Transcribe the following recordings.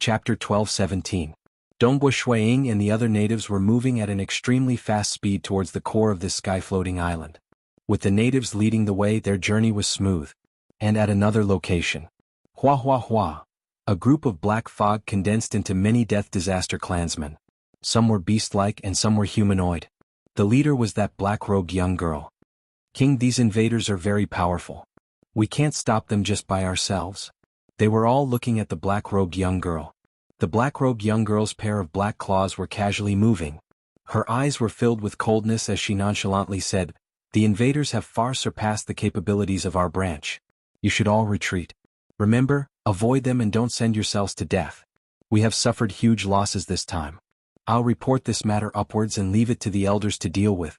Chapter 12:17. Ying and the other natives were moving at an extremely fast speed towards the core of this sky-floating island. With the natives leading the way, their journey was smooth. And at another location, Hua Hua Hua, a group of black fog condensed into many Death Disaster clansmen. Some were beast-like and some were humanoid. The leader was that black-robed young girl. King, these invaders are very powerful. We can't stop them just by ourselves. They were all looking at the black-robed young girl. The black-robed young girl's pair of black claws were casually moving. Her eyes were filled with coldness as she nonchalantly said, "The invaders have far surpassed the capabilities of our branch. You should all retreat. Remember, avoid them and don't send yourselves to death. We have suffered huge losses this time. I'll report this matter upwards and leave it to the elders to deal with."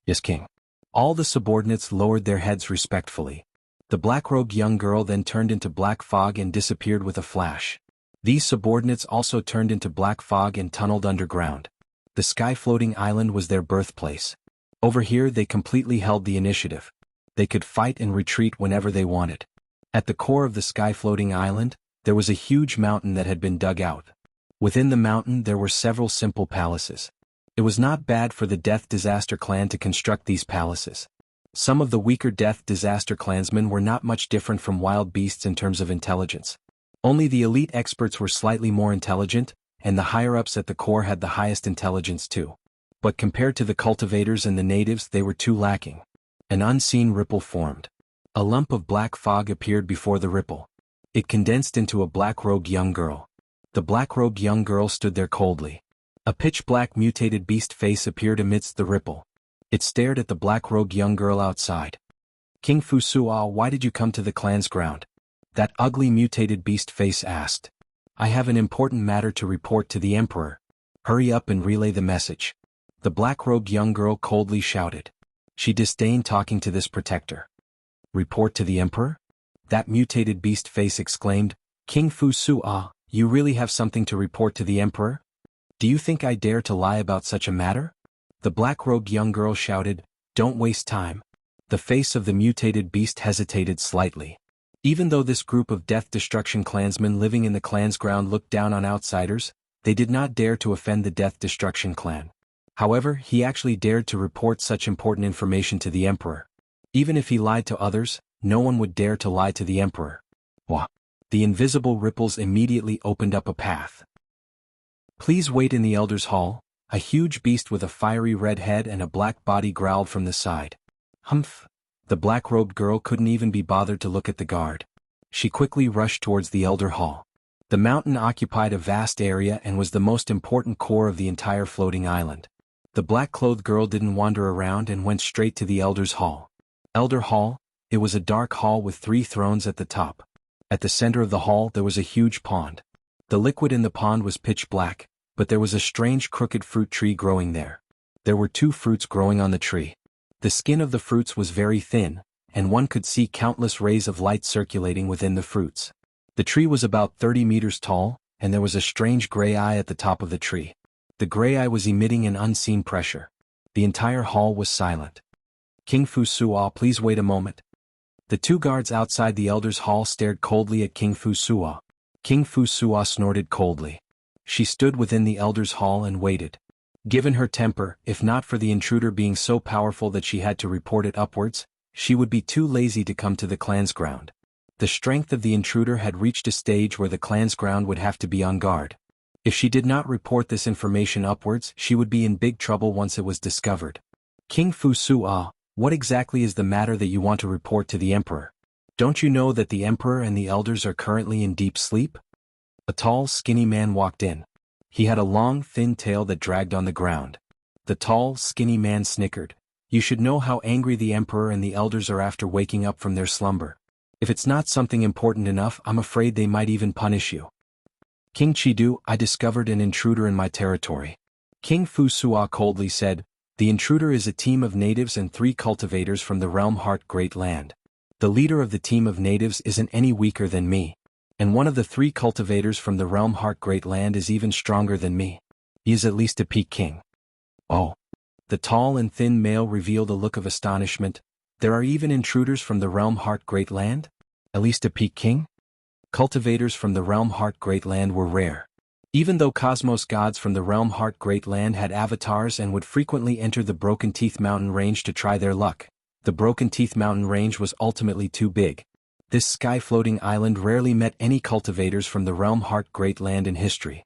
"Yes, King." All the subordinates lowered their heads respectfully. The black-robed young girl then turned into black fog and disappeared with a flash. These subordinates also turned into black fog and tunneled underground. The sky-floating island was their birthplace. Over here they completely held the initiative. They could fight and retreat whenever they wanted. At the core of the sky-floating island, there was a huge mountain that had been dug out. Within the mountain there were several simple palaces. It was not bad for the Death Disaster clan to construct these palaces. Some of the weaker Death Disaster clansmen were not much different from wild beasts in terms of intelligence. Only the elite experts were slightly more intelligent, and the higher-ups at the core had the highest intelligence too. But compared to the cultivators and the natives, they were too lacking. An unseen ripple formed. A lump of black fog appeared before the ripple. It condensed into a black-robed young girl. The black-robed young girl stood there coldly. A pitch-black mutated beast face appeared amidst the ripple. It stared at the black-robed young girl outside. "King Fusua, why did you come to the clan's ground?" That ugly mutated beast face asked. "I have an important matter to report to the emperor. Hurry up and relay the message." The black-robed young girl coldly shouted. She disdained talking to this protector. "Report to the emperor?" That mutated beast face exclaimed. "King Fusua, you really have something to report to the emperor? Do you think I dare to lie about such a matter?" The black-robed young girl shouted, "Don't waste time." The face of the mutated beast hesitated slightly. Even though this group of Death Destruction clansmen living in the clan's ground looked down on outsiders, they did not dare to offend the Death Destruction clan. However, he actually dared to report such important information to the emperor. Even if he lied to others, no one would dare to lie to the emperor. Wah! The invisible ripples immediately opened up a path. "Please wait in the elders' hall." A huge beast with a fiery red head and a black body growled from the side. "Humph!" The black-robed girl couldn't even be bothered to look at the guard. She quickly rushed towards the elder hall. The mountain occupied a vast area and was the most important core of the entire floating island. The black-clothed girl didn't wander around and went straight to the elder's hall. Elder hall? It was a dark hall with 3 thrones at the top. At the center of the hall there was a huge pond. The liquid in the pond was pitch black, but there was a strange crooked fruit tree growing there. There were 2 fruits growing on the tree. The skin of the fruits was very thin, and one could see countless rays of light circulating within the fruits. The tree was about 30 meters tall, and there was a strange gray eye at the top of the tree. The gray eye was emitting an unseen pressure. The entire hall was silent. "King Fusua, please wait a moment." The 2 guards outside the elder's hall stared coldly at King Fusua. King Fusua snorted coldly. She stood within the elder's hall and waited. Given her temper, if not for the intruder being so powerful that she had to report it upwards, she would be too lazy to come to the clan's ground. The strength of the intruder had reached a stage where the clan's ground would have to be on guard. If she did not report this information upwards, she would be in big trouble once it was discovered. "King Fusua, what exactly is the matter that you want to report to the emperor? Don't you know that the emperor and the elders are currently in deep sleep?" A tall, skinny man walked in. He had a long, thin tail that dragged on the ground. The tall, skinny man snickered. "You should know how angry the emperor and the elders are after waking up from their slumber. If it's not something important enough, I'm afraid they might even punish you." "King Chidu, I discovered an intruder in my territory." King Fusua coldly said, "The intruder is a team of natives and 3 cultivators from the realm Heart Great Land. The leader of the team of natives isn't any weaker than me. And one of the 3 cultivators from the realm Heart Great Land is even stronger than me. He is at least a peak king." "Oh." The tall and thin male revealed a look of astonishment. "There are even intruders from the realm Heart Great Land? At least a peak king?" cultivators from the Realm Heart Great Land were rare. Even though cosmos gods from the Realm Heart Great Land had avatars and would frequently enter the Broken Teeth Mountain Range to try their luck, the Broken Teeth Mountain Range was ultimately too big. This sky-floating island rarely met any cultivators from the Realm Heart Great Land in history.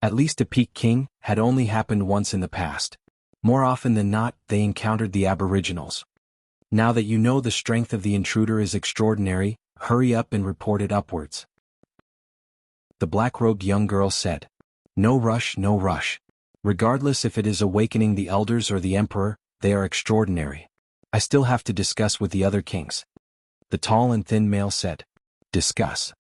At least a peak king had only happened once in the past. More often than not, they encountered the aboriginals. Now that you know the strength of the intruder is extraordinary, hurry up and report it upwards. The black-robed young girl said. No rush, no rush. Regardless if it is awakening the elders or the emperor, they are extraordinary. I still have to discuss with the other kings. The tall and thin male said. Discuss.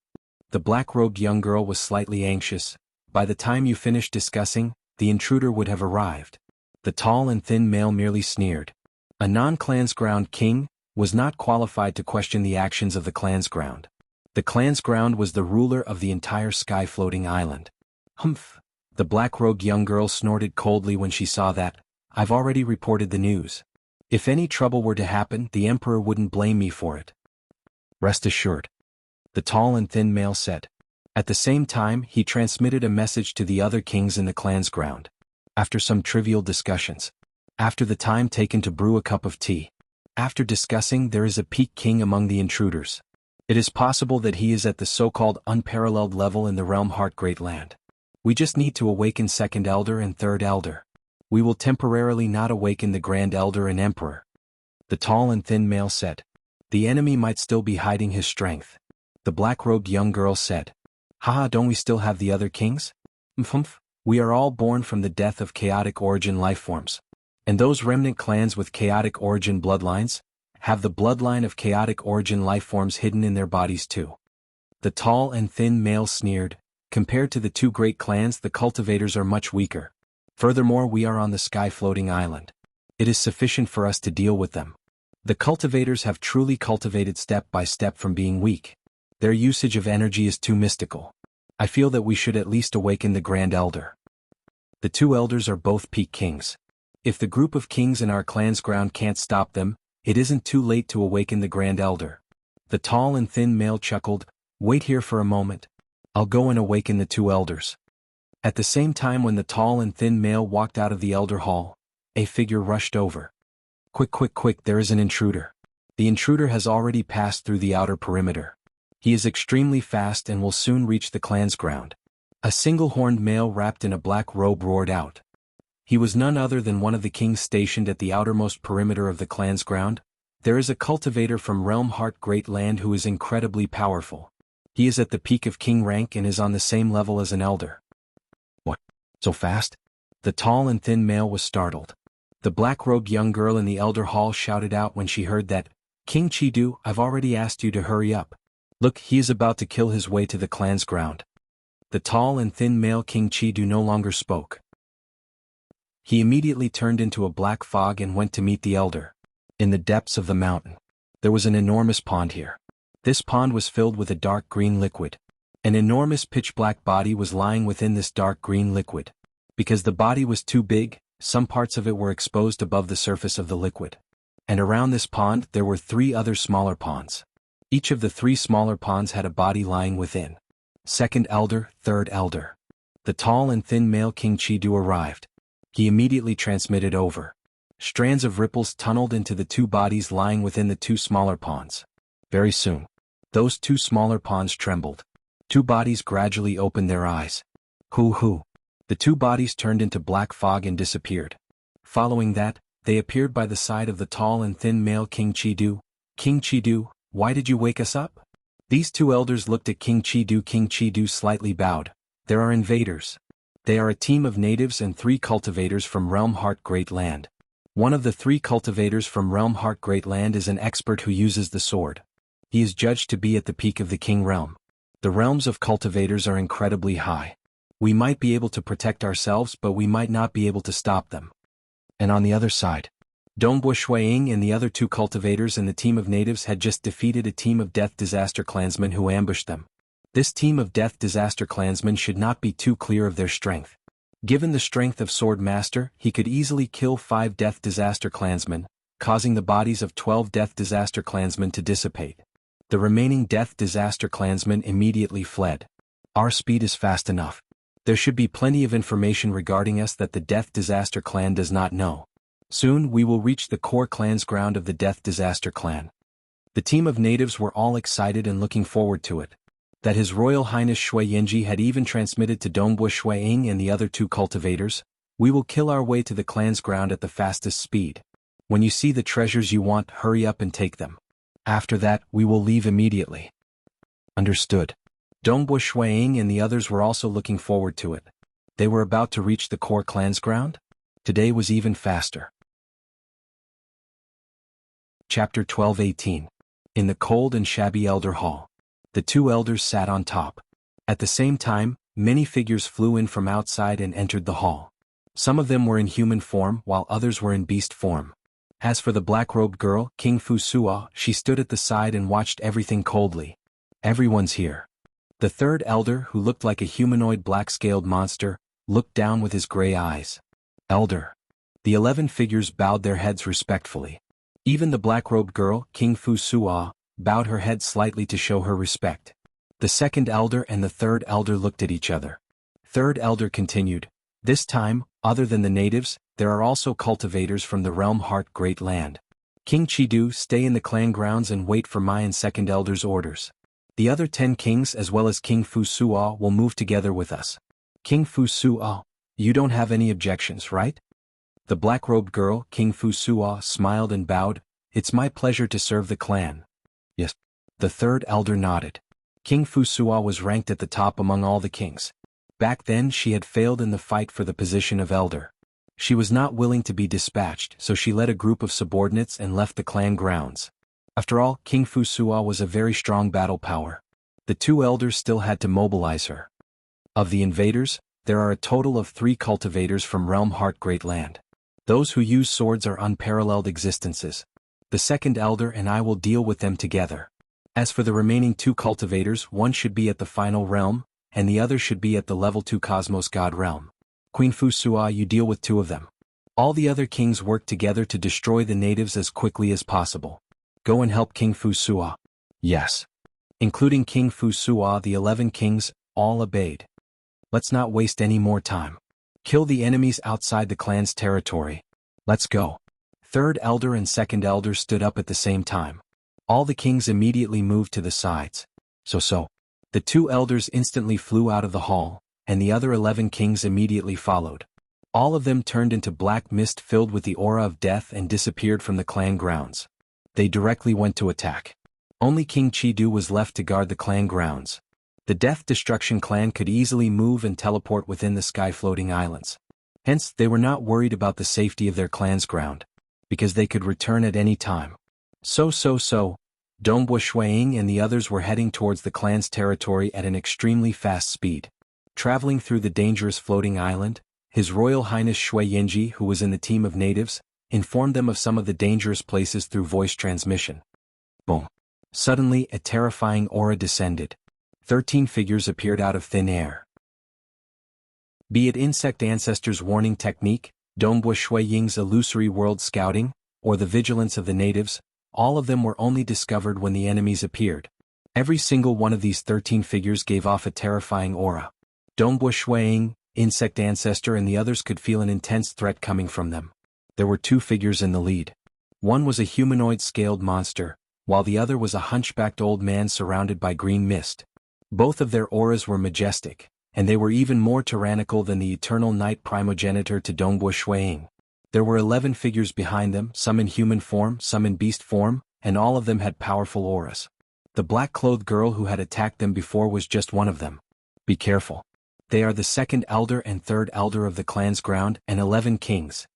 The black-robed young girl was slightly anxious. By the time you finished discussing, the intruder would have arrived. The tall and thin male merely sneered. A non-clansground king was not qualified to question the actions of the clansground. The clansground was the ruler of the entire sky-floating island. Humph! The black-robed young girl snorted coldly when she saw that. I've already reported the news. If any trouble were to happen, the emperor wouldn't blame me for it. Rest assured. The tall and thin male said. At the same time, he transmitted a message to the other kings in the clansground. After some trivial discussions. After the time taken to brew a cup of tea. After discussing, there is a peak king among the intruders. It is possible that he is at the so-called unparalleled level in the Realm Heart Great Land. We just need to awaken Second Elder and Third Elder. We will temporarily not awaken the Grand Elder and Emperor. The tall and thin male said. The enemy might still be hiding his strength. The black-robed young girl said. Haha, don't we still have the other kings? Mphumph, we are all born from the death of chaotic origin lifeforms. And those remnant clans with chaotic origin bloodlines have the bloodline of chaotic origin lifeforms hidden in their bodies too. The tall and thin male sneered. Compared to the two great clans, the cultivators are much weaker. Furthermore, we are on the sky-floating island. It is sufficient for us to deal with them. The cultivators have truly cultivated step by step from being weak. Their usage of energy is too mystical. I feel that we should at least awaken the Grand Elder. The two elders are both peak kings. If the group of kings in our clan's ground can't stop them, it isn't too late to awaken the Grand Elder. The tall and thin male chuckled. Wait here for a moment. I'll go and awaken the two elders. At the same time, when the tall and thin male walked out of the elder hall, a figure rushed over. Quick, quick, quick, there is an intruder. The intruder has already passed through the outer perimeter. He is extremely fast and will soon reach the clan's ground. A single-horned male wrapped in a black robe roared out. He was none other than one of the kings stationed at the outermost perimeter of the clan's ground. There is a cultivator from Realm Heart Great Land who is incredibly powerful. He is at the peak of king rank and is on the same level as an elder. What? So fast? The tall and thin male was startled. The black-robed young girl in the elder hall shouted out when she heard that. King Chidu, I've already asked you to hurry up. Look, he is about to kill his way to the clan's ground. The tall and thin male King Chidu no longer spoke. He immediately turned into a black fog and went to meet the elder. In the depths of the mountain, there was an enormous pond here. This pond was filled with a dark green liquid. An enormous pitch-black body was lying within this dark green liquid. Because the body was too big, some parts of it were exposed above the surface of the liquid. And around this pond there were 3 other smaller ponds. Each of the 3 smaller ponds had a body lying within. Second Elder, Third Elder. The tall and thin male King Chidu arrived. He immediately transmitted over. Strands of ripples tunneled into the 2 bodies lying within the 2 smaller ponds. Very soon, those 2 smaller ponds trembled. 2 bodies gradually opened their eyes. Hoo-hoo. The 2 bodies turned into black fog and disappeared. Following that, they appeared by the side of the tall and thin male King Chidu. King Chidu, why did you wake us up? These 2 elders looked at King Chidu. King Chidu slightly bowed. There are invaders. They are a team of natives and 3 cultivators from Realm Heart Great Land. One of the 3 cultivators from Realm Heart Great Land is an expert who uses the sword. He is judged to be at the peak of the King Realm. The realms of cultivators are incredibly high. We might be able to protect ourselves, but we might not be able to stop them. And on the other side, Dongbo Ying and the other 2 cultivators and the team of natives had just defeated a team of Death Disaster clansmen who ambushed them. This team of Death Disaster clansmen should not be too clear of their strength. Given the strength of Swordmaster, he could easily kill 5 Death Disaster clansmen, causing the bodies of 12 Death Disaster clansmen to dissipate. The remaining Death Disaster clansmen immediately fled. Our speed is fast enough. There should be plenty of information regarding us that the Death Disaster clan does not know. Soon we will reach the core clan's ground of the Death Disaster clan. The team of natives were all excited and looking forward to it. That His Royal Highness Shui Yingji had even transmitted to Dongbu Shui Ying and the other two cultivators, "We will kill our way to the clan's ground at the fastest speed. When you see the treasures you want, hurry up and take them. After that, we will leave immediately." Understood. Dongbu Shui Ying and the others were also looking forward to it. They were about to reach the core clan's ground? Today was even faster. Chapter 12-18. In the cold and shabby elder hall. The two elders sat on top. At the same time, many figures flew in from outside and entered the hall. Some of them were in human form while others were in beast form. As for the black-robed girl, King Fu Suo, she stood at the side and watched everything coldly. Everyone's here. The third elder, who looked like a humanoid black-scaled monster, looked down with his gray eyes. Elder. The 11 figures bowed their heads respectfully. Even the black-robed girl, King Fu Suo, bowed her head slightly to show her respect. The second elder and the third elder looked at each other. Third elder continued, "This time, other than the natives, there are also cultivators from the realm Heart Great Land. King Chidu, stay in the clan grounds and wait for my and second elder's orders. The other 10 kings as well as King Fu Suo will move together with us." King Fu Suo, you don't have any objections, right? The black-robed girl, King Fu Suo, smiled and bowed, "It's my pleasure to serve the clan." Yes. The third elder nodded. King Fu Suo was ranked at the top among all the kings. Back then she had failed in the fight for the position of elder. She was not willing to be dispatched, so she led a group of subordinates and left the clan grounds. After all, King Fu Suo was a very strong battle power. The two elders still had to mobilize her. Of the invaders, there are a total of 3 cultivators from Realm Heart Great Land. Those who use swords are unparalleled existences. The second elder and I will deal with them together. As for the remaining 2 cultivators, one should be at the final realm, and the other should be at the level 2 Cosmos God realm. Queen Fu Suo, you deal with 2 of them. All the other kings work together to destroy the natives as quickly as possible. Go and help King Fu Suo. Yes. Including King Fu Suo, the 11 kings all obeyed. Let's not waste any more time. Kill the enemies outside the clan's territory. Let's go. Third elder and second elder stood up at the same time. All the kings immediately moved to the sides. So. The 2 elders instantly flew out of the hall, and the other 11 kings immediately followed. All of them turned into black mist filled with the aura of death and disappeared from the clan grounds. They directly went to attack. Only King Chidu was left to guard the clan grounds. The Death Destruction clan could easily move and teleport within the sky-floating islands. Hence, they were not worried about the safety of their clan's ground, because they could return at any time. So. Dongbu Shuiying and the others were heading towards the clan's territory at an extremely fast speed. Traveling through the dangerous floating island, His Royal Highness Shui Yingji, who was in the team of natives, informed them of some of the dangerous places through voice transmission. Boom. Suddenly, a terrifying aura descended. 13 figures appeared out of thin air. Be it Insect Ancestors' warning technique, Dongbu Shuiying's illusory world scouting, or the vigilance of the natives, all of them were only discovered when the enemies appeared. Every single one of these 13 figures gave off a terrifying aura. Dongbu Shuiying, Insect Ancestor and the others could feel an intense threat coming from them. There were 2 figures in the lead. One was a humanoid-scaled monster, while the other was a hunchbacked old man surrounded by green mist. Both of their auras were majestic, and they were even more tyrannical than the eternal night primogenitor to Dongbu Shuiying. There were 11 figures behind them, some in human form, some in beast form, and all of them had powerful auras. The black-clothed girl who had attacked them before was just one of them. Be careful. They are the second elder and third elder of the clan's ground and 11 kings.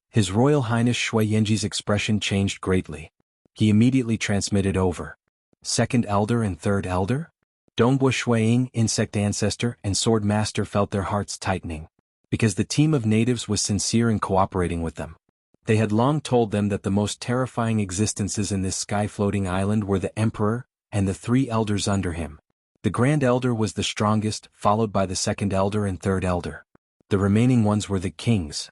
His Royal Highness Shui Yingji's expression changed greatly. He immediately transmitted over. Second elder and third elder? Dongbu Shuiying, Insect Ancestor, and Sword Master felt their hearts tightening, because the team of natives was sincere in cooperating with them. They had long told them that the most terrifying existences in this sky-floating island were the Emperor and the 3 elders under him. The Grand Elder was the strongest, followed by the Second Elder and Third Elder. The remaining ones were the kings.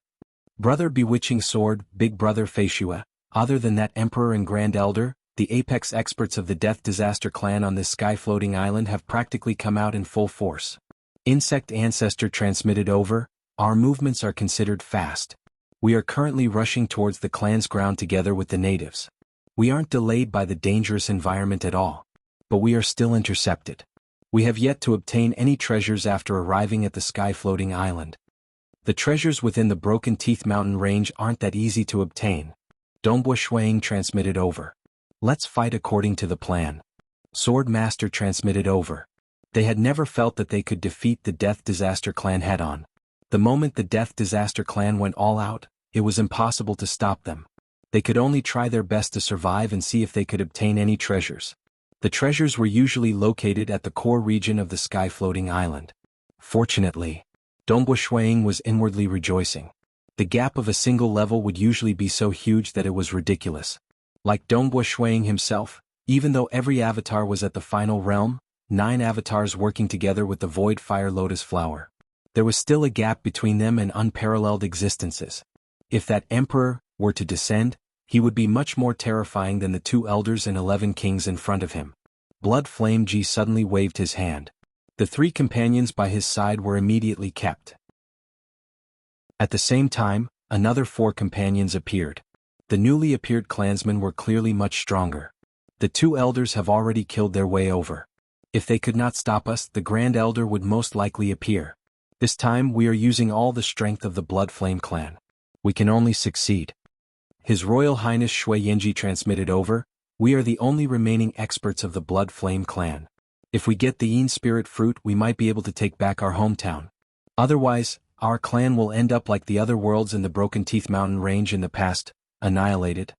Brother Bewitching Sword, Big Brother Feishua. Other than that Emperor and Grand Elder, the apex experts of the Death Disaster clan on this sky-floating island have practically come out in full force. Insect ancestor transmitted over, our movements are considered fast. We are currently rushing towards the clan's ground together with the natives. We aren't delayed by the dangerous environment at all. But we are still intercepted. We have yet to obtain any treasures after arriving at the sky-floating island. The treasures within the Broken Teeth Mountain range aren't that easy to obtain. Dongbua Shuiying transmitted over. Let's fight according to the plan. Sword Master transmitted over. They had never felt that they could defeat the Death Disaster clan head-on. The moment the Death Disaster clan went all out, it was impossible to stop them. They could only try their best to survive and see if they could obtain any treasures. The treasures were usually located at the core region of the sky-floating island. Fortunately, Dongbua Shuiying was inwardly rejoicing. The gap of a single level would usually be so huge that it was ridiculous. Like Dongbua Shuiying himself, even though every avatar was at the final realm, 9 avatars working together with the Void Fire Lotus Flower, there was still a gap between them and unparalleled existences. If that emperor were to descend, he would be much more terrifying than the 2 elders and 11 kings in front of him. Blood Flame Ji suddenly waved his hand. The 3 companions by his side were immediately kept. At the same time, another 4 companions appeared. The newly appeared clansmen were clearly much stronger. The 2 elders have already killed their way over. If they could not stop us, the Grand Elder would most likely appear. This time we are using all the strength of the Blood Flame clan. We can only succeed. His Royal Highness Shui Yinji transmitted over, we are the only remaining experts of the Blood Flame clan. If we get the Yin Spirit Fruit, we might be able to take back our hometown. Otherwise, our clan will end up like the other worlds in the Broken Teeth Mountain range in the past, annihilated.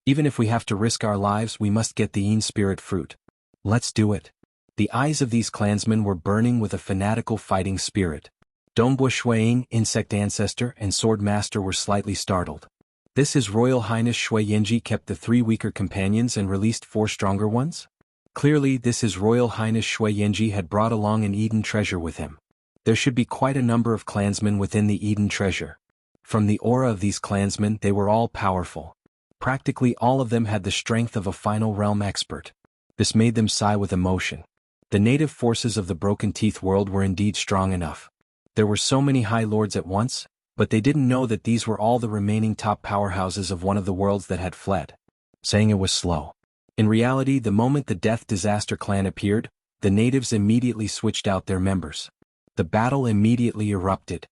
Even if we have to risk our lives, we must get the Yin Spirit Fruit. Let's do it. The eyes of these clansmen were burning with a fanatical fighting spirit. Dongbua Shuiying, Insect Ancestor, and Sword Master were slightly startled. His Royal Highness Shui Yinji kept the 3 weaker companions and released 4 stronger ones? Clearly His Royal Highness Shui Yinji had brought along an Eden treasure with him. There should be quite a number of clansmen within the Eden treasure. From the aura of these clansmen, they were all powerful. Practically all of them had the strength of a final realm expert. This made them sigh with emotion. The native forces of the Broken Teeth world were indeed strong enough. There were so many High Lords at once, but they didn't know that these were all the remaining top powerhouses of one of the worlds that had fled. Saying it was slow. In reality, the moment the Death Disaster clan appeared, the natives immediately switched out their members. The battle immediately erupted.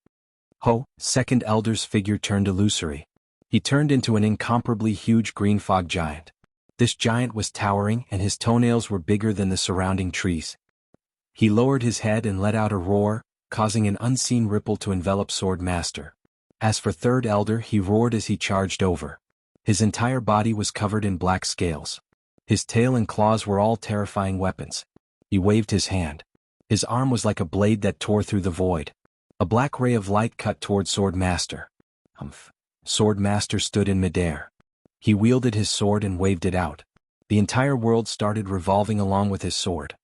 Ho, Second Elder's figure turned illusory. He turned into an incomparably huge green fog giant. This giant was towering and his toenails were bigger than the surrounding trees. He lowered his head and let out a roar, causing an unseen ripple to envelop Sword Master. As for Third Elder, he roared as he charged over. His entire body was covered in black scales. His tail and claws were all terrifying weapons. He waved his hand. His arm was like a blade that tore through the void. A black ray of light cut toward Sword Master. Humph. Sword Master stood in midair. He wielded his sword and waved it out. The entire world started revolving along with his sword.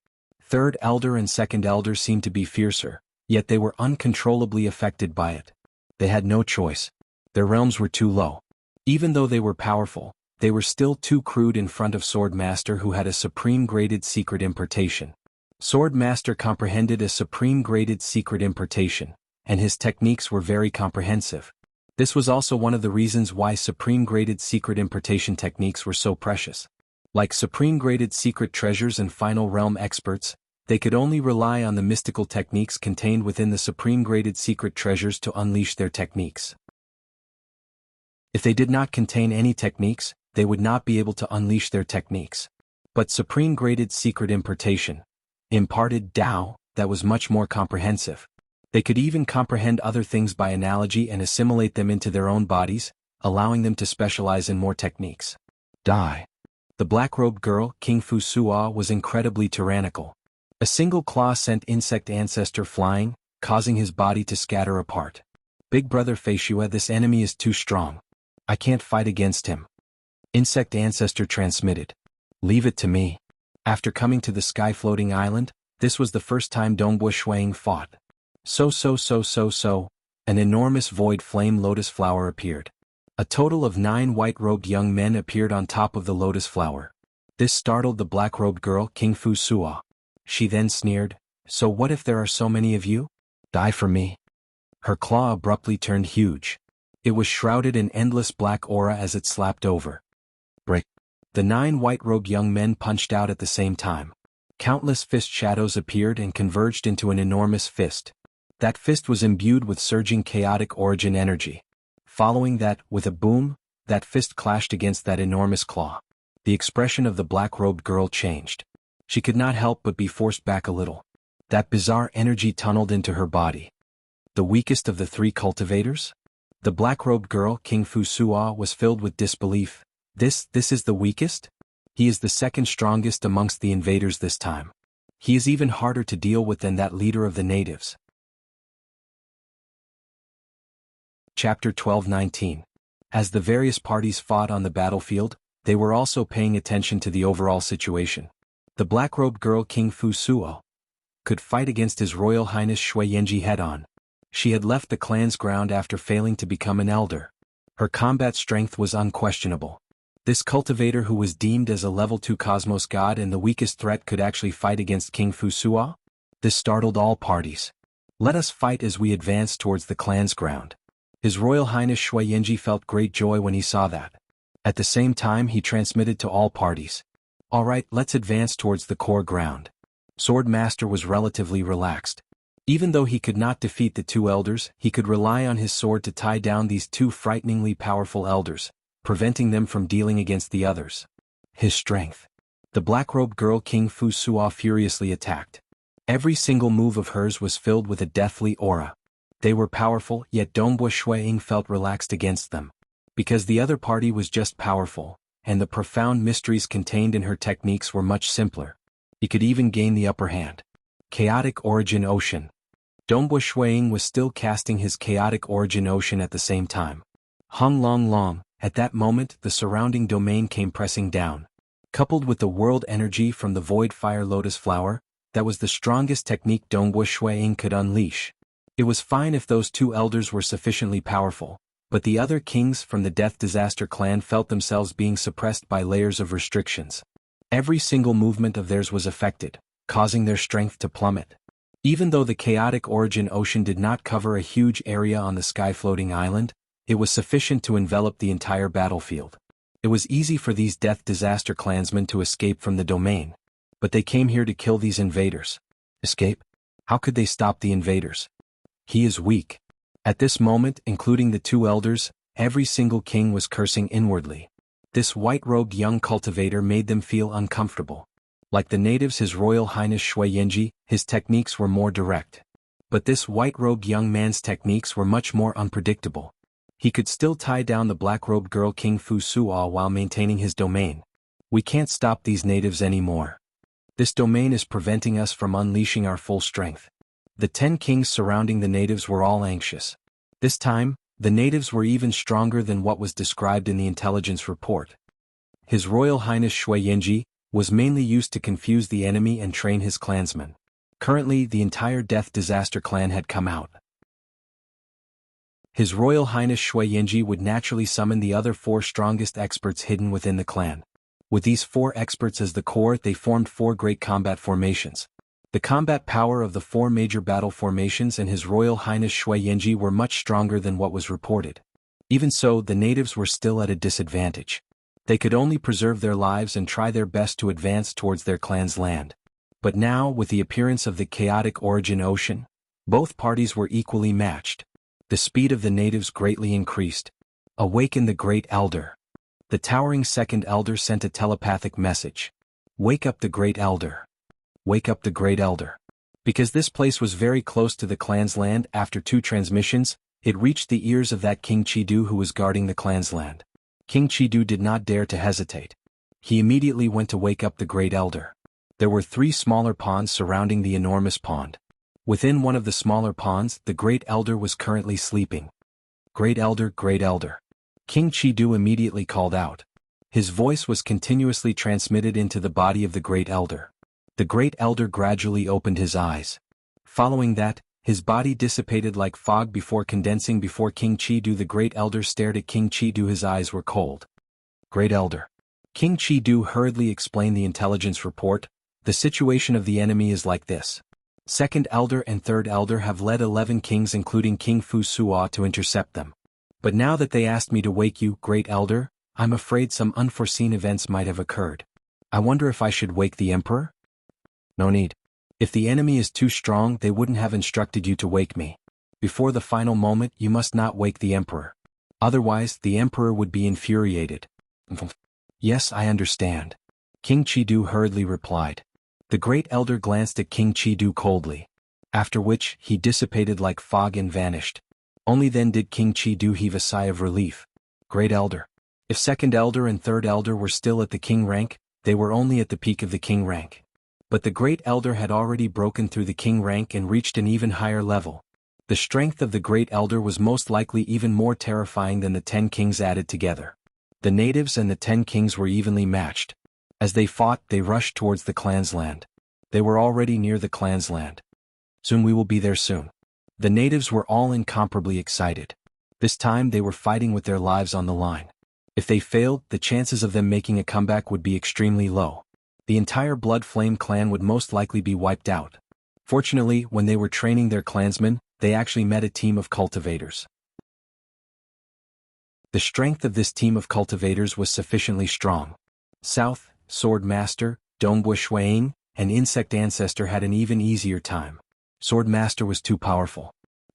Third Elder and Second Elder seemed to be fiercer, yet they were uncontrollably affected by it. They had no choice. Their realms were too low. Even though they were powerful, they were still too crude in front of Sword Master, who had a supreme graded secret importation. Sword Master comprehended a supreme graded secret importation, and his techniques were very comprehensive. This was also one of the reasons why supreme graded secret importation techniques were so precious. Like supreme graded secret treasures and final realm experts, they could only rely on the mystical techniques contained within the supreme graded secret treasures to unleash their techniques. If they did not contain any techniques, they would not be able to unleash their techniques. But supreme graded secret importation imparted Tao that was much more comprehensive. They could even comprehend other things by analogy and assimilate them into their own bodies, allowing them to specialize in more techniques. Die. The black-robed girl, King Fu Sua, was incredibly tyrannical. A single claw sent Insect Ancestor flying, causing his body to scatter apart. Big Brother Feishua, this enemy is too strong. I can't fight against him. Insect Ancestor transmitted. Leave it to me. After coming to the sky-floating island, this was the first time Dongbua Shuiying fought. An enormous void flame lotus flower appeared. A total of 9 white-robed young men appeared on top of the lotus flower. This startled the black-robed girl King Fu Suo. She then sneered, "So what if there are so many of you? Die for me." Her claw abruptly turned huge. It was shrouded in endless black aura as it slapped over. Break. The 9 white-robed young men punched out at the same time. Countless fist shadows appeared and converged into an enormous fist. That fist was imbued with surging chaotic origin energy. Following that, with a boom, that fist clashed against that enormous claw. The expression of the black-robed girl changed. She could not help but be forced back a little. That bizarre energy tunneled into her body. The weakest of the 3 cultivators? The black-robed girl, King Fu Suo, was filled with disbelief. This is the weakest? He is the second strongest amongst the invaders this time. He is even harder to deal with than that leader of the natives. Chapter 12:19. As the various parties fought on the battlefield, they were also paying attention to the overall situation. The black-robed girl King Fu Suo could fight against His Royal Highness Shui Yenji head-on. She had left the clan's ground after failing to become an elder. Her combat strength was unquestionable. This cultivator who was deemed as a level 2 cosmos god and the weakest threat could actually fight against King Fu Suo? This startled all parties. Let us fight as we advance towards the clan's ground. His Royal Highness Shui Yenji felt great joy when he saw that. At the same time he transmitted to all parties. Alright, let's advance towards the core ground. Swordmaster was relatively relaxed. Even though he could not defeat the 2 elders, he could rely on his sword to tie down these 2 frighteningly powerful elders, preventing them from dealing against the others. His strength. The black-robed girl King Fu Suo furiously attacked. Every single move of hers was filled with a deathly aura. They were powerful, yet Dongbua Shuiying felt relaxed against them. Because the other party was just powerful, and the profound mysteries contained in her techniques were much simpler. He could even gain the upper hand. Chaotic Origin Ocean. Dongbua Shuiying was still casting his Chaotic Origin Ocean at the same time. Hung Long Long. At that moment the surrounding domain came pressing down. Coupled with the world energy from the Void Fire Lotus Flower, that was the strongest technique Dongbua Shuiying could unleash. It was fine if those 2 elders were sufficiently powerful, but the other kings from the Death Disaster clan felt themselves being suppressed by layers of restrictions. Every single movement of theirs was affected, causing their strength to plummet. Even though the Chaotic Origin Ocean did not cover a huge area on the sky-floating island, it was sufficient to envelop the entire battlefield. It was easy for these Death Disaster clansmen to escape from the domain. But they came here to kill these invaders. Escape? How could they stop the invaders? He is weak. At this moment, including the 2 elders, every single king was cursing inwardly. This white-robed young cultivator made them feel uncomfortable. Like the natives, His Royal Highness Shui Yenji, his techniques were more direct. But this white-robed young man's techniques were much more unpredictable. He could still tie down the black-robed girl King Fu Suo while maintaining his domain. We can't stop these natives anymore. This domain is preventing us from unleashing our full strength. The 10 kings surrounding the natives were all anxious. This time, the natives were even stronger than what was described in the intelligence report. His Royal Highness Shui Yenji was mainly used to confuse the enemy and train his clansmen. Currently, the entire Death Disaster clan had come out. His Royal Highness Shui Yenji would naturally summon the other 4 strongest experts hidden within the clan. With these 4 experts as the core, they formed 4 great combat formations. The combat power of the 4 major battle formations and His Royal Highness Shui Yenji were much stronger than what was reported. Even so, the natives were still at a disadvantage. They could only preserve their lives and try their best to advance towards their clan's land. But now, with the appearance of the Chaotic Origin Ocean, both parties were equally matched. The speed of the natives greatly increased. Awaken the Great Elder. The towering second elder sent a telepathic message. Wake up the Great Elder. Wake up the Great Elder. Because this place was very close to the clan's land, after 2 transmissions, it reached the ears of that King Chidu who was guarding the clan's land. King Chidu did not dare to hesitate. He immediately went to wake up the Great Elder. There were 3 smaller ponds surrounding the enormous pond. Within one of the smaller ponds, the Great Elder was currently sleeping. Great Elder, Great Elder. King Chidu immediately called out. His voice was continuously transmitted into the body of the Great Elder. The Great Elder gradually opened his eyes. Following that, his body dissipated like fog before condensing before King Chidu. The Great Elder stared at King Chidu. His eyes were cold. Great Elder. King Chi-Du hurriedly explained the intelligence report. The situation of the enemy is like this. Second Elder and Third Elder have led 11 kings including King Fu Suo to intercept them. But now that they asked me to wake you, Great Elder, I'm afraid some unforeseen events might have occurred. I wonder if I should wake the Emperor? No need. If the enemy is too strong, they wouldn't have instructed you to wake me. Before the final moment, you must not wake the Emperor. Otherwise, the Emperor would be infuriated. Yes, I understand. King Chi-Du hurriedly replied. The Great Elder glanced at King Chi-Du coldly. After which, he dissipated like fog and vanished. Only then did King Chi-Du heave a sigh of relief. Great Elder. If Second Elder and Third Elder were still at the king rank, they were only at the peak of the king rank. But the Great Elder had already broken through the king rank and reached an even higher level. The strength of the Great Elder was most likely even more terrifying than the 10 kings added together. The natives and the 10 kings were evenly matched. As they fought, they rushed towards the clan's land. They were already near the clan's land. Soon we will be there soon. The natives were all incomparably excited. This time they were fighting with their lives on the line. If they failed, the chances of them making a comeback would be extremely low. The entire Blood Flame clan would most likely be wiped out. Fortunately, when they were training their clansmen, they actually met a team of cultivators. The strength of this team of cultivators was sufficiently strong. South, Sword Master, Dongbua Shuiying, and Insect Ancestor had an even easier time. Sword Master was too powerful.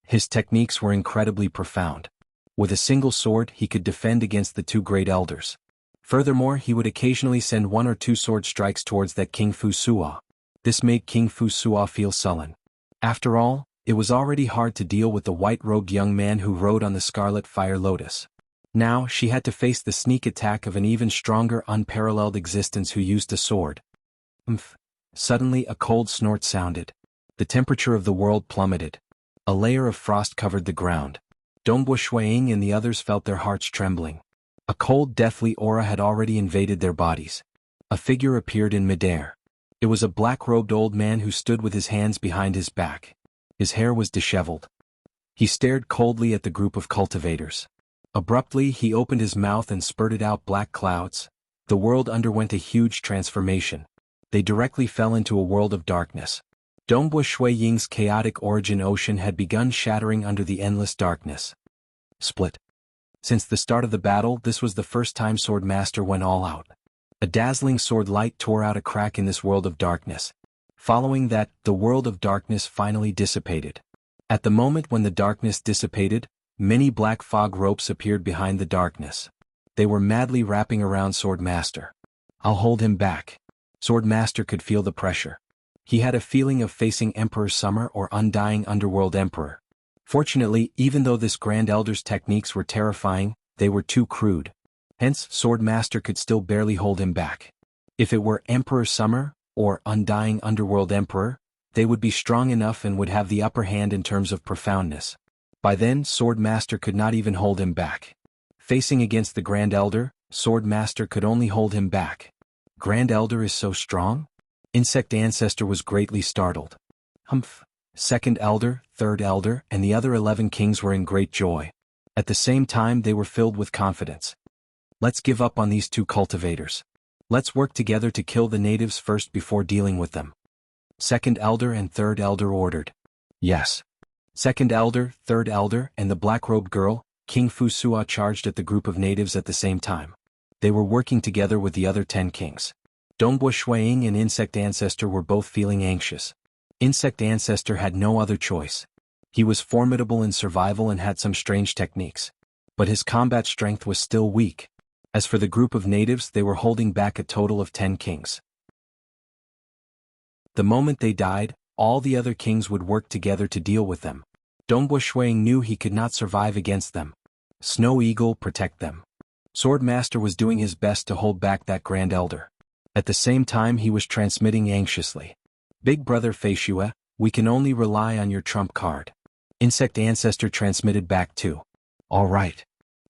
His techniques were incredibly profound. With a single sword, he could defend against the 2 Great Elders. Furthermore, he would occasionally send 1 or 2 sword strikes towards that King Fu Suo. This made King Fu Suo feel sullen. After all, it was already hard to deal with the white-robed young man who rode on the Scarlet Fire Lotus. Now, she had to face the sneak attack of an even stronger, unparalleled existence who used a sword. Suddenly a cold snort sounded. The temperature of the world plummeted. A layer of frost covered the ground. Dongbua Shuiying and the others felt their hearts trembling. A cold, deathly aura had already invaded their bodies. A figure appeared in midair. It was a black-robed old man who stood with his hands behind his back. His hair was disheveled. He stared coldly at the group of cultivators. Abruptly, he opened his mouth and spurted out black clouds. The world underwent a huge transformation. They directly fell into a world of darkness. Dongbua Shuiying's chaotic origin ocean had begun shattering under the endless darkness. Split. Since the start of the battle, this was the first time Sword Master went all out. A dazzling sword light tore out a crack in this world of darkness. Following that, the world of darkness finally dissipated. At the moment when the darkness dissipated, many black fog ropes appeared behind the darkness. They were madly wrapping around Sword Master. I'll hold him back. Sword Master could feel the pressure. He had a feeling of facing Emperor Summer or Undying Underworld Emperor. Fortunately, even though this Grand Elder's techniques were terrifying, they were too crude. Hence, Sword Master could still barely hold him back. If it were Emperor Summer, or Undying Underworld Emperor, they would be strong enough and would have the upper hand in terms of profoundness. By then, Sword Master could not even hold him back. Facing against the Grand Elder, Sword Master could only hold him back. Grand Elder is so strong? Insect Ancestor was greatly startled. Second Elder, Third Elder, and the other 11 kings were in great joy. At the same time, they were filled with confidence. Let's give up on these 2 cultivators. Let's work together to kill the natives first before dealing with them. Second Elder and Third Elder ordered. Yes. Second Elder, Third Elder, and the black-robed girl, King Fu Suo charged at the group of natives at the same time. They were working together with the other 10 kings. Dongbua Shuiying and Insect Ancestor were both feeling anxious. Insect Ancestor had no other choice. He was formidable in survival and had some strange techniques. But his combat strength was still weak. As for the group of natives, they were holding back a total of 10 kings. The moment they died, all the other kings would work together to deal with them. Dongbua Shuiying knew he could not survive against them. Snow Eagle, protect them. Sword Master was doing his best to hold back that Grand Elder. At the same time, he was transmitting anxiously. Big Brother Feishue, we can only rely on your trump card. Insect Ancestor transmitted back too. All right.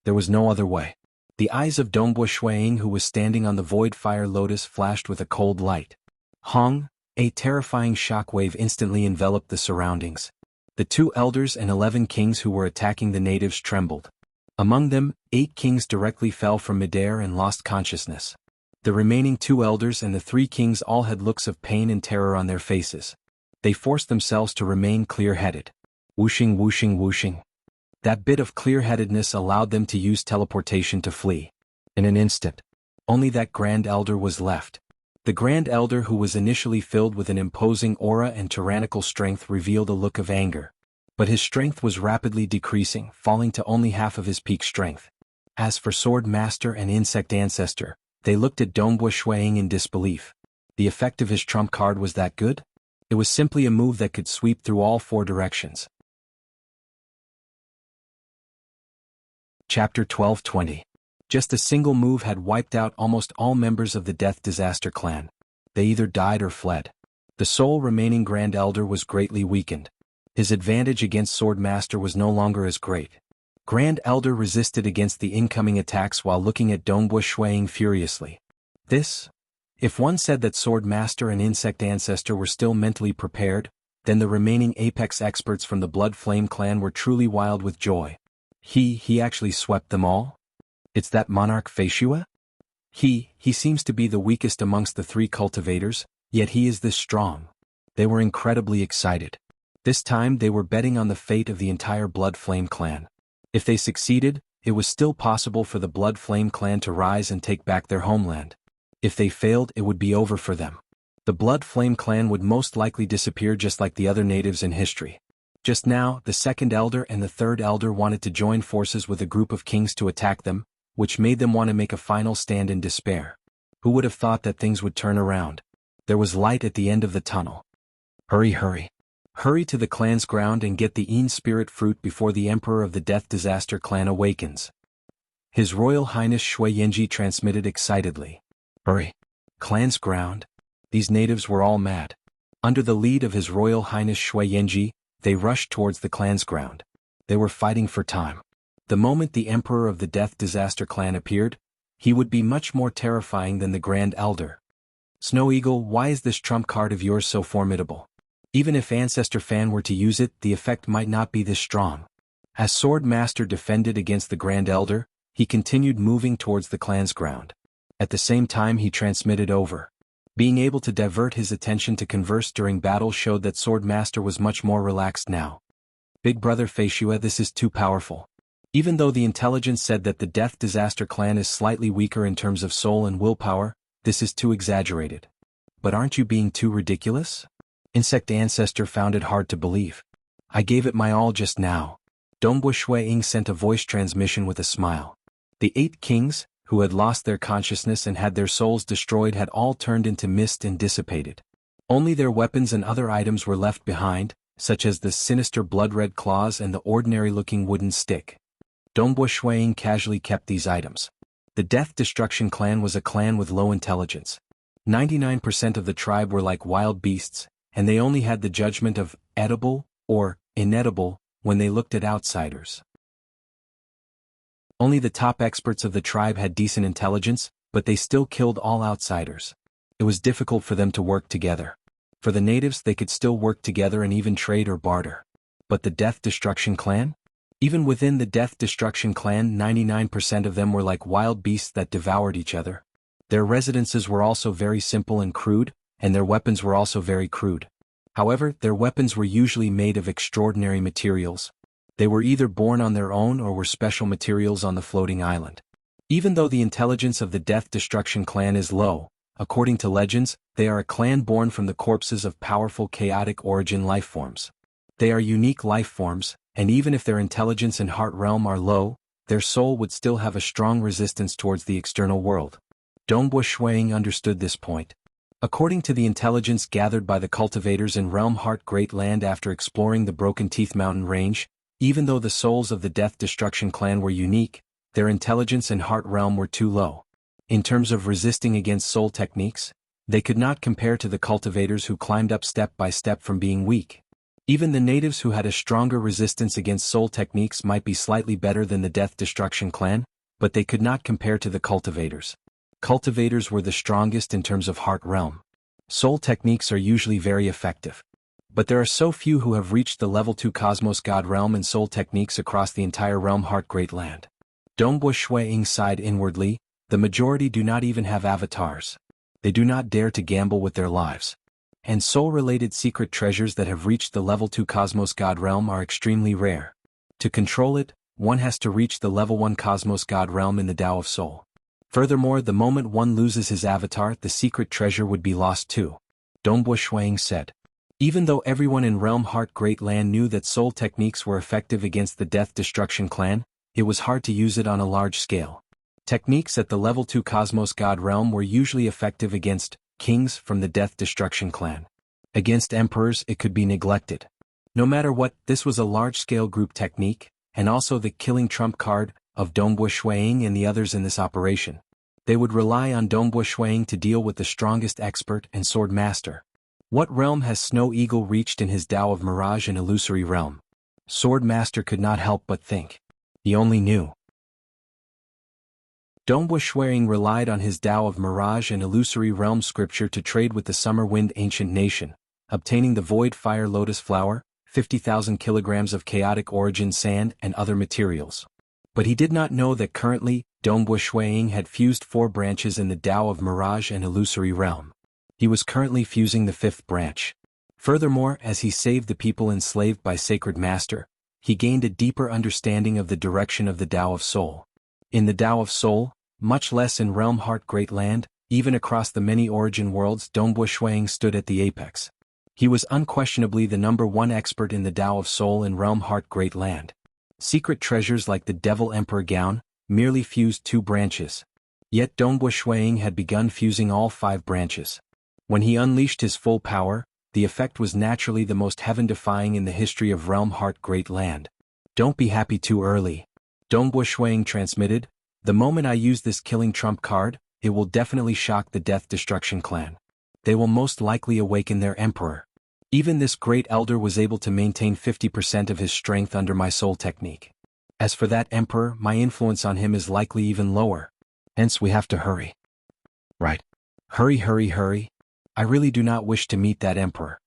There was no other way. The eyes of Dongbua Shuiying, who was standing on the Void Fire Lotus, flashed with a cold light. Hong, a terrifying shockwave instantly enveloped the surroundings. The 2 elders and 11 kings who were attacking the natives trembled. Among them, 8 kings directly fell from midair and lost consciousness. The remaining 2 elders and the 3 kings all had looks of pain and terror on their faces. They forced themselves to remain clear-headed. Whooshing, whooshing, whooshing. That bit of clear-headedness allowed them to use teleportation to flee. In an instant, only that Grand Elder was left. The Grand Elder, who was initially filled with an imposing aura and tyrannical strength, revealed a look of anger. But his strength was rapidly decreasing, falling to only half of his peak strength. As for Sword Master and Insect Ancestor, they looked at Dongbua Shuiying in disbelief. The effect of his trump card was that good? It was simply a move that could sweep through all 4 directions. Chapter 12:20. Just a single move had wiped out almost all members of the Death Disaster clan. They either died or fled. The sole remaining Grand Elder was greatly weakened. His advantage against Sword Master was no longer as great. Grand Elder resisted against the incoming attacks while looking at Dongbua Shuiying furiously. If one said that Sword Master and Insect Ancestor were still mentally prepared, then the remaining apex experts from the Blood Flame clan were truly wild with joy. He actually swept them all? It's that Monarch Feishua? He seems to be the weakest amongst the 3 cultivators, yet he is this strong. They were incredibly excited. This time they were betting on the fate of the entire Blood Flame clan. If they succeeded, it was still possible for the Blood Flame clan to rise and take back their homeland. If they failed, it would be over for them. The Blood Flame clan would most likely disappear just like the other natives in history. Just now, the 2nd Elder and the 3rd Elder wanted to join forces with a group of kings to attack them, which made them want to make a final stand in despair. Who would have thought that things would turn around? There was light at the end of the tunnel. Hurry, hurry. Hurry to the clan's ground and get the Yin Spirit Fruit before the Emperor of the Death Disaster clan awakens. His Royal Highness Shui Yenji transmitted excitedly. Hurry. Clan's ground? These natives were all mad. Under the lead of His Royal Highness Shui Yenji, they rushed towards the clan's ground. They were fighting for time. The moment the Emperor of the Death Disaster clan appeared, he would be much more terrifying than the Grand Elder. Snow Eagle, why is this trump card of yours so formidable? Even if Ancestor Fan were to use it, the effect might not be this strong. As Sword Master defended against the Grand Elder, he continued moving towards the clan's ground. At the same time he transmitted over. Being able to divert his attention to converse during battle showed that Sword Master was much more relaxed now. Big Brother Feishua, this is too powerful. Even though the intelligence said that the Death Disaster clan is slightly weaker in terms of soul and willpower, this is too exaggerated. But aren't you being too ridiculous? Insect Ancestor found it hard to believe. I gave it my all just now. Dongbua Shuiying sent a voice transmission with a smile. The 8 kings, who had lost their consciousness and had their souls destroyed, had all turned into mist and dissipated. Only their weapons and other items were left behind, such as the sinister blood-red claws and the ordinary-looking wooden stick. Dongbua Shuiying casually kept these items. The Death Destruction clan was a clan with low intelligence. 99% of the tribe were like wild beasts, and they only had the judgment of edible or inedible when they looked at outsiders. Only the top experts of the tribe had decent intelligence, but they still killed all outsiders. It was difficult for them to work together. For the natives, they could still work together and even trade or barter. But the Death Destruction clan? Even within the Death Destruction clan, 99% of them were like wild beasts that devoured each other. Their residences were also very simple and crude, and their weapons were also very crude. However, their weapons were usually made of extraordinary materials. They were either born on their own or were special materials on the floating island. Even though the intelligence of the Death Destruction clan is low, according to legends, they are a clan born from the corpses of powerful chaotic origin lifeforms. They are unique lifeforms, and even if their intelligence and heart realm are low, their soul would still have a strong resistance towards the external world. Dongbua Shuiying understood this point. According to the intelligence gathered by the cultivators in Realm Heart Great Land after exploring the Broken Teeth Mountain Range, even though the souls of the Death Destruction clan were unique, their intelligence and heart realm were too low. In terms of resisting against soul techniques, they could not compare to the cultivators who climbed up step by step from being weak. Even the natives who had a stronger resistance against soul techniques might be slightly better than the Death Destruction clan, but they could not compare to the cultivators. Cultivators were the strongest in terms of heart realm. Soul techniques are usually very effective. But there are so few who have reached the level 2 Cosmos God realm and soul techniques across the entire Realm Heart Great Land. Dongbua Shuiying sighed inwardly. The majority do not even have avatars. They do not dare to gamble with their lives. And soul-related secret treasures that have reached the level 2 Cosmos God realm are extremely rare. To control it, one has to reach the level 1 Cosmos God realm in the Tao of Soul. Furthermore, the moment one loses his avatar, the secret treasure would be lost too. Dongbo Shuang said. Even though everyone in Realm Heart Great Land knew that soul techniques were effective against the Death Destruction clan, it was hard to use it on a large scale. Techniques at the level 2 Cosmos God realm were usually effective against kings from the Death Destruction clan. Against emperors it could be neglected. No matter what, this was a large-scale group technique, and also the killing trump card of Dongbo Shuang and the others in this operation. They would rely on Dongbo Shuang to deal with the strongest expert and sword master. What realm has Snow Eagle reached in his Tao of Mirage and Illusory realm? Sword master could not help but think. He only knew. Dongbo Shuang relied on his Tao of Mirage and Illusory realm scripture to trade with the Summer Wind ancient nation, obtaining the Void Fire Lotus Flower, 50,000 kilograms of chaotic origin sand and other materials. But he did not know that currently, Dongbo Shuang had fused 4 branches in the Tao of Mirage and Illusory realm. He was currently fusing the 5th branch. Furthermore, as he saved the people enslaved by Sacred Master, he gained a deeper understanding of the direction of the Tao of Soul. In the Tao of Soul, much less in Realm Heart Great Land, even across the many origin worlds, Dongbo Shuang stood at the apex. He was unquestionably the number 1 expert in the Tao of Soul in Realm Heart Great Land. Secret treasures like the Devil Emperor Gown merely fused 2 branches. Yet Dongbo Shuang had begun fusing all 5 branches. When he unleashed his full power, the effect was naturally the most heaven-defying in the history of Realm Heart Great Land. Don't be happy too early. Dongbo Shuang transmitted, the moment I use this killing trump card, it will definitely shock the Death Destruction clan. They will most likely awaken their emperor. Even this great elder was able to maintain 50% of his strength under my soul technique. As for that emperor, my influence on him is likely even lower. Hence we have to hurry. Right. Hurry. I really do not wish to meet that emperor.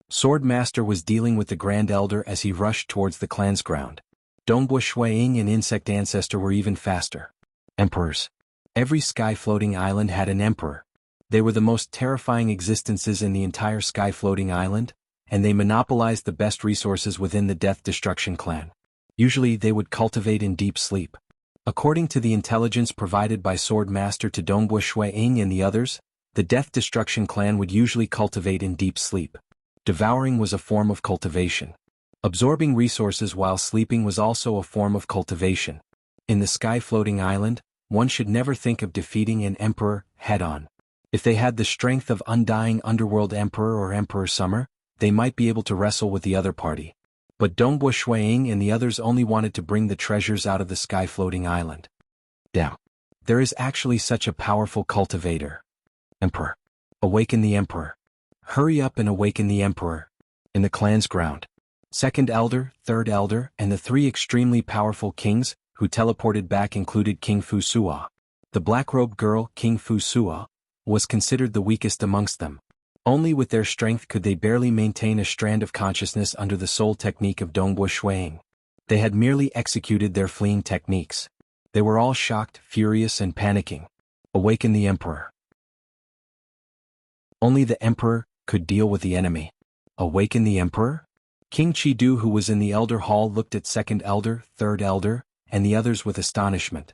Sword Master was dealing with the Grand Elder as he rushed towards the clan's ground. Dongbo Shuang and Insect Ancestor were even faster. Emperors. Every sky-floating island had an emperor. They were the most terrifying existences in the entire sky-floating island, and they monopolized the best resources within the Death Destruction clan. Usually they would cultivate in deep sleep. According to the intelligence provided by Sword Master to Dongbo Shuang and the others, the Death Destruction clan would usually cultivate in deep sleep. Devouring was a form of cultivation. Absorbing resources while sleeping was also a form of cultivation. In the sky-floating island, one should never think of defeating an emperor head-on. If they had the strength of Undying Underworld Emperor or Emperor Summer, they might be able to wrestle with the other party. But Dongbo Shuang and the others only wanted to bring the treasures out of the sky-floating island. Damn. There is actually such a powerful cultivator. Emperor. Awaken the Emperor. Hurry up and awaken the Emperor. In the clan's ground. Second Elder, Third Elder, and the 3 extremely powerful kings who teleported back included King Fu Sua. The black-robed girl, King Fu Sua, was considered the weakest amongst them. Only with their strength could they barely maintain a strand of consciousness under the soul technique of Dongbo Shuang. They had merely executed their fleeing techniques. They were all shocked, furious, and panicking. Awaken the Emperor. Only the Emperor could deal with the enemy. Awaken the Emperor? King Chi-Du, who was in the Elder Hall, looked at Second Elder, Third Elder, and the others with astonishment.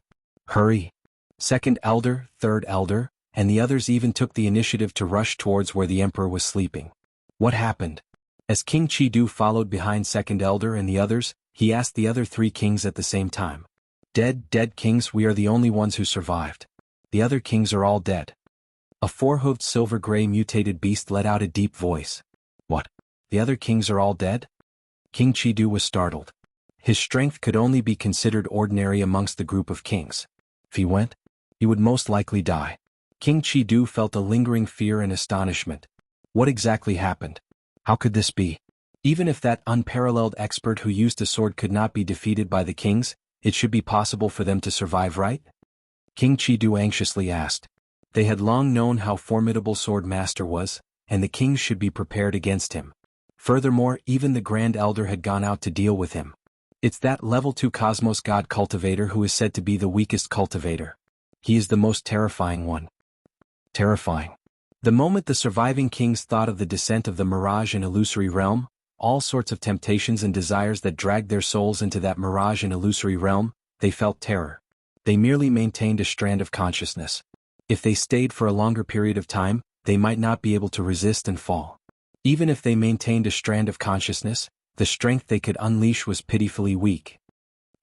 Hurry! Second Elder, Third Elder, and the others even took the initiative to rush towards where the Emperor was sleeping. What happened? As King Chi-Du followed behind Second Elder and the others, he asked the other 3 kings at the same time. Dead kings, we are the only ones who survived. The other kings are all dead. A 4-hoofed silver-gray mutated beast let out a deep voice. What? The other kings are all dead? King Chi-Du was startled. His strength could only be considered ordinary amongst the group of kings. If he went, he would most likely die. King Chi-Du felt a lingering fear and astonishment. What exactly happened? How could this be? Even if that unparalleled expert who used a sword could not be defeated by the kings, it should be possible for them to survive, right? King Chi-Du anxiously asked. They had long known how formidable Sword Master was, and the kings should be prepared against him. Furthermore, even the Grand Elder had gone out to deal with him. It's that level 2 Cosmos God cultivator who is said to be the weakest cultivator. He is the most terrifying one. Terrifying. The moment the surviving kings thought of the descent of the mirage and illusory realm, all sorts of temptations and desires that dragged their souls into that mirage and illusory realm, they felt terror. They merely maintained a strand of consciousness. If they stayed for a longer period of time, they might not be able to resist and fall. Even if they maintained a strand of consciousness, the strength they could unleash was pitifully weak.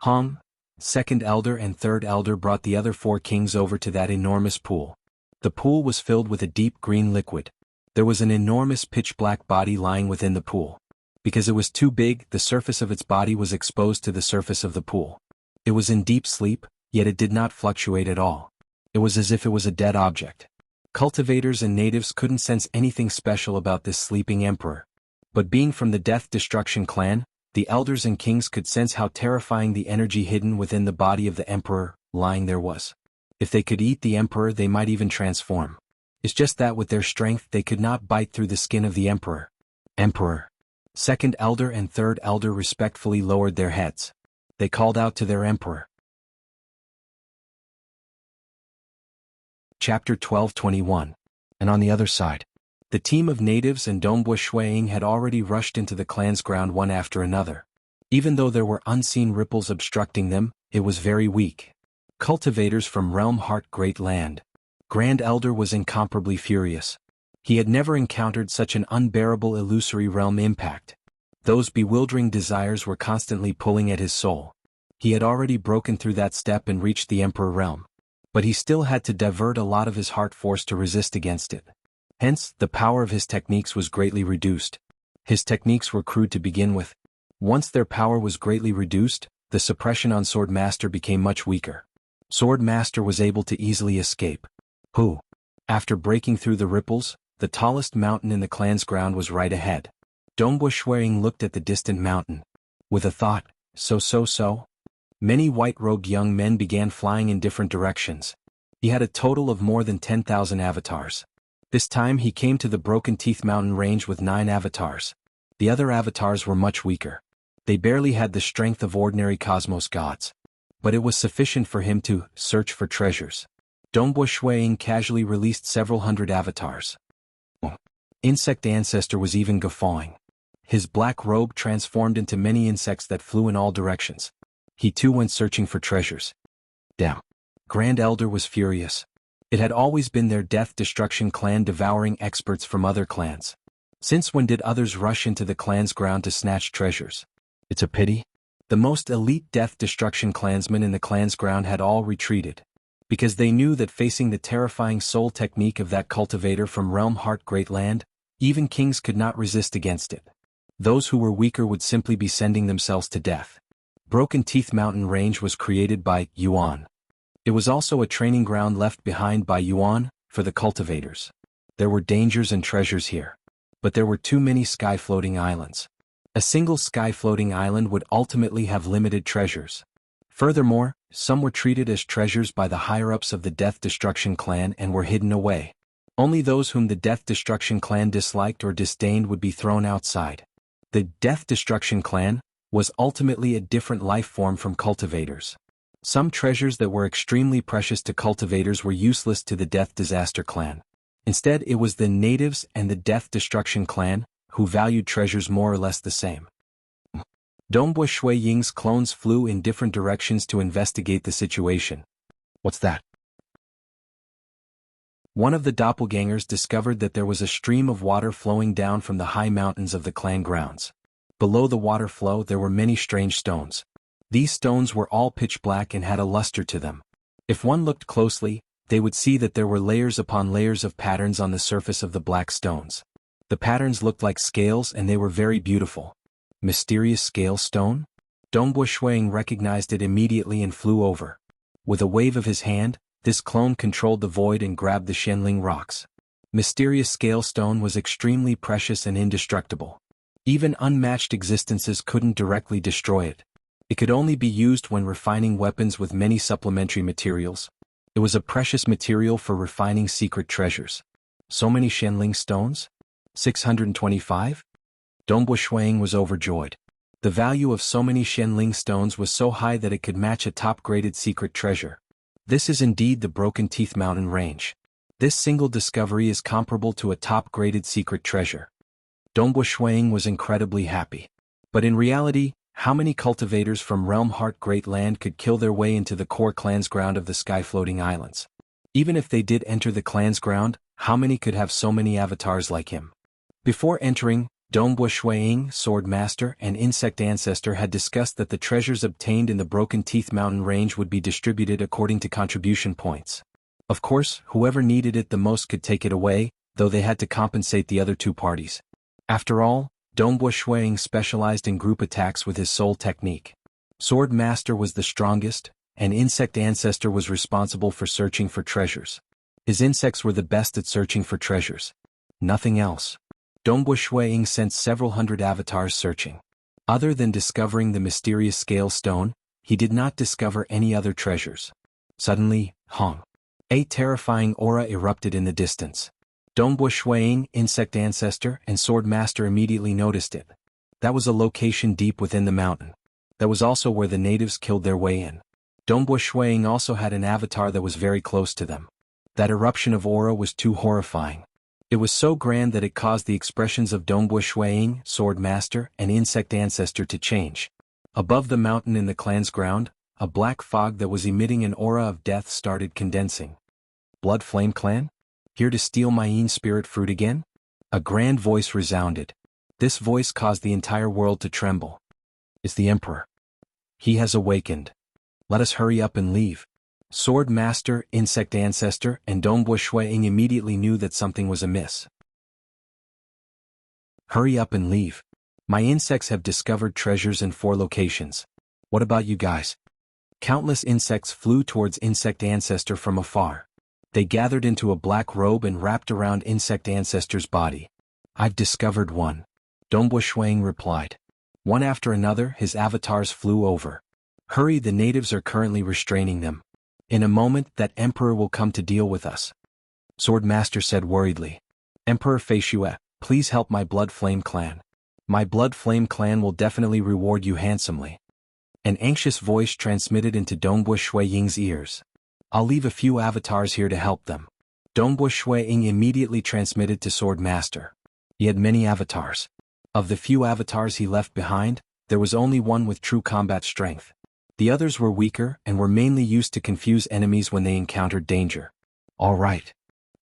Hong, second elder and third elder brought the other 4 kings over to that enormous pool. The pool was filled with a deep green liquid. There was an enormous pitch-black body lying within the pool. Because it was too big, the surface of its body was exposed to the surface of the pool. It was in deep sleep, yet it did not fluctuate at all. It was as if it was a dead object. Cultivators and natives couldn't sense anything special about this sleeping emperor. But being from the Death Destruction clan, the elders and kings could sense how terrifying the energy hidden within the body of the emperor lying there was. If they could eat the emperor, they might even transform. It's just that with their strength they could not bite through the skin of the emperor. Emperor. Second elder and third elder respectfully lowered their heads. They called out to their emperor. Chapter 12:21. And on the other side, the team of natives and Dongbua Shuiying had already rushed into the clan's ground one after another. Even though there were unseen ripples obstructing them, it was very weak. Cultivators from Realm Heart Great Land. Grand Elder was incomparably furious. He had never encountered such an unbearable illusory realm impact. Those bewildering desires were constantly pulling at his soul. He had already broken through that step and reached the Emperor realm. But he still had to divert a lot of his heart force to resist against it. Hence, the power of his techniques was greatly reduced. His techniques were crude to begin with. Once their power was greatly reduced, the suppression on Swordmaster became much weaker. Swordmaster was able to easily escape. After breaking through the ripples, the tallest mountain in the clan's ground was right ahead. Dongbua Shuiying looked at the distant mountain. With a thought, so. Many white-robed young men began flying in different directions. He had a total of more than 10,000 avatars. This time he came to the Broken Teeth Mountain range with 9 avatars. The other avatars were much weaker. They barely had the strength of ordinary cosmos gods. But it was sufficient for him to search for treasures. Dongbua Shuiying casually released several hundred avatars. Insect Ancestor was even guffawing. His black robe transformed into many insects that flew in all directions. He too went searching for treasures. Damn. Grand Elder was furious. It had always been their Death Destruction clan devouring experts from other clans. Since when did others rush into the clan's ground to snatch treasures? It's a pity. The most elite Death Destruction clansmen in the clan's ground had all retreated. Because they knew that facing the terrifying soul technique of that cultivator from Realm Heart Great Land, even kings could not resist against it. Those who were weaker would simply be sending themselves to death. Broken Teeth Mountain Range was created by Yuan. It was also a training ground left behind by Yuan for the cultivators. There were dangers and treasures here. But there were too many sky-floating islands. A single sky-floating island would ultimately have limited treasures. Furthermore, some were treated as treasures by the higher-ups of the Death Destruction clan and were hidden away. Only those whom the Death Destruction clan disliked or disdained would be thrown outside. The Death Destruction clan was ultimately a different life form from cultivators. Some treasures that were extremely precious to cultivators were useless to the Death Disaster clan. Instead, it was the natives and the Death Destruction clan who valued treasures more or less the same. Dongbua Shuiying's clones flew in different directions to investigate the situation. What's that? One of the doppelgangers discovered that there was a stream of water flowing down from the high mountains of the clan grounds. Below the water flow there were many strange stones. These stones were all pitch black and had a luster to them. If one looked closely, they would see that there were layers upon layers of patterns on the surface of the black stones. The patterns looked like scales and they were very beautiful. Mysterious scale stone? Dongbua Shuiying recognized it immediately and flew over. With a wave of his hand, this clone controlled the void and grabbed the Shenling rocks. Mysterious scale stone was extremely precious and indestructible. Even unmatched existences couldn't directly destroy it. It could only be used when refining weapons with many supplementary materials. It was a precious material for refining secret treasures. So many Shenling stones? 625? Dongbua Shuiying was overjoyed. The value of so many Shenling stones was so high that it could match a top-graded secret treasure. This is indeed the Broken Teeth Mountain Range. This single discovery is comparable to a top-graded secret treasure. Dongbo Shuang was incredibly happy. But in reality, how many cultivators from Realm Heart Great Land could kill their way into the core clan's ground of the sky-floating islands? Even if they did enter the clan's ground, how many could have so many avatars like him? Before entering, Dongbo Shuang, Sword Master and Insect Ancestor had discussed that the treasures obtained in the Broken Teeth Mountain Range would be distributed according to contribution points. Of course, whoever needed it the most could take it away, though they had to compensate the other two parties. After all, Dongbo Shuang specialized in group attacks with his soul technique. Sword Master was the strongest, and Insect Ancestor was responsible for searching for treasures. His insects were the best at searching for treasures. Nothing else. Dongbo Shuang sent several hundred avatars searching. Other than discovering the mysterious scale stone, he did not discover any other treasures. Suddenly, Hong! A terrifying aura erupted in the distance. Dongbo Shuang, Insect Ancestor and Sword Master immediately noticed it. That was a location deep within the mountain. That was also where the natives killed their way in. Dongbo Shuang also had an avatar that was very close to them. That eruption of aura was too horrifying. It was so grand that it caused the expressions of Dongbo Shuang, Sword Master and Insect Ancestor to change. Above the mountain in the clan's ground, a black fog that was emitting an aura of death started condensing. Blood Flame Clan? Here to steal my Yin spirit fruit again? A grand voice resounded. This voice caused the entire world to tremble. It's the Emperor. He has awakened. Let us hurry up and leave. Sword Master, Insect Ancestor, and Dongbo Shuang immediately knew that something was amiss. Hurry up and leave. My insects have discovered treasures in 4 locations. What about you guys? Countless insects flew towards Insect Ancestor from afar. They gathered into a black robe and wrapped around Insect Ancestor's body. I've discovered one. Dongbo Shuang replied. One after another, his avatars flew over. Hurry, the natives are currently restraining them. In a moment, that Emperor will come to deal with us. Sword Master said worriedly. Emperor Feishue, please help my Blood Flame Clan. My Blood Flame Clan will definitely reward you handsomely. An anxious voice transmitted into Dongbo Shuang's ears. I'll leave a few avatars here to help them. Dongbo Shuang immediately transmitted to Sword Master. He had many avatars. Of the few avatars he left behind, there was only one with true combat strength. The others were weaker and were mainly used to confuse enemies when they encountered danger. All right.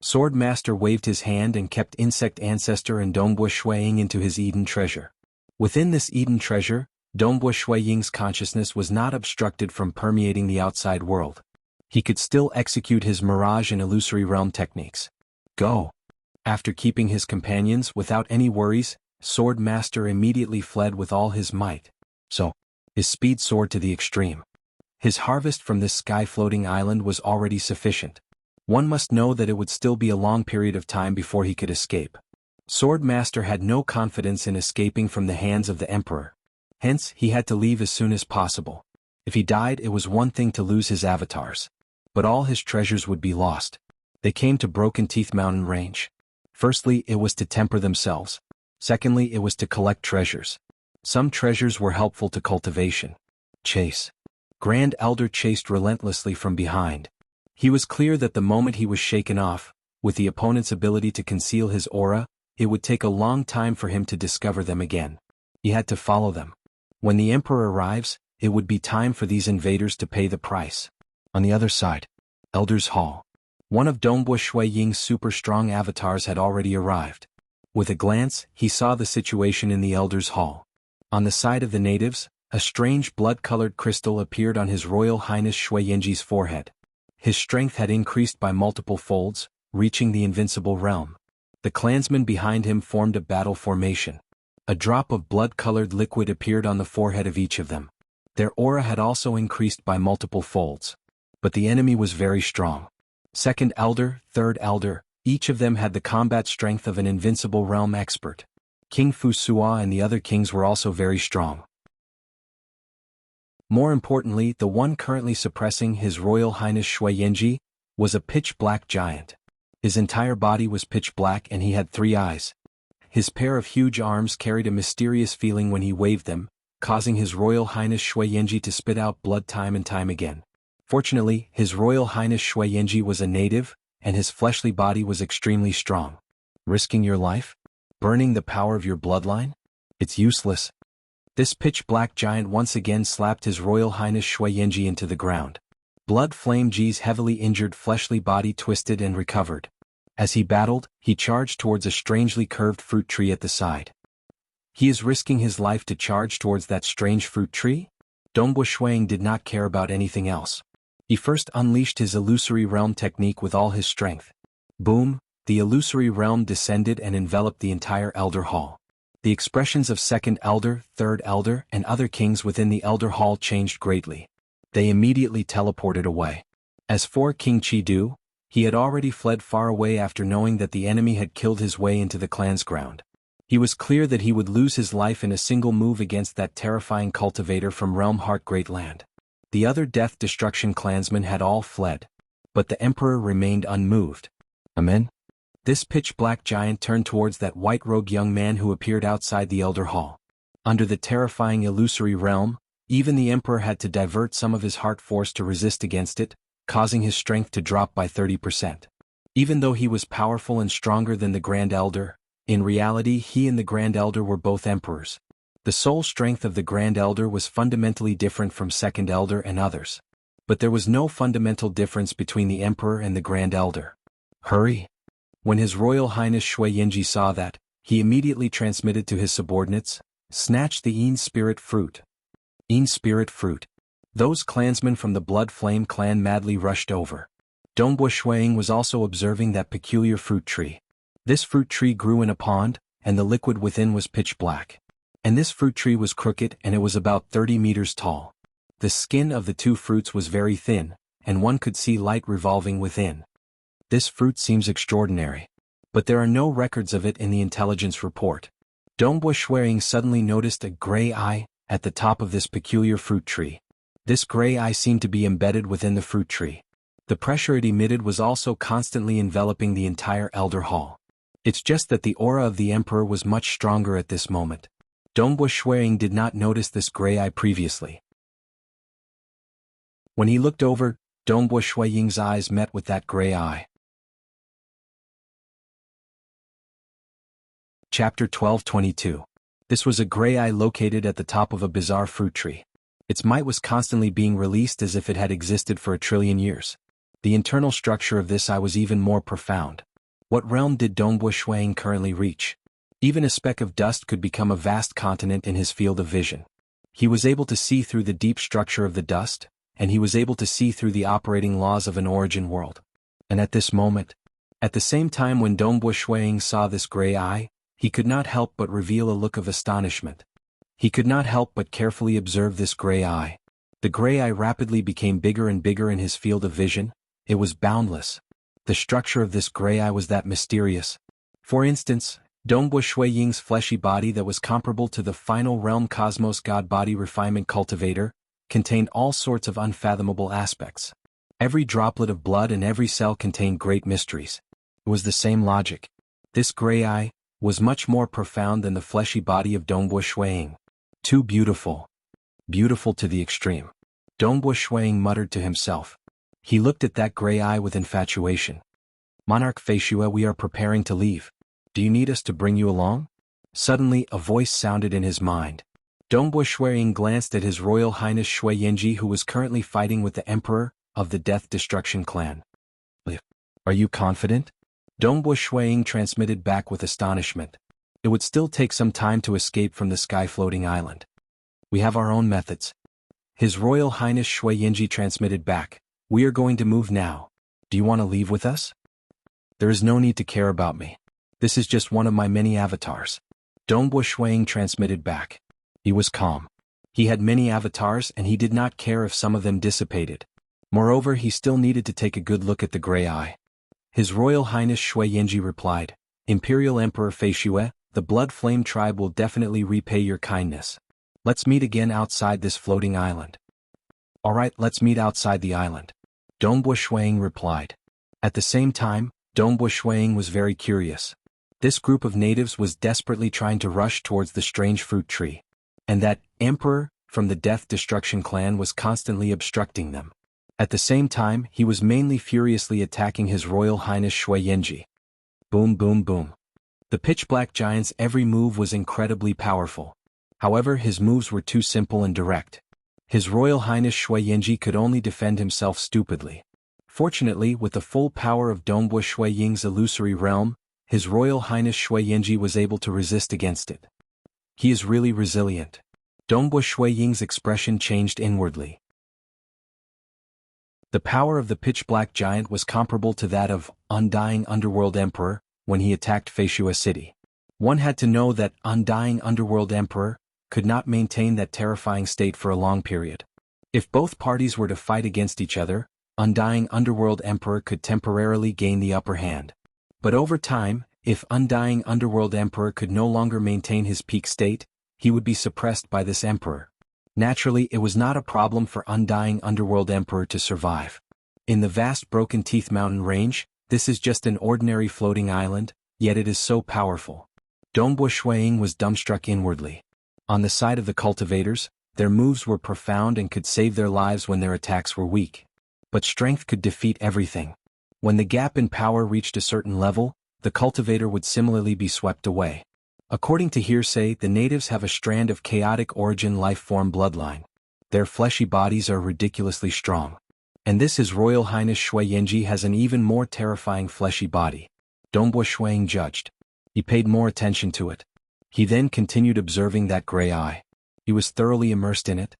Sword Master waved his hand and kept Insect Ancestor and Dongbo Shuang into his Eden treasure. Within this Eden treasure, Dongbo Shuang's consciousness was not obstructed from permeating the outside world. He could still execute his Mirage and Illusory Realm techniques. Go! After keeping his companions without any worries, Sword Master immediately fled with all his might. So, his speed soared to the extreme. His harvest from this sky-floating island was already sufficient. One must know that it would still be a long period of time before he could escape. Sword Master had no confidence in escaping from the hands of the Emperor. Hence, he had to leave as soon as possible. If he died, it was one thing to lose his avatars. But all his treasures would be lost. They came to Broken Teeth Mountain Range. Firstly, it was to temper themselves. Secondly, it was to collect treasures. Some treasures were helpful to cultivation. Chase. Grand Elder chased relentlessly from behind. He was clear that the moment he was shaken off, with the opponent's ability to conceal his aura, it would take a long time for him to discover them again. He had to follow them. When the Emperor arrives, it would be time for these invaders to pay the price. On the other side, Elder's Hall. One of Dongbo Shuang's super strong avatars had already arrived. With a glance, he saw the situation in the Elder's Hall. On the side of the natives, a strange blood-colored crystal appeared on His Royal Highness Shuang's forehead. His strength had increased by multiple folds, reaching the invincible realm. The clansmen behind him formed a battle formation. A drop of blood-colored liquid appeared on the forehead of each of them. Their aura had also increased by multiple folds. But the enemy was very strong. Second Elder, Third Elder, each of them had the combat strength of an invincible realm expert. King Fusua and the other kings were also very strong. More importantly, the one currently suppressing His Royal Highness Shuangji was a pitch-black giant. His entire body was pitch black and he had 3 eyes. His pair of huge arms carried a mysterious feeling when he waved them, causing His Royal Highness Shuangji to spit out blood time and time again. Fortunately, His Royal Highness Shui Yingji was a native, and his fleshly body was extremely strong. Risking your life? Burning the power of your bloodline? It's useless. This pitch-black giant once again slapped His Royal Highness Shui Yingji into the ground. Blood Flame Ji's heavily injured fleshly body twisted and recovered. As he battled, he charged towards a strangely curved fruit tree at the side. He is risking his life to charge towards that strange fruit tree? Dongbo Shuang did not care about anything else. He first unleashed his illusory realm technique with all his strength. Boom, the illusory realm descended and enveloped the entire Elder Hall. The expressions of Second Elder, Third Elder, and other kings within the Elder Hall changed greatly. They immediately teleported away. As for King Chi-Du, he had already fled far away after knowing that the enemy had killed his way into the clan's ground. He was clear that he would lose his life in a single move against that terrifying cultivator from Realm Heart Great Land. The other Death Destruction clansmen had all fled. But the Emperor remained unmoved. Amen? This pitch-black giant turned towards that white-robed young man who appeared outside the Elder Hall. Under the terrifying illusory realm, even the Emperor had to divert some of his heart force to resist against it, causing his strength to drop by 30%. Even though he was powerful and stronger than the Grand Elder, in reality he and the Grand Elder were both emperors. The soul strength of the Grand Elder was fundamentally different from Second Elder and others. But there was no fundamental difference between the Emperor and the Grand Elder. Hurry! When His Royal Highness Shui Yingji saw that, he immediately transmitted to his subordinates, "Snatch the Yin Spirit Fruit." Yin Spirit Fruit. Those clansmen from the Blood Flame clan madly rushed over. Dongbo Shuang was also observing that peculiar fruit tree. This fruit tree grew in a pond, and the liquid within was pitch black. And this fruit tree was crooked and it was about 30 meters tall. The skin of the two fruits was very thin, and one could see light revolving within. This fruit seems extraordinary. But there are no records of it in the intelligence report. Dongbo Shuang suddenly noticed a gray eye at the top of this peculiar fruit tree. This gray eye seemed to be embedded within the fruit tree. The pressure it emitted was also constantly enveloping the entire Elder Hall. It's just that the aura of the Emperor was much stronger at this moment. Dongbo Shuang did not notice this gray eye previously. When he looked over, Dongbo Shuang's eyes met with that gray eye. Chapter 12:22. This was a gray eye located at the top of a bizarre fruit tree. Its might was constantly being released as if it had existed for 1 trillion years. The internal structure of this eye was even more profound. What realm did Dongbo Shuang currently reach? Even a speck of dust could become a vast continent in his field of vision. He was able to see through the deep structure of the dust, and he was able to see through the operating laws of an origin world. And at this moment, at the same time when Dongbo Shuang saw this gray eye, he could not help but reveal a look of astonishment. He could not help but carefully observe this gray eye. The gray eye rapidly became bigger and bigger in his field of vision. It was boundless. The structure of this gray eye was that mysterious. For instance, Dongbo Shuang's fleshy body that was comparable to the final realm cosmos god body refinement cultivator, contained all sorts of unfathomable aspects. Every droplet of blood and every cell contained great mysteries. It was the same logic. This gray eye was much more profound than the fleshy body of Dongbo Shuang. Too beautiful. Beautiful to the extreme. Dongbo Shuang muttered to himself. He looked at that gray eye with infatuation. Monarch Feishue, we are preparing to leave. Do you need us to bring you along? Suddenly a voice sounded in his mind. Dongbo Shuang glanced at His Royal Highness Shui Yingji, who was currently fighting with the Emperor of the Death Destruction clan. Are you confident? Dongbo Shuang transmitted back with astonishment. It would still take some time to escape from the sky-floating island. We have our own methods. His Royal Highness Shui Yingji transmitted back. We are going to move now. Do you want to leave with us? There is no need to care about me. This is just one of my many avatars. Dongbo Shuang transmitted back. He was calm. He had many avatars and he did not care if some of them dissipated. Moreover, he still needed to take a good look at the gray eye. His Royal Highness Shui Yingji replied, Imperial Emperor Feishue, the Blood Flame tribe will definitely repay your kindness. Let's meet again outside this floating island. Alright, let's meet outside the island. Dongbo Shuang replied. At the same time, Dongbo Shuang was very curious. This group of natives was desperately trying to rush towards the strange fruit tree. And that Emperor from the Death Destruction clan was constantly obstructing them. At the same time, he was mainly furiously attacking His Royal Highness Shui Yenji. Boom boom boom. The pitch-black giant's every move was incredibly powerful. However, his moves were too simple and direct. His Royal Highness Shui Yenji could only defend himself stupidly. Fortunately, with the full power of Dongbui Shui Ying's illusory realm, His Royal Highness Shui Yenji was able to resist against it. He is really resilient. Dongbui Shui Ying's expression changed inwardly. The power of the pitch-black giant was comparable to that of Undying Underworld Emperor when he attacked Feishua City. One had to know that Undying Underworld Emperor could not maintain that terrifying state for a long period. If both parties were to fight against each other, Undying Underworld Emperor could temporarily gain the upper hand. But over time, if Undying Underworld Emperor could no longer maintain his peak state, he would be suppressed by this emperor. Naturally, it was not a problem for Undying Underworld Emperor to survive. In the vast Broken Teeth Mountain range, this is just an ordinary floating island, yet it is so powerful. Dongbui Shui Ying was dumbstruck inwardly. On the side of the cultivators, their moves were profound and could save their lives when their attacks were weak. But strength could defeat everything. When the gap in power reached a certain level, the cultivator would similarly be swept away. According to hearsay, the natives have a strand of chaotic origin life-form bloodline. Their fleshy bodies are ridiculously strong. And this His Royal Highness Shui Yenji has an even more terrifying fleshy body. Dongbui Shui Ying judged. He paid more attention to it. He then continued observing that gray eye. He was thoroughly immersed in it.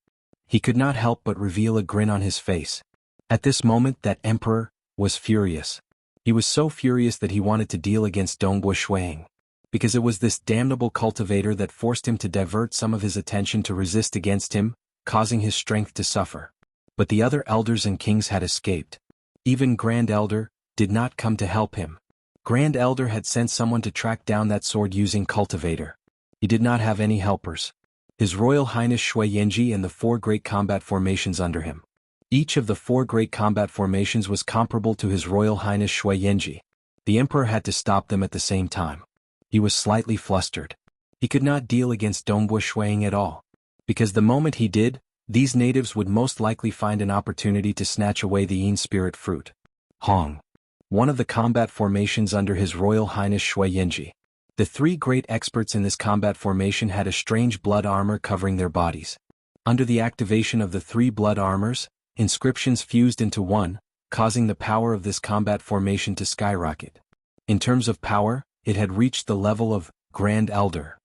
He could not help but reveal a grin on his face. At this moment, that emperor was furious. He was so furious that he wanted to deal against Dongbui Shui Ying. Because it was this damnable cultivator that forced him to divert some of his attention to resist against him, causing his strength to suffer. But the other elders and kings had escaped. Even Grand Elder did not come to help him. Grand Elder had sent someone to track down that sword-using cultivator. He did not have any helpers. His Royal Highness Shui Yenji and the 4 great combat formations under him. Each of the 4 great combat formations was comparable to His Royal Highness Shui Yenji. The emperor had to stop them at the same time. He was slightly flustered. He could not deal against Dongbui Shui Ying at all. Because the moment he did, these natives would most likely find an opportunity to snatch away the Yin spirit fruit. Hong. One of the combat formations under His Royal Highness Shui Yenji. The 3 great experts in this combat formation had a strange blood armor covering their bodies. Under the activation of the 3 blood armors, inscriptions fused into one, causing the power of this combat formation to skyrocket. In terms of power, it had reached the level of Grand Elder.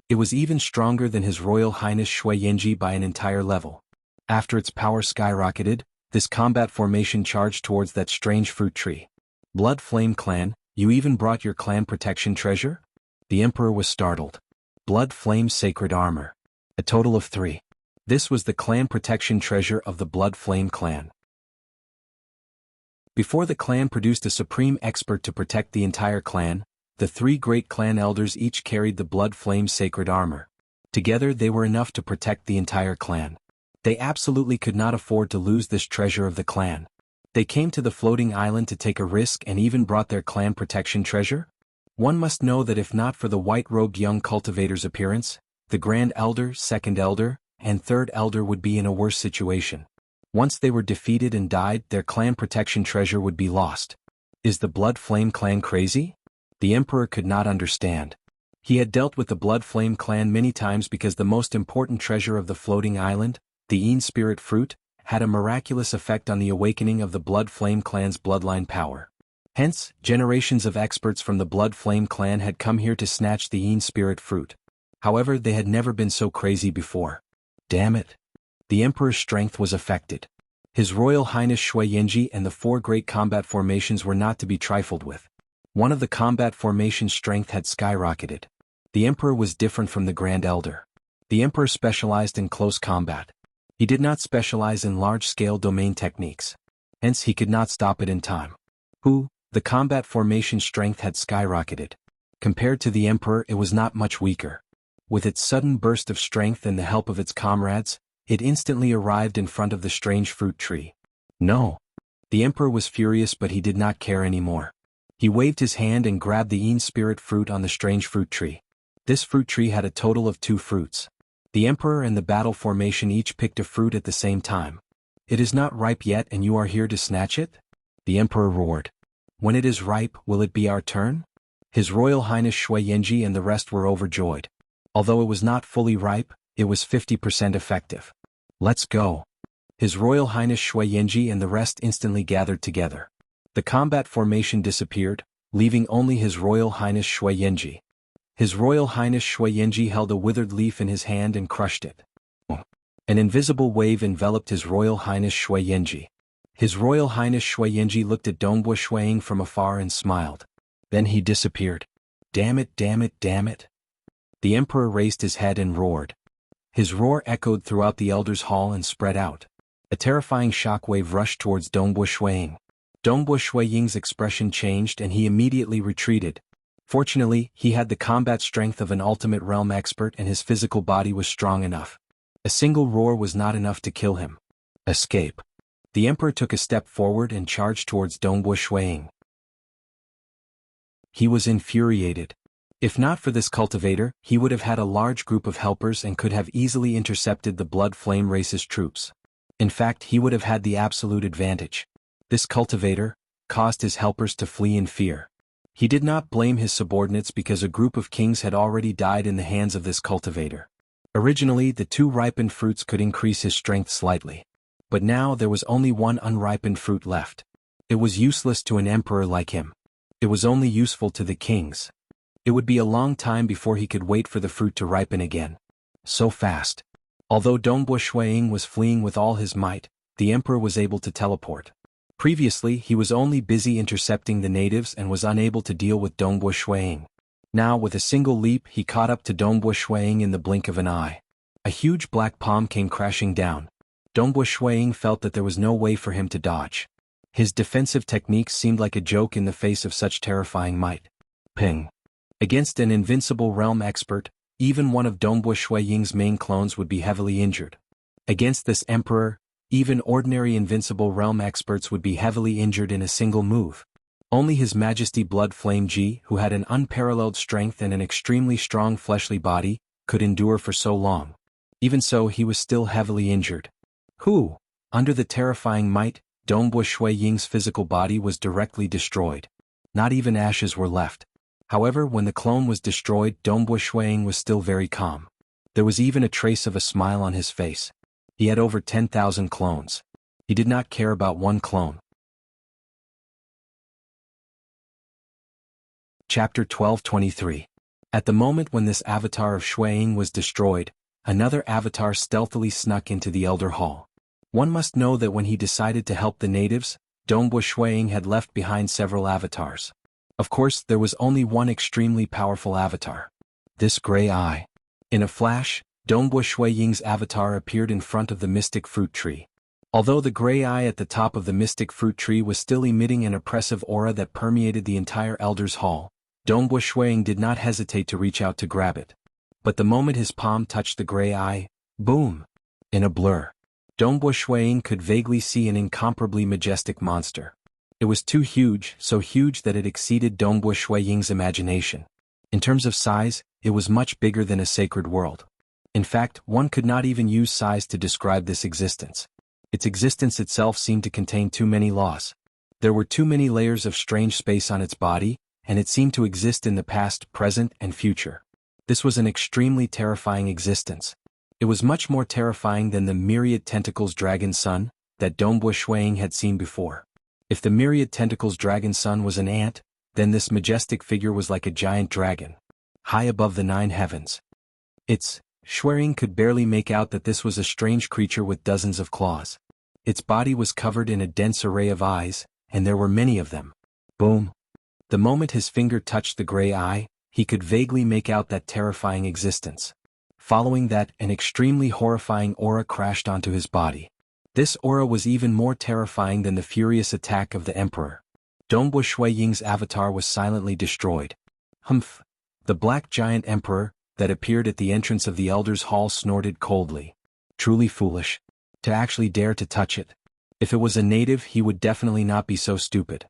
It was even stronger than His Royal Highness Shui Yenji by an entire level. After its power skyrocketed, this combat formation charged towards that strange fruit tree. Blood Flame Clan, you even brought your clan protection treasure? The emperor was startled. Blood Flame Sacred Armor. A total of 3. This was the clan protection treasure of the Blood Flame Clan. Before the clan produced a supreme expert to protect the entire clan, the 3 great clan elders each carried the Blood Flame Sacred Armor. Together they were enough to protect the entire clan. They absolutely could not afford to lose this treasure of the clan. They came to the floating island to take a risk and even brought their clan protection treasure? One must know that if not for the white-robed young cultivator's appearance, the Grand Elder, Second Elder, and Third Elder would be in a worse situation. Once they were defeated and died, their clan protection treasure would be lost. Is the Blood Flame Clan crazy? The emperor could not understand. He had dealt with the Blood Flame Clan many times because the most important treasure of the floating island, the Yin Spirit Fruit, had a miraculous effect on the awakening of the Blood Flame Clan's bloodline power. Hence, generations of experts from the Blood Flame Clan had come here to snatch the Yin Spirit Fruit. However, they had never been so crazy before. Damn it. The emperor's strength was affected. His Royal Highness Shui Yenji and the 4 great combat formations were not to be trifled with. One of the combat formation's strength had skyrocketed. The emperor was different from the Grand Elder. The emperor specialized in close combat. He did not specialize in large-scale domain techniques. Hence he could not stop it in time. The combat formation's strength had skyrocketed. Compared to the emperor, it was not much weaker. With its sudden burst of strength and the help of its comrades, it instantly arrived in front of the strange fruit tree. No. The emperor was furious, but he did not care anymore. He waved his hand and grabbed the Yin Spirit Fruit on the strange fruit tree. This fruit tree had a total of 2 fruits. The emperor and the battle formation each picked a fruit at the same time. It is not ripe yet and you are here to snatch it? The emperor roared. When it is ripe, will it be our turn? His Royal Highness Shui Yingji and the rest were overjoyed. Although it was not fully ripe, it was 50% effective. Let's go. His Royal Highness Shui Yingji and the rest instantly gathered together. The combat formation disappeared, leaving only His Royal Highness Shui Yingji. His Royal Highness Shui Yingji held a withered leaf in his hand and crushed it. An invisible wave enveloped His Royal Highness Shui Yingji. His Royal Highness Shui Yingji looked at Dongbui Shuiying from afar and smiled. Then he disappeared. Damn it, damn it, damn it. The emperor raised his head and roared. His roar echoed throughout the elders' hall and spread out. A terrifying shockwave rushed towards Dongbui Shuiying. Dongbui Shuiying's expression changed and he immediately retreated. Fortunately, he had the combat strength of an ultimate realm expert and his physical body was strong enough. A single roar was not enough to kill him. Escape. The emperor took a step forward and charged towards Dongbui Shuiying. He was infuriated. If not for this cultivator, he would have had a large group of helpers and could have easily intercepted the Blood Flame Race's troops. In fact, he would have had the absolute advantage. This cultivator caused his helpers to flee in fear. He did not blame his subordinates because a group of kings had already died in the hands of this cultivator. Originally, the 2 ripened fruits could increase his strength slightly. But now there was only 1 unripened fruit left. It was useless to an emperor like him. It was only useful to the kings. It would be a long time before he could wait for the fruit to ripen again. So fast. Although Dongbui Shuiying was fleeing with all his might, the emperor was able to teleport. Previously, he was only busy intercepting the natives and was unable to deal with Dongbui Shuiying. Now, with a single leap, he caught up to Dongbui Shuiying in the blink of an eye. A huge black palm came crashing down. Dongbui Shuiying felt that there was no way for him to dodge. His defensive techniques seemed like a joke in the face of such terrifying might. Ping. Against an invincible realm expert, even one of Dongbui Shuiying's main clones would be heavily injured. Against this emperor, even ordinary invincible realm experts would be heavily injured in a single move. Only His Majesty Blood Flame Ji, who had an unparalleled strength and an extremely strong fleshly body, could endure for so long. Even so, he was still heavily injured. Under the terrifying might, Dongbui Shuiying's physical body was directly destroyed. Not even ashes were left. However, when the clone was destroyed, Dongbui Shuiying was still very calm. There was even a trace of a smile on his face. He had over 10,000 clones. He did not care about 1 clone. Chapter 12:23. At the moment when this avatar of Shuiying was destroyed, another avatar stealthily snuck into the Elder Hall. One must know that when he decided to help the natives, Dongbui Shuiying had left behind several avatars. Of course, there was only one extremely powerful avatar. This gray eye. In a flash, Dongbui Shuiying's avatar appeared in front of the mystic fruit tree. Although the gray eye at the top of the mystic fruit tree was still emitting an oppressive aura that permeated the entire Elder's Hall, Dongbui Shuiying did not hesitate to reach out to grab it. But the moment his palm touched the gray eye, boom! In a blur, Dongbui Shuiying could vaguely see an incomparably majestic monster. It was too huge, so huge that it exceeded Dongbui Shuiying's imagination. In terms of size, it was much bigger than a sacred world. In fact, one could not even use size to describe this existence. Its existence itself seemed to contain too many laws. There were too many layers of strange space on its body, and it seemed to exist in the past, present, and future. This was an extremely terrifying existence. It was much more terrifying than the myriad tentacles dragon sun that Dongbui Shuiying had seen before. If the myriad tentacles dragon sun was an ant, then this majestic figure was like a giant dragon, high above the 9 heavens. Shuiying could barely make out that this was a strange creature with dozens of claws. Its body was covered in a dense array of eyes, and there were many of them. Boom! The moment his finger touched the gray eye, he could vaguely make out that terrifying existence. Following that, an extremely horrifying aura crashed onto his body. This aura was even more terrifying than the furious attack of the emperor. Dongbui Shuiying's avatar was silently destroyed. Humph! The black giant emperor that appeared at the entrance of the Elder's Hall snorted coldly. Truly foolish. To actually dare to touch it. If it was a native, he would definitely not be so stupid.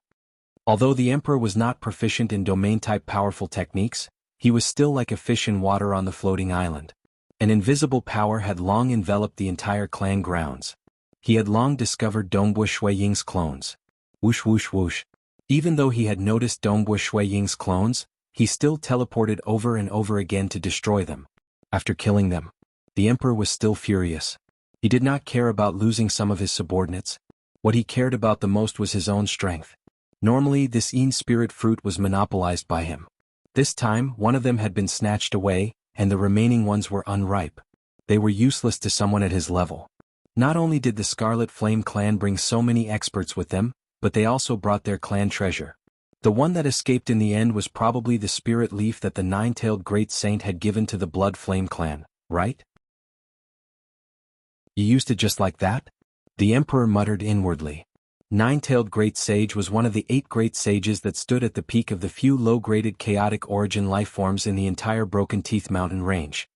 Although the emperor was not proficient in domain-type powerful techniques, he was still like a fish in water on the floating island. An invisible power had long enveloped the entire clan grounds. He had long discovered Dongbu Shui Ying's clones. Whoosh whoosh whoosh. Even though he had noticed Dongbu Shui Ying's clones, he still teleported over and over again to destroy them. After killing them, the emperor was still furious. He did not care about losing some of his subordinates. What he cared about the most was his own strength. Normally this Yin spirit fruit was monopolized by him. This time one of them had been snatched away, and the remaining ones were unripe. They were useless to someone at his level. Not only did the Scarlet Flame clan bring so many experts with them, but they also brought their clan treasure. The one that escaped in the end was probably the spirit leaf that the nine-tailed great saint had given to the Blood Flame clan, right? You used it just like that? The emperor muttered inwardly. Nine-tailed great sage was one of the 8 great sages that stood at the peak of the few low-graded chaotic origin lifeforms in the entire Broken Teeth Mountain range.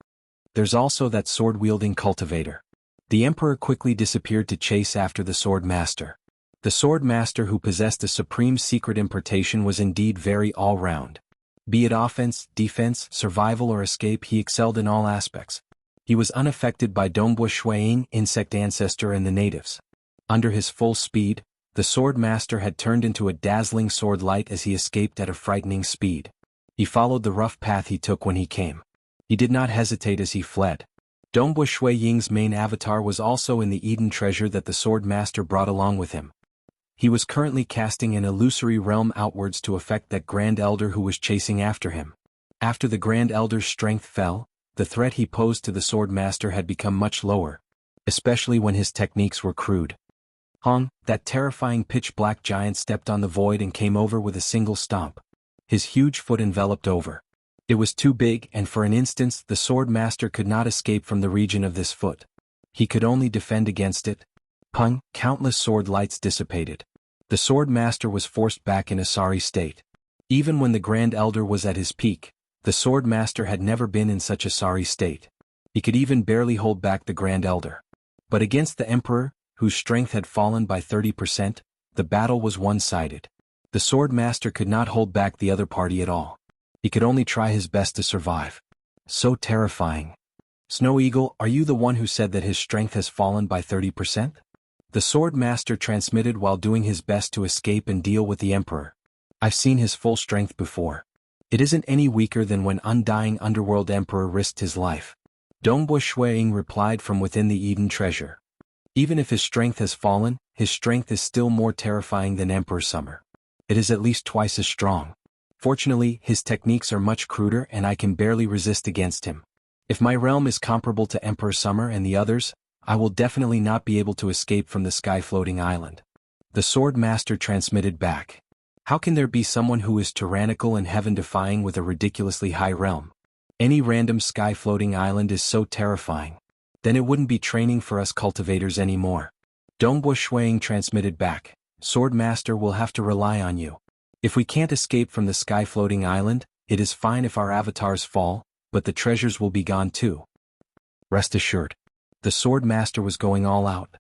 There's also that sword-wielding cultivator. The emperor quickly disappeared to chase after the sword master. The sword master who possessed a supreme secret importation was indeed very all-round. Be it offense, defense, survival or escape, he excelled in all aspects. He was unaffected by Dongbu Shuiying, insect ancestor and the natives. Under his full speed, the sword master had turned into a dazzling sword light as he escaped at a frightening speed. He followed the rough path he took when he came. He did not hesitate as he fled. Dongbu Shuiying's main avatar was also in the Eden treasure that the sword master brought along with him. He was currently casting an illusory realm outwards to affect that Grand Elder who was chasing after him. After the Grand Elder's strength fell, the threat he posed to the sword master had become much lower, especially when his techniques were crude. Hong, that terrifying pitch-black giant stepped on the void and came over with a single stomp. His huge foot enveloped over. It was too big, and for an instant the sword master could not escape from the region of this foot. He could only defend against it. Pung, countless sword lights dissipated. The sword master was forced back in a sorry state. Even when the Grand Elder was at his peak, the sword master had never been in such a sorry state. He could even barely hold back the Grand Elder. But against the Emperor, whose strength had fallen by 30%, the battle was one-sided. The sword master could not hold back the other party at all. He could only try his best to survive. So terrifying. Snow Eagle, are you the one who said that his strength has fallen by 30%? The sword master transmitted while doing his best to escape and deal with the Emperor. I've seen his full strength before. It isn't any weaker than when Undying Underworld Emperor risked his life. Dongbu Shuiying replied from within the Eden treasure. Even if his strength has fallen, his strength is still more terrifying than Emperor Summer. It is at least twice as strong. Fortunately, his techniques are much cruder and I can barely resist against him. If my realm is comparable to Emperor Summer and the others, I will definitely not be able to escape from the sky-floating island. The sword master transmitted back. How can there be someone who is tyrannical and heaven-defying with a ridiculously high realm? Any random sky-floating island is so terrifying. Then it wouldn't be training for us cultivators anymore. Dongbu Shuiying transmitted back. Sword master will have to rely on you. If we can't escape from the sky-floating island, it is fine if our avatars fall, but the treasures will be gone too. Rest assured. The sword master was going all out.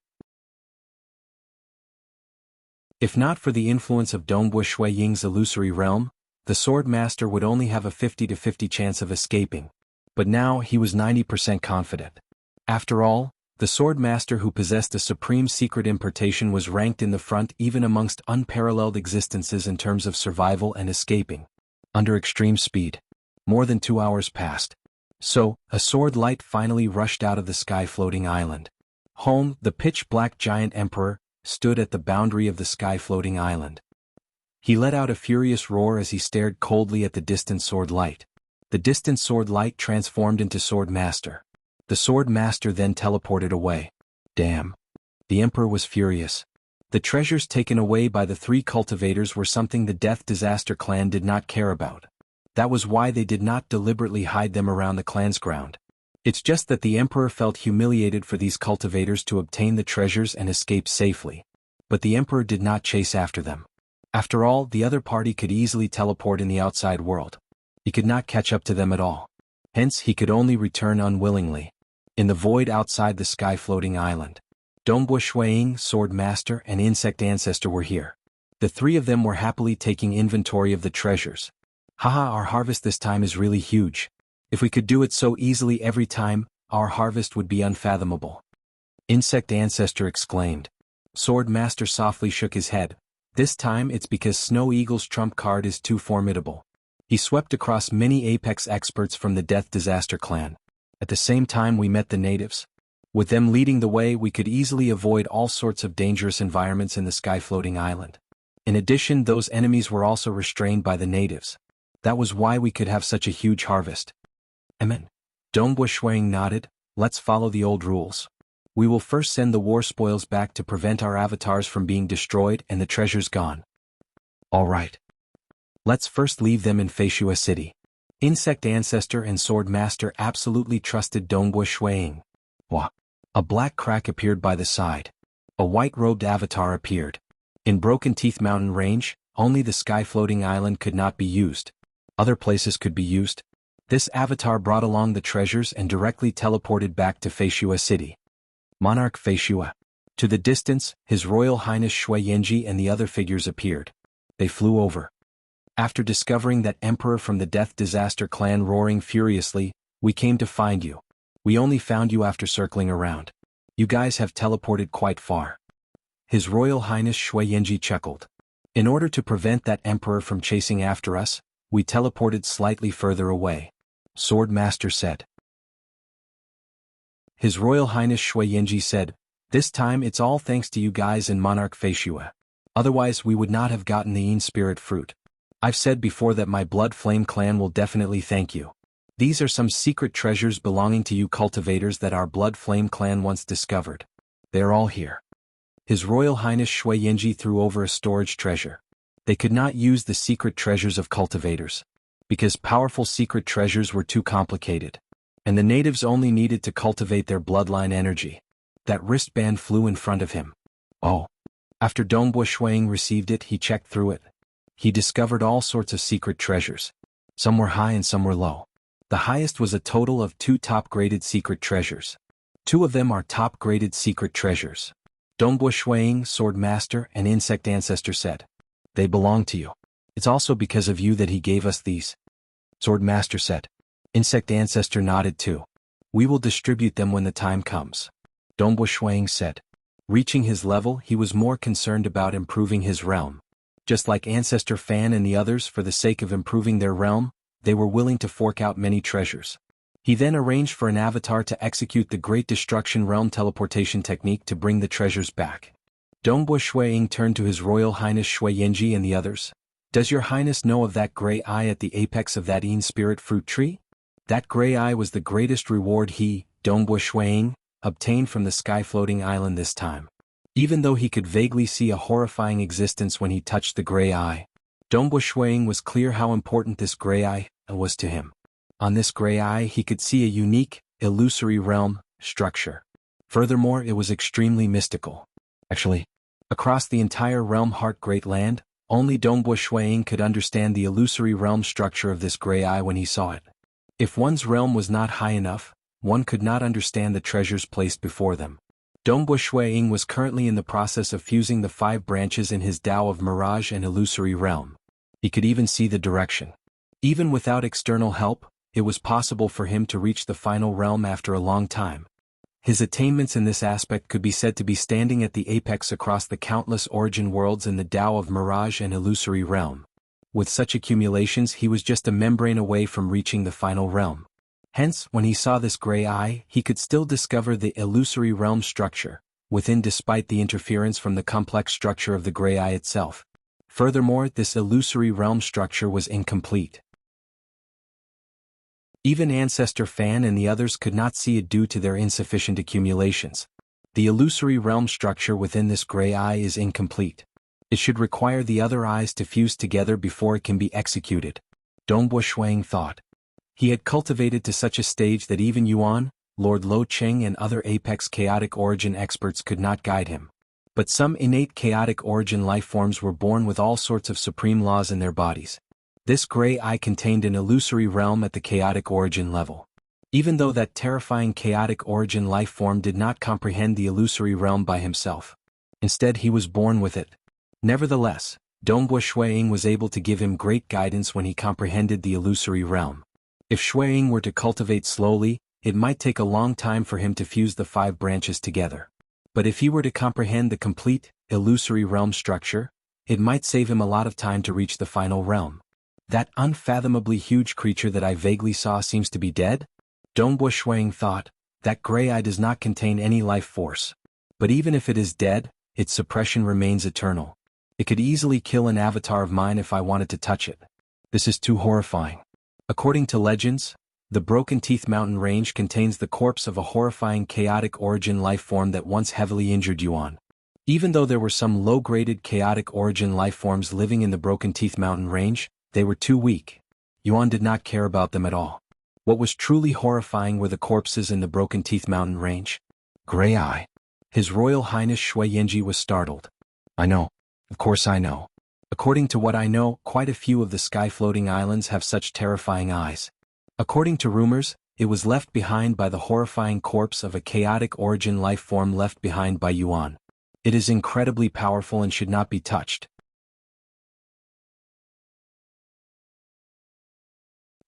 If not for the influence of Dongbu Shuiying's illusory realm, the sword master would only have a 50-50 chance of escaping. But now he was 90% confident. After all, the sword master who possessed a supreme secret importation was ranked in the front even amongst unparalleled existences in terms of survival and escaping. Under extreme speed. More than 2 hours passed. So, a sword light finally rushed out of the sky-floating island. Home, the pitch-black giant emperor, stood at the boundary of the sky-floating island. He let out a furious roar as he stared coldly at the distant sword light. The distant sword light transformed into sword master. The sword master then teleported away. Damn. The emperor was furious. The treasures taken away by the 3 cultivators were something the Death Disaster clan did not care about. That was why they did not deliberately hide them around the clan's ground. It's just that the emperor felt humiliated for these cultivators to obtain the treasures and escape safely. But the emperor did not chase after them. After all, the other party could easily teleport in the outside world. He could not catch up to them at all. Hence, he could only return unwillingly. In the void outside the sky-floating island, Dongbu Shuiying, Sword Master, and Insect Ancestor were here. The 3 of them were happily taking inventory of the treasures. Haha, our harvest this time is really huge. If we could do it so easily every time, our harvest would be unfathomable. Insect Ancestor exclaimed. Sword Master softly shook his head. This time it's because Snow Eagle's trump card is too formidable. He swept across many apex experts from the Death Disaster clan. At the same time we met the natives. With them leading the way we could easily avoid all sorts of dangerous environments in the sky-floating island. In addition, those enemies were also restrained by the natives. That was why we could have such a huge harvest. Amen. Dongbu Shuang nodded. Let's follow the old rules. We will first send the war spoils back to prevent our avatars from being destroyed and the treasures gone. All right. Let's first leave them in Feishua City. Insect Ancestor and Sword Master absolutely trusted Dongbu Shuang. Wah! A black crack appeared by the side. A white-robed avatar appeared. In Broken Teeth Mountain Range, only the sky-floating island could not be used. Other places could be used. This avatar brought along the treasures and directly teleported back to Feishua City. Monarch Feishua. To the distance, His Royal Highness Shui Yenji and the other figures appeared. They flew over. After discovering that Emperor from the Death Disaster clan roaring furiously, we came to find you. We only found you after circling around. You guys have teleported quite far. His Royal Highness Shui Yenji chuckled. In order to prevent that Emperor from chasing after us, we teleported slightly further away. Sword Master said. His Royal Highness Shui Yenji said, this time it's all thanks to you guys and Monarch Feishua. Otherwise we would not have gotten the Yin Spirit Fruit. I've said before that my Blood Flame clan will definitely thank you. These are some secret treasures belonging to you cultivators that our Blood Flame clan once discovered. They're all here. His Royal Highness Shui Yenji threw over a storage treasure. They could not use the secret treasures of cultivators, because powerful secret treasures were too complicated, and the natives only needed to cultivate their bloodline energy. That wristband flew in front of him. Oh. After Dongbu Shuang received it, he checked through it. He discovered all sorts of secret treasures. Some were high and some were low. The highest was a total of 2 top-graded secret treasures. 2 of them are top-graded secret treasures. Dongbu Shuang, Sword Master, and Insect Ancestor said. They belong to you. It's also because of you that he gave us these. Sword Master said. Insect Ancestor nodded too. We will distribute them when the time comes. Dongbu Shuang said. Reaching his level, he was more concerned about improving his realm. Just like Ancestor Fan and the others, for the sake of improving their realm, they were willing to fork out many treasures. He then arranged for an avatar to execute the Great Destruction Realm teleportation technique to bring the treasures back. Dongbu Shuang turned to His Royal Highness Shui Yenji and the others. Does your highness know of that gray eye at the apex of that Yin Spirit Fruit tree? That gray eye was the greatest reward he, Dongbu Shuang, obtained from the sky-floating island this time. Even though he could vaguely see a horrifying existence when he touched the gray eye, Dongbu Shuang was clear how important this gray eye was to him. On this gray eye he could see a unique, illusory realm structure. Furthermore, it was extremely mystical. Actually, across the entire realm Heart Great Land, only Dongbu Shuang could understand the illusory realm structure of this gray eye when he saw it. If one's realm was not high enough, one could not understand the treasures placed before them. Dongbu Shuang was currently in the process of fusing the 5 branches in his Tao of Mirage and Illusory Realm. He could even see the direction. Even without external help, it was possible for him to reach the final realm after a long time. His attainments in this aspect could be said to be standing at the apex across the countless origin worlds in the Tao of Mirage and Illusory Realm. With such accumulations, he was just a membrane away from reaching the final realm. Hence, when he saw this gray eye, he could still discover the illusory realm structure within despite the interference from the complex structure of the gray eye itself. Furthermore, this illusory realm structure was incomplete. Even Ancestor Fan and the others could not see it due to their insufficient accumulations. The illusory realm structure within this gray eye is incomplete. It should require the other eyes to fuse together before it can be executed. Dongbu Shuang thought. He had cultivated to such a stage that even Yuan, Lord Lo Cheng and other apex chaotic origin experts could not guide him. But some innate chaotic origin life forms were born with all sorts of supreme laws in their bodies. This gray eye contained an illusory realm at the chaotic origin level. Even though that terrifying chaotic origin life form did not comprehend the illusory realm by himself. Instead he was born with it. Nevertheless, Dongbu Shuang was able to give him great guidance when he comprehended the illusory realm. If Shuang were to cultivate slowly, it might take a long time for him to fuse the 5 branches together. But if he were to comprehend the complete, illusory realm structure, it might save him a lot of time to reach the final realm. That unfathomably huge creature that I vaguely saw seems to be dead? Dongbo Shuang thought. That gray eye does not contain any life force. But even if it is dead, its suppression remains eternal. It could easily kill an avatar of mine if I wanted to touch it. This is too horrifying. According to legends, the Broken Teeth Mountain Range contains the corpse of a horrifying chaotic origin life form that once heavily injured Yuan. Even though there were some low-graded chaotic origin life forms living in the Broken Teeth Mountain Range, they were too weak. Yuan did not care about them at all. What was truly horrifying were the corpses in the Broken Teeth Mountain Range. Gray Eye. His Royal Highness Shui Yenji was startled. I know. Of course I know. According to what I know, quite a few of the sky-floating islands have such terrifying eyes. According to rumors, it was left behind by the horrifying corpse of a chaotic origin life form left behind by Yuan. It is incredibly powerful and should not be touched.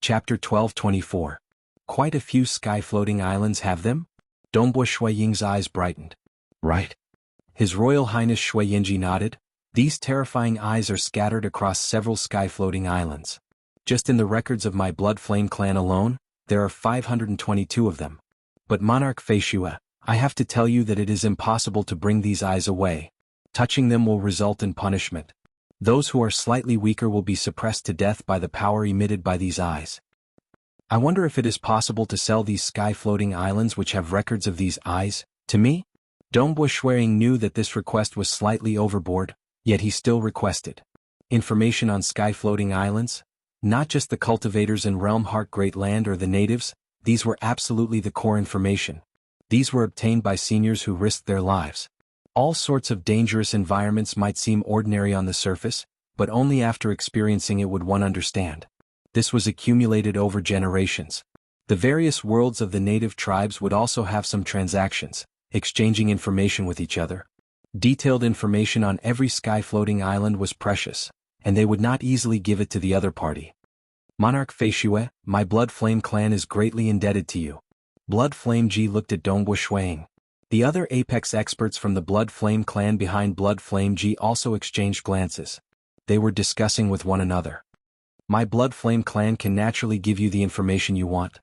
Chapter 1224. Quite a few sky-floating islands have them? Dongbo Shui Ying's eyes brightened. Right. His Royal Highness Shui Yenji nodded. These terrifying eyes are scattered across several sky-floating islands. Just in the records of my Blood Flame clan alone, there are 522 of them. But Monarch Feishua, I have to tell you that it is impossible to bring these eyes away. Touching them will result in punishment. Those who are slightly weaker will be suppressed to death by the power emitted by these eyes. I wonder if it is possible to sell these sky-floating islands which have records of these eyes, to me? Dongbo Shuang knew that this request was slightly overboard, yet he still requested. Information on sky-floating islands? Not just the cultivators in Realm Heart Great Land or the natives, these were absolutely the core information. These were obtained by seniors who risked their lives. All sorts of dangerous environments might seem ordinary on the surface, but only after experiencing it would one understand. This was accumulated over generations. The various worlds of the native tribes would also have some transactions, exchanging information with each other. Detailed information on every sky-floating island was precious, and they would not easily give it to the other party. Monarch Feishue, my Blood Flame clan is greatly indebted to you. Blood Flame Ji looked at Dongbo Shuang. The other apex experts from the Blood Flame clan behind Blood Flame Ji also exchanged glances. They were discussing with one another. My Blood Flame clan can naturally give you the information you want.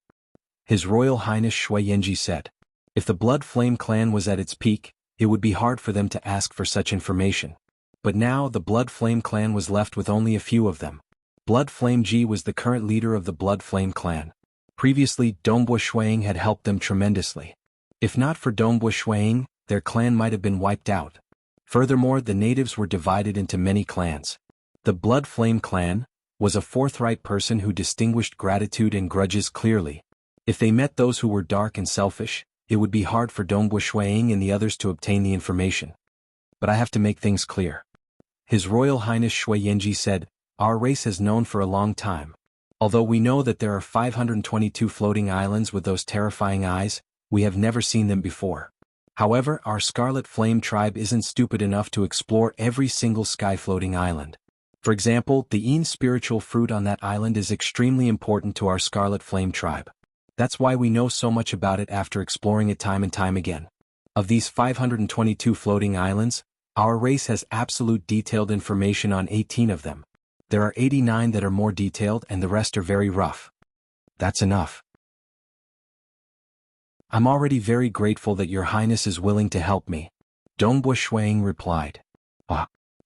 His Royal Highness Shui Yenji said. If the Blood Flame clan was at its peak, it would be hard for them to ask for such information. But now the Blood Flame clan was left with only a few of them. Blood Flame Ji was the current leader of the Blood Flame clan. Previously, Dongbo Shuang had helped them tremendously. If not for Dongbo Shuang, their clan might have been wiped out. Furthermore, the natives were divided into many clans. The Blood Flame clan was a forthright person who distinguished gratitude and grudges clearly. If they met those who were dark and selfish, it would be hard for Dongbo Shuang and the others to obtain the information. But I have to make things clear. His Royal Highness Shui Yenji said, our race has known for a long time. Although we know that there are 522 floating islands with those terrifying eyes, we have never seen them before. However, our Scarlet Flame tribe isn't stupid enough to explore every single sky-floating island. For example, the Yin spiritual fruit on that island is extremely important to our Scarlet Flame tribe. That's why we know so much about it after exploring it time and time again. Of these 522 floating islands, our race has absolute detailed information on 18 of them. There are 89 that are more detailed and the rest are very rough. That's enough. I'm already very grateful that Your Highness is willing to help me. Dongbo Shuang replied.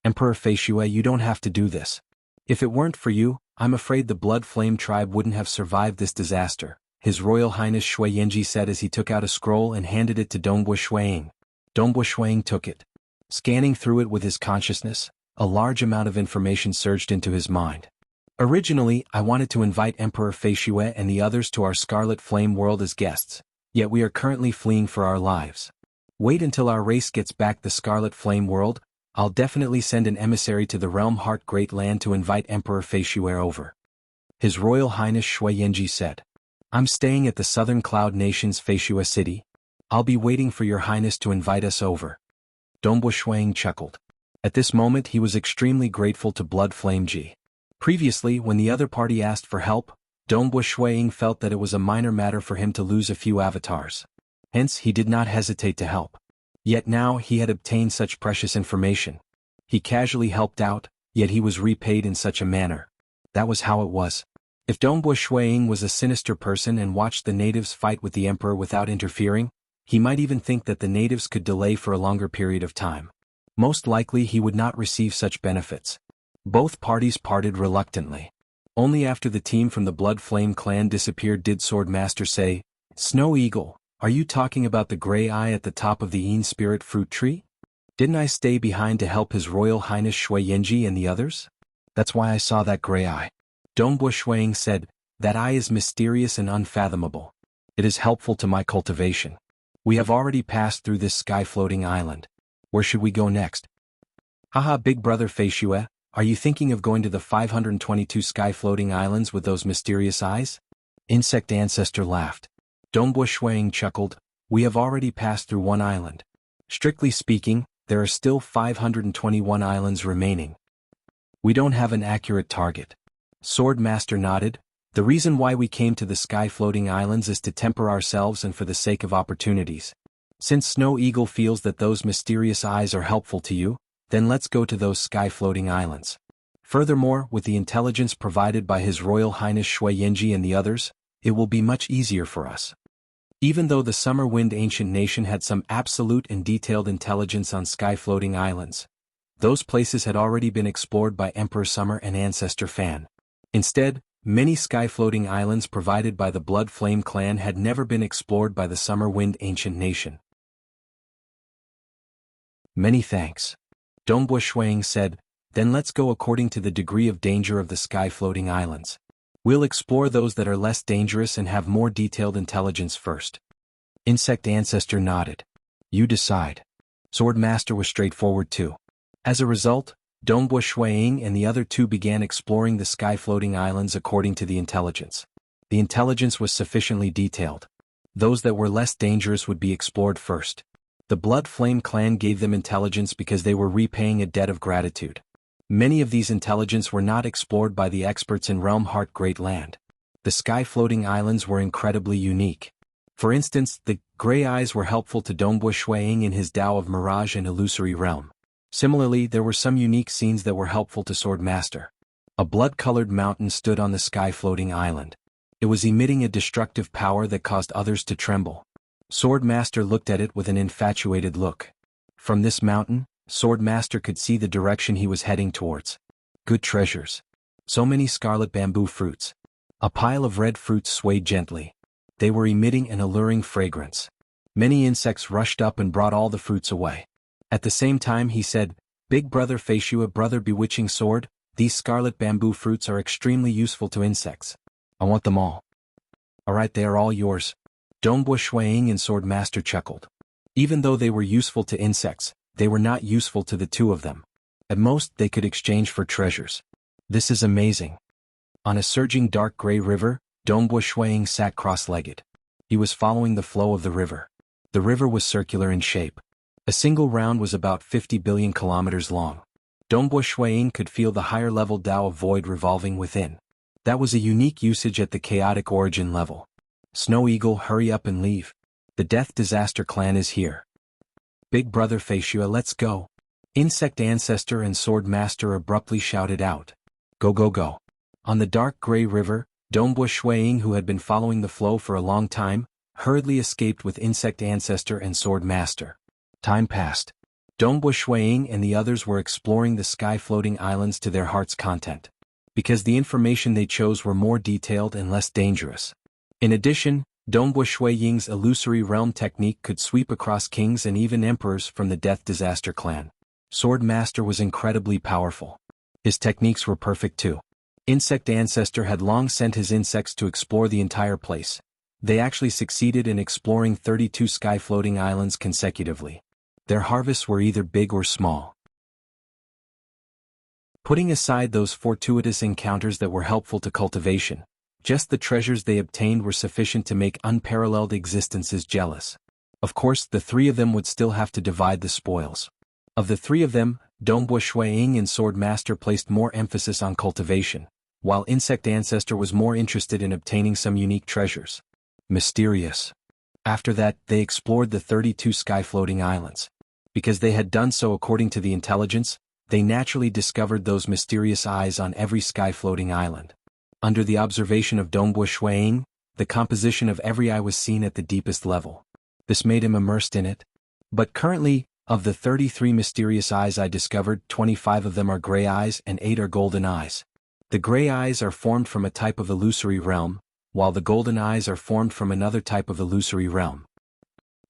Emperor Feishue, you don't have to do this. If it weren't for you, I'm afraid the Blood Flame tribe wouldn't have survived this disaster, His Royal Highness Shui Yenji said as he took out a scroll and handed it to Dongbo Shuang. Dongbo Shuang took it. Scanning through it with his consciousness, a large amount of information surged into his mind. Originally, I wanted to invite Emperor Feishue and the others to our Scarlet Flame world as guests, yet we are currently fleeing for our lives. Wait until our race gets back the Scarlet Flame world. I'll definitely send an emissary to the Realm Heart Great Land to invite Emperor Feishue over. His Royal Highness Shui Yenji said. I'm staying at the Southern Cloud Nation's Feishue City. I'll be waiting for Your Highness to invite us over. Dongbo Shuang chuckled. At this moment he was extremely grateful to Blood Flame Ji. Previously, when the other party asked for help, Dongbo Shuang felt that it was a minor matter for him to lose a few avatars. Hence, he did not hesitate to help. Yet now he had obtained such precious information. He casually helped out, yet he was repaid in such a manner. That was how it was. If Dongbo Shuiying was a sinister person and watched the natives fight with the emperor without interfering, he might even think that the natives could delay for a longer period of time. Most likely he would not receive such benefits. Both parties parted reluctantly. Only after the team from the Blood Flame clan disappeared did Swordmaster say, "Snow Eagle, are you talking about the gray eye at the top of the Yin Spirit fruit tree? Didn't I stay behind to help His Royal Highness Shui Yenji and the others? That's why I saw that gray eye." Dongbo Shuiying said, "That eye is mysterious and unfathomable. It is helpful to my cultivation. We have already passed through this sky-floating island. Where should we go next?" "Haha, big brother Feishue, are you thinking of going to the 522 sky-floating islands with those mysterious eyes?" Insect Ancestor laughed. Dongbo Shuiying chuckled, "We have already passed through one island. Strictly speaking, there are still 521 islands remaining. We don't have an accurate target." Swordmaster nodded. "The reason why we came to the sky-floating islands is to temper ourselves and for the sake of opportunities. Since Snow Eagle feels that those mysterious eyes are helpful to you, then let's go to those sky-floating islands. Furthermore, with the intelligence provided by His Royal Highness Shui Yenji and the others, it will be much easier for us." Even though the Summer Wind Ancient Nation had some absolute and detailed intelligence on sky-floating islands, those places had already been explored by Emperor Summer and Ancestor Fan. Instead, many sky-floating islands provided by the Blood Flame clan had never been explored by the Summer Wind Ancient Nation. "Many thanks," Dongbo Shuiying said. "Then let's go according to the degree of danger of the sky-floating islands. We'll explore those that are less dangerous and have more detailed intelligence first." Insect Ancestor nodded. "You decide." Swordmaster was straightforward too. As a result, Dongbo Shuiying and the other two began exploring the sky-floating islands according to the intelligence. The intelligence was sufficiently detailed. Those that were less dangerous would be explored first. The Blood Flame clan gave them intelligence because they were repaying a debt of gratitude. Many of these intelligence were not explored by the experts in Realm Heart Great Land. The sky-floating islands were incredibly unique. For instance, the gray eyes were helpful to Dongbo Shuiying in his Tao of Mirage and Illusory Realm. Similarly, there were some unique scenes that were helpful to Swordmaster. A blood-colored mountain stood on the sky-floating island. It was emitting a destructive power that caused others to tremble. Swordmaster looked at it with an infatuated look. From this mountain, Swordmaster could see the direction he was heading towards. Good treasures. So many scarlet bamboo fruits. A pile of red fruits swayed gently. They were emitting an alluring fragrance. Many insects rushed up and brought all the fruits away. At the same time he said, "Big brother Feishue, brother bewitching sword, these scarlet bamboo fruits are extremely useful to insects. I want them all." "Alright, they are all yours." Dongbo Shuiying and Swordmaster chuckled. Even though they were useful to insects, they were not useful to the two of them. At most, they could exchange for treasures. "This is amazing." On a surging dark gray river, Dongbo Shuiying sat cross-legged. He was following the flow of the river. The river was circular in shape. A single round was about 50 billion kilometers long. Dongbo Shuiying could feel the higher-level Tao of Void revolving within. That was a unique usage at the chaotic origin level. "Snow Eagle, hurry up and leave. The Death Disaster clan is here." "Big brother Feishue, let's go." Insect Ancestor and Swordmaster abruptly shouted out. "Go go go." On the dark gray river, Dongbo Shuiying, who had been following the flow for a long time, hurriedly escaped with Insect Ancestor and Swordmaster. Time passed. Dongbo Shuiying and the others were exploring the sky-floating islands to their heart's content. Because the information they chose were more detailed and less dangerous. In addition, Dongbo Shuiying's illusory realm technique could sweep across kings and even emperors from the Death Disaster clan. Swordmaster was incredibly powerful. His techniques were perfect too. Insect Ancestor had long sent his insects to explore the entire place. They actually succeeded in exploring 32 sky-floating islands consecutively. Their harvests were either big or small. Putting aside those fortuitous encounters that were helpful to cultivation, just the treasures they obtained were sufficient to make unparalleled existences jealous. Of course, the three of them would still have to divide the spoils. Of the three of them, Dongbo Shuiying and Swordmaster placed more emphasis on cultivation, while Insect Ancestor was more interested in obtaining some unique treasures. Mysterious. After that, they explored the 32 sky-floating islands. Because they had done so according to the intelligence, they naturally discovered those mysterious eyes on every sky-floating island. Under the observation of Dongbo Shuiying, the composition of every eye was seen at the deepest level. This made him immersed in it. But currently, of the 33 mysterious eyes I discovered, 25 of them are gray eyes and 8 are golden eyes. The gray eyes are formed from a type of illusory realm, while the golden eyes are formed from another type of illusory realm.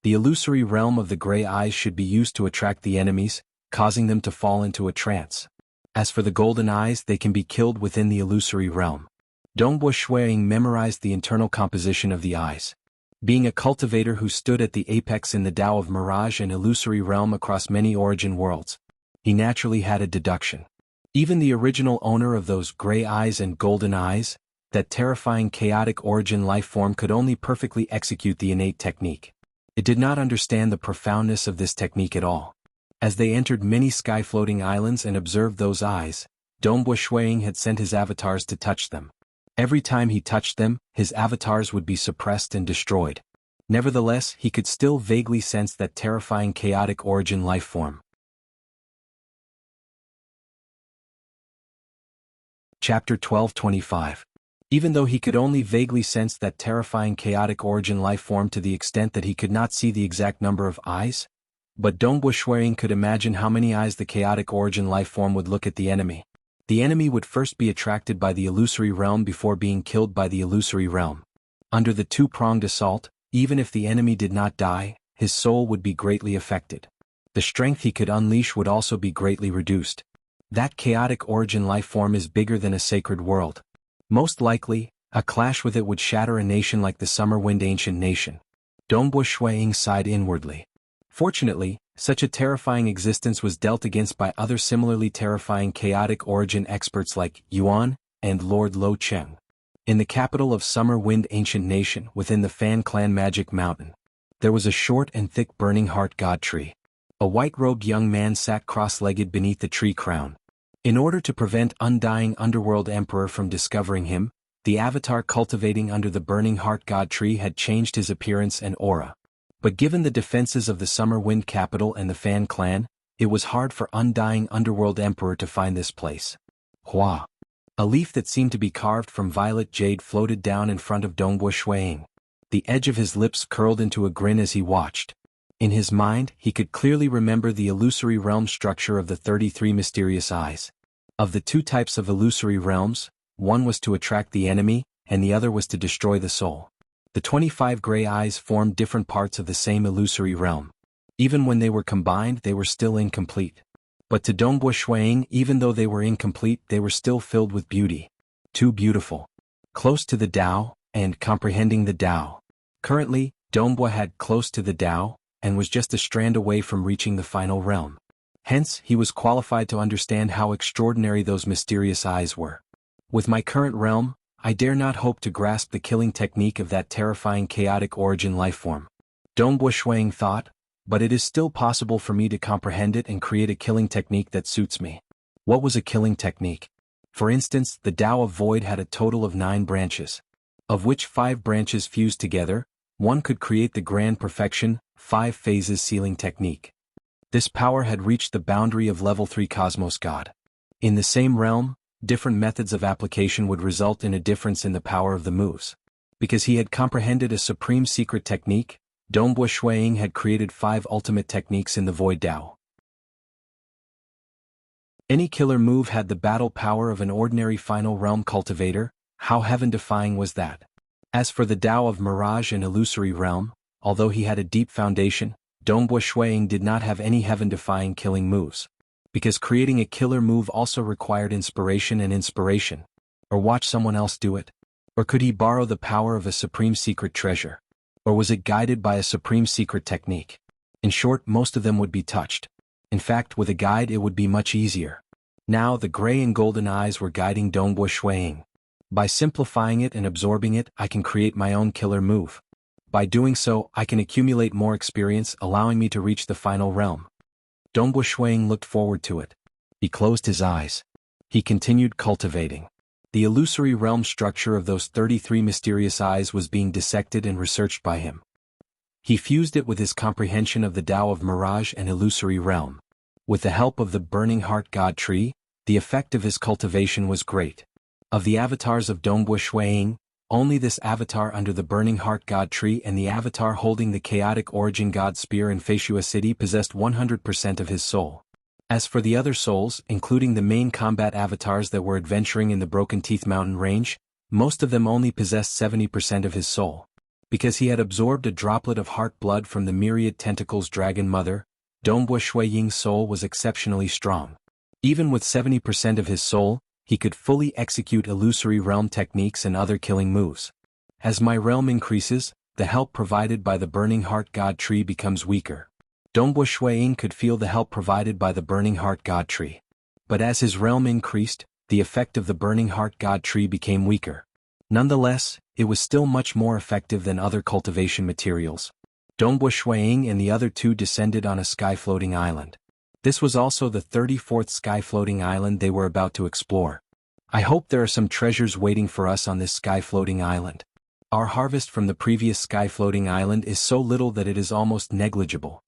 The illusory realm of the gray eyes should be used to attract the enemies, causing them to fall into a trance. As for the golden eyes, they can be killed within the illusory realm. Dongbo Shuiying memorized the internal composition of the eyes. Being a cultivator who stood at the apex in the Tao of mirage and illusory realm across many origin worlds, he naturally had a deduction. Even the original owner of those gray eyes and golden eyes, that terrifying chaotic origin life form, could only perfectly execute the innate technique. It did not understand the profoundness of this technique at all. As they entered many sky-floating islands and observed those eyes, Dongbo Shuiying had sent his avatars to touch them. Every time he touched them, his avatars would be suppressed and destroyed. Nevertheless, he could still vaguely sense that terrifying chaotic origin life form. Chapter 12:25. Even though he could only vaguely sense that terrifying chaotic origin life form to the extent that he could not see the exact number of eyes, but Dongbo Shuiying could imagine how many eyes the chaotic origin life form would look at the enemy. The enemy would first be attracted by the illusory realm before being killed by the illusory realm. Under the two-pronged assault, even if the enemy did not die, his soul would be greatly affected. The strength he could unleash would also be greatly reduced. That chaotic origin life form is bigger than a sacred world. Most likely, a clash with it would shatter a nation like the Summer Wind Ancient Nation. Dongbo Shuiying sighed inwardly. Fortunately, such a terrifying existence was dealt against by other similarly terrifying chaotic origin experts like Yuan and Lord Lo Cheng. In the capital of Summer Wind Ancient Nation, within the Fan Clan Magic Mountain, there was a short and thick burning heart god tree. A white-robed young man sat cross-legged beneath the tree crown. In order to prevent undying underworld emperor from discovering him, the avatar cultivating under the burning heart god tree had changed his appearance and aura. But given the defenses of the Summer Wind capital and the Fan clan, it was hard for undying underworld emperor to find this place. Hua! A leaf that seemed to be carved from violet jade floated down in front of Dongbo Shuiying. The edge of his lips curled into a grin as he watched. In his mind, he could clearly remember the illusory realm structure of the 33 mysterious eyes. Of the two types of illusory realms, one was to attract the enemy, and the other was to destroy the soul. The 25 gray eyes formed different parts of the same illusory realm. Even when they were combined, they were still incomplete. But to Dongbo Shuiying, even though they were incomplete, they were still filled with beauty. Too beautiful. Close to the Tao, and comprehending the Tao. Currently, Dongbo had close to the Tao, and was just a strand away from reaching the final realm. Hence, he was qualified to understand how extraordinary those mysterious eyes were. With my current realm, I dare not hope to grasp the killing technique of that terrifying chaotic origin lifeform. Dongbo Shuiying thought, but it is still possible for me to comprehend it and create a killing technique that suits me. What was a killing technique? For instance, the Tao of Void had a total of 9 branches, of which 5 branches fused together. One could create the grand perfection, 5 phases sealing technique. This power had reached the boundary of level 3 Cosmos God. In the same realm, different methods of application would result in a difference in the power of the moves. Because he had comprehended a supreme secret technique, Dongbo Shuiying had created 5 ultimate techniques in the Void Tao. Any killer move had the battle power of an ordinary final realm cultivator. How heaven-defying was that? As for the Tao of Mirage and Illusory Realm, although he had a deep foundation, Dongbo Shuiying did not have any heaven-defying killing moves. Because creating a killer move also required inspiration and inspiration. Or watch someone else do it. Or could he borrow the power of a supreme secret treasure? Or was it guided by a supreme secret technique? In short, most of them would be touched. In fact, with a guide it would be much easier. Now the gray and golden eyes were guiding Dongbo Shuiying. By simplifying it and absorbing it, I can create my own killer move. By doing so, I can accumulate more experience, allowing me to reach the final realm. Dongbo Shuiying looked forward to it. He closed his eyes. He continued cultivating. The illusory realm structure of those 33 mysterious eyes was being dissected and researched by him. He fused it with his comprehension of the Tao of Mirage and Illusory Realm. With the help of the Burning Heart God Tree, the effect of his cultivation was great. Of the avatars of Dongbo Shuiying, only this avatar under the Burning Heart God Tree and the avatar holding the Chaotic Origin God Spear in Feishua City possessed 100% of his soul. As for the other souls, including the main combat avatars that were adventuring in the Broken Teeth Mountain range, most of them only possessed 70% of his soul. Because he had absorbed a droplet of heart blood from the myriad tentacles Dragon Mother, Dongbo Shuiying's soul was exceptionally strong. Even with 70% of his soul, he could fully execute illusory realm techniques and other killing moves. As my realm increases, the help provided by the Burning Heart God Tree becomes weaker. Dongbo Shuiying could feel the help provided by the Burning Heart God Tree. But as his realm increased, the effect of the Burning Heart God Tree became weaker. Nonetheless, it was still much more effective than other cultivation materials. Dongbo Shuiying and the other two descended on a sky-floating island. This was also the 34th sky-floating island they were about to explore. I hope there are some treasures waiting for us on this sky-floating island. Our harvest from the previous sky-floating island is so little that it is almost negligible.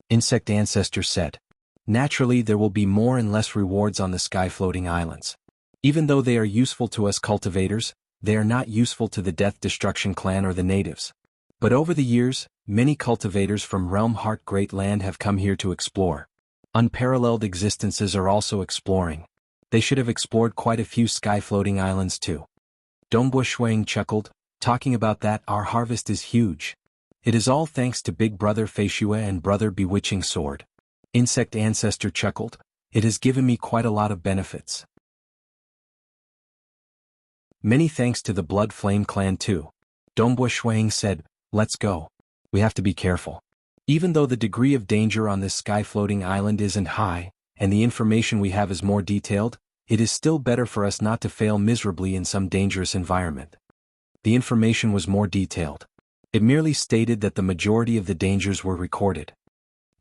Insect Ancestor said. Naturally, there will be more and less rewards on the sky-floating islands. Even though they are useful to us cultivators, they are not useful to the Death Destruction clan or the natives. But over the years, many cultivators from Realm Heart Great Land have come here to explore. Unparalleled existences are also exploring. They should have explored quite a few sky-floating islands too. Dongbo Shuiying chuckled, talking about that our harvest is huge. It is all thanks to Big Brother Feishua and Brother Bewitching Sword. Insect Ancestor chuckled, it has given me quite a lot of benefits. Many thanks to the Blood Flame clan too. Dongbo Shuiying said, let's go. We have to be careful. Even though the degree of danger on this sky-floating island isn't high, and the information we have is more detailed, it is still better for us not to fail miserably in some dangerous environment. The information was more detailed. It merely stated that the majority of the dangers were recorded.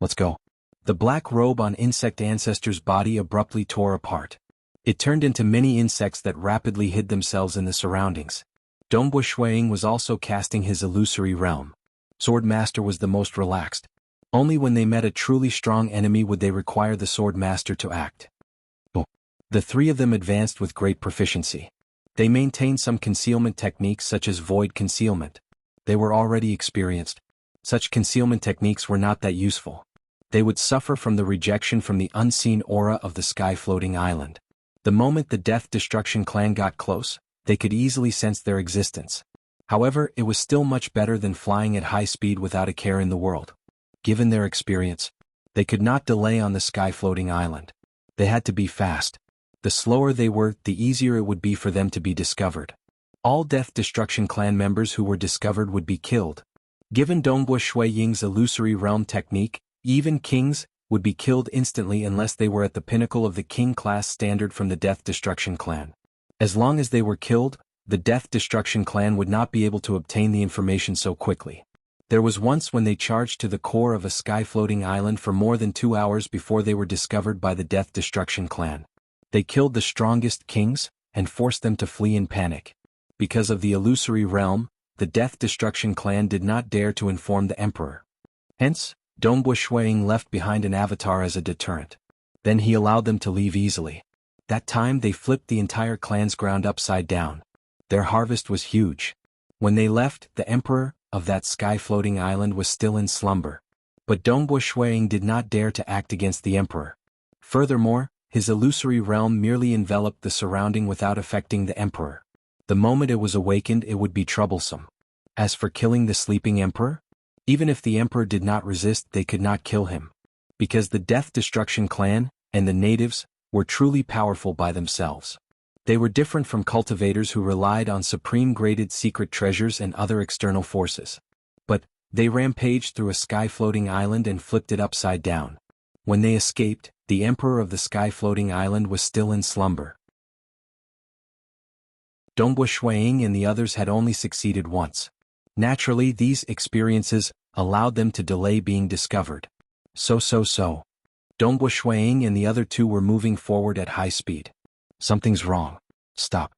Let's go. The black robe on Insect Ancestor's body abruptly tore apart. It turned into many insects that rapidly hid themselves in the surroundings. Dongbo Shuiying was also casting his illusory realm. Swordmaster was the most relaxed. Only when they met a truly strong enemy would they require the Swordmaster to act. The three of them advanced with great proficiency. They maintained some concealment techniques such as void concealment. They were already experienced. Such concealment techniques were not that useful. They would suffer from the rejection from the unseen aura of the sky-floating island. The moment the Death Destruction clan got close, they could easily sense their existence. However, it was still much better than flying at high speed without a care in the world. Given their experience, they could not delay on the sky-floating island. They had to be fast. The slower they were, the easier it would be for them to be discovered. All Death Destruction clan members who were discovered would be killed. Given Dongbo Shuiying's illusory realm technique, even kings would be killed instantly unless they were at the pinnacle of the king class standard from the Death Destruction clan. As long as they were killed, the Death Destruction clan would not be able to obtain the information so quickly. There was once when they charged to the core of a sky-floating island for more than 2 hours before they were discovered by the Death Destruction clan. They killed the strongest kings and forced them to flee in panic. Because of the illusory realm, the Death Destruction clan did not dare to inform the emperor. Hence, Dongbo Shuiying left behind an avatar as a deterrent. Then he allowed them to leave easily. That time they flipped the entire clan's ground upside down. Their harvest was huge. When they left, the emperor of that sky-floating island was still in slumber. But Dongbo Shuiying did not dare to act against the emperor. Furthermore, his illusory realm merely enveloped the surrounding without affecting the emperor. The moment it was awakened, it would be troublesome. As for killing the sleeping emperor, even if the emperor did not resist, they could not kill him. Because the Death Destruction clan and the natives were truly powerful by themselves. They were different from cultivators who relied on supreme-graded secret treasures and other external forces. But they rampaged through a sky-floating island and flipped it upside down. When they escaped, the emperor of the sky-floating island was still in slumber. Dongbo Shuiying and the others had only succeeded once. Naturally, these experiences allowed them to delay being discovered. So. Dongbo Shuiying and the other two were moving forward at high speed. Something's wrong. Stop.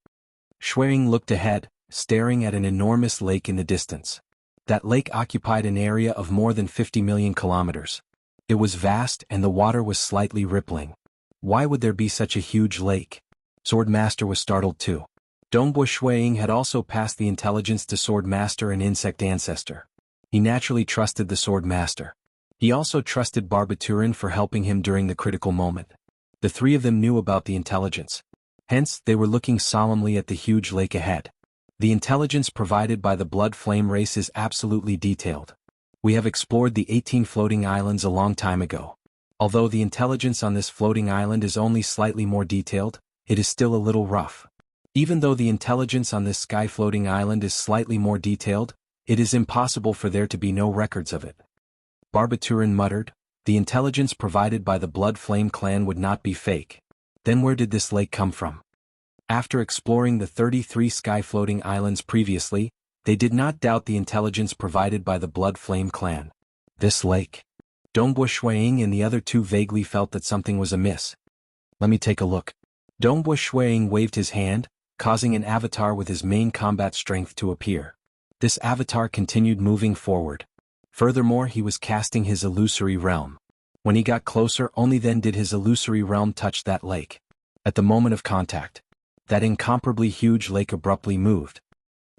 Shuiying looked ahead, staring at an enormous lake in the distance. That lake occupied an area of more than 50 million kilometers. It was vast and the water was slightly rippling. Why would there be such a huge lake? Swordmaster was startled too. Dongbo Shuiying had also passed the intelligence to Swordmaster and Insect Ancestor. He naturally trusted the Swordmaster. He also trusted Barbaturin for helping him during the critical moment. The three of them knew about the intelligence. Hence, they were looking solemnly at the huge lake ahead. The intelligence provided by the Blood Flame race is absolutely detailed. We have explored the 18 floating islands a long time ago. Although the intelligence on this floating island is only slightly more detailed, it is still a little rough. Even though the intelligence on this sky floating island is slightly more detailed, it is impossible for there to be no records of it. Barbaturin muttered, the intelligence provided by the Blood Flame clan would not be fake. Then where did this lake come from? After exploring the 33 sky floating islands previously, they did not doubt the intelligence provided by the Blood Flame clan. This lake. Dongbo Shuiying and the other two vaguely felt that something was amiss. Let me take a look. Dongbo Shuiying waved his hand, causing an avatar with his main combat strength to appear. This avatar continued moving forward. Furthermore, he was casting his illusory realm. When he got closer, only then did his illusory realm touch that lake. At the moment of contact, that incomparably huge lake abruptly moved.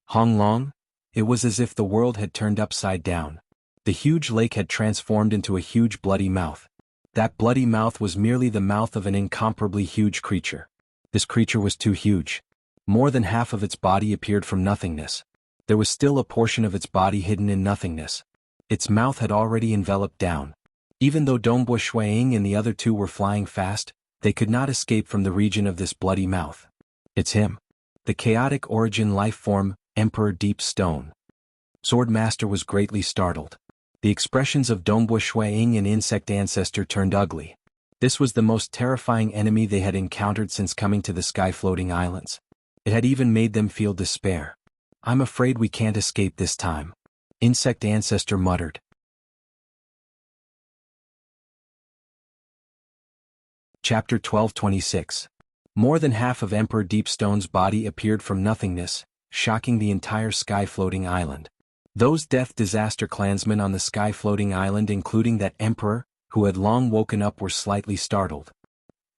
Hong Long? It was as if the world had turned upside down. The huge lake had transformed into a huge bloody mouth. That bloody mouth was merely the mouth of an incomparably huge creature. This creature was too huge. More than half of its body appeared from nothingness. There was still a portion of its body hidden in nothingness. Its mouth had already enveloped down. Even though Dongbo Shuiying and the other two were flying fast, they could not escape from the region of this bloody mouth. It's him. The chaotic origin life form, Emperor Deep Stone. Swordmaster was greatly startled. The expressions of Dongbo Shuiying and Insect Ancestor turned ugly. This was the most terrifying enemy they had encountered since coming to the sky floating islands. It had even made them feel despair. I'm afraid we can't escape this time. Insect Ancestor muttered. Chapter 1226. More than half of Emperor Deepstone's body appeared from nothingness, shocking the entire sky-floating island. Those Death Disaster clansmen on the sky-floating island, including that Emperor, who had long woken up, were slightly startled.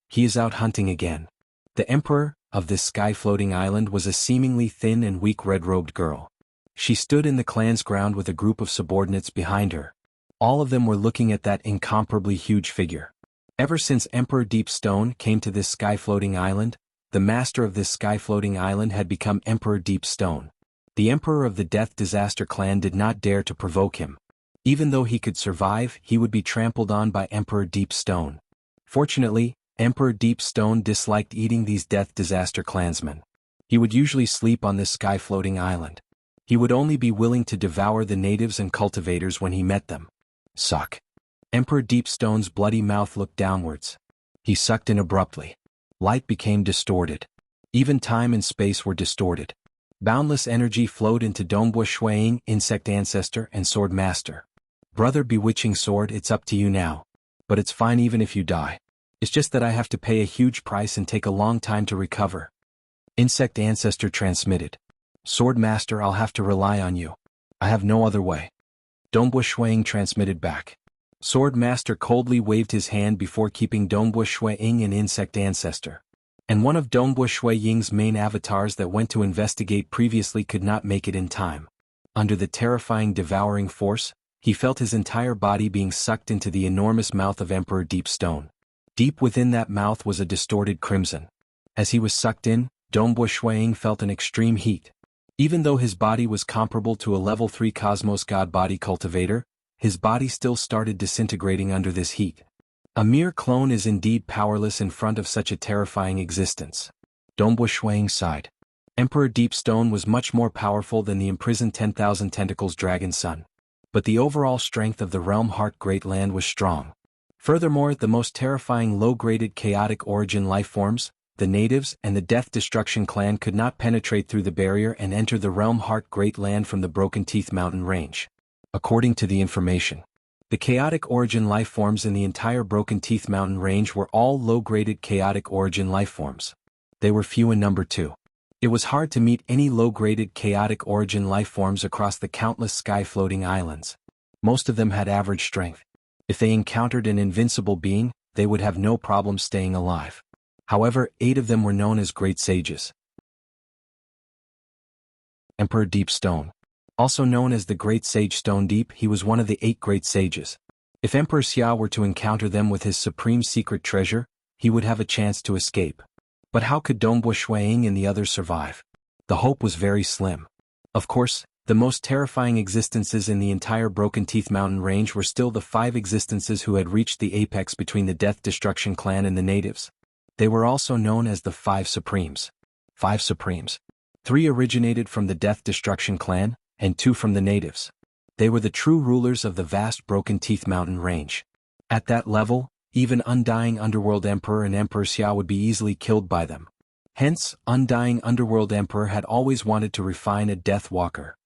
He is out hunting again. The Emperor of this sky-floating island was a seemingly thin and weak red-robed girl. She stood in the clan's ground with a group of subordinates behind her. All of them were looking at that incomparably huge figure. Ever since Emperor Deepstone came to this sky-floating island, the master of this sky-floating island had become Emperor Deepstone. The Emperor of the Death Disaster clan did not dare to provoke him. Even though he could survive, he would be trampled on by Emperor Deepstone. Fortunately, Emperor Deepstone disliked eating these Death Disaster clansmen. He would usually sleep on this sky-floating island. He would only be willing to devour the natives and cultivators when he met them. Suck. Emperor Deepstone's bloody mouth looked downwards. He sucked in abruptly. Light became distorted. Even time and space were distorted. Boundless energy flowed into Dongbo Shuiying, Insect Ancestor, and Sword Master. Brother Bewitching Sword, it's up to you now. But it's fine even if you die. It's just that I have to pay a huge price and take a long time to recover. Insect Ancestor transmitted. Sword Master, I'll have to rely on you. I have no other way. Dongbo Shuiying transmitted back. Sword Master coldly waved his hand before keeping Dongbo Shuiying and Insect Ancestor. And one of Dongbo Shuiying's main avatars that went to investigate previously could not make it in time. Under the terrifying devouring force, he felt his entire body being sucked into the enormous mouth of Emperor Deepstone. Deep within that mouth was a distorted crimson. As he was sucked in, Dongbo Shuiying felt an extreme heat. Even though his body was comparable to a level 3 Cosmos God body cultivator, his body still started disintegrating under this heat. A mere clone is indeed powerless in front of such a terrifying existence. Dongbo Shuiying sighed. Emperor Deepstone was much more powerful than the imprisoned 10,000 tentacles dragon son. But the overall strength of the Realm Heart Great Land was strong. Furthermore, the most terrifying low-graded chaotic origin lifeforms, the natives and the Death Destruction clan, could not penetrate through the barrier and enter the Realm Heart Great Land from the Broken Teeth Mountain range. According to the information, the chaotic origin lifeforms in the entire Broken Teeth Mountain range were all low-graded chaotic origin lifeforms. They were few in number too. It was hard to meet any low-graded chaotic origin lifeforms across the countless sky-floating islands. Most of them had average strength. If they encountered an invincible being, they would have no problem staying alive. However, 8 of them were known as Great Sages. Emperor Deep Stone. Also known as the Great Sage Stone Deep, he was one of the 8 Great Sages. If Emperor Xia were to encounter them with his supreme secret treasure, he would have a chance to escape. But how could Dongbo Shuiying and the others survive? The hope was very slim. Of course, the most terrifying existences in the entire Broken Teeth Mountain range were still the 5 existences who had reached the apex between the Death Destruction clan and the natives. They were also known as the 5 Supremes. 5 Supremes. 3 originated from the Death Destruction clan, and 2 from the natives. They were the true rulers of the vast Broken Teeth Mountain range. At that level, even Undying Underworld Emperor and Emperor Xia would be easily killed by them. Hence, Undying Underworld Emperor had always wanted to refine a Death Walker.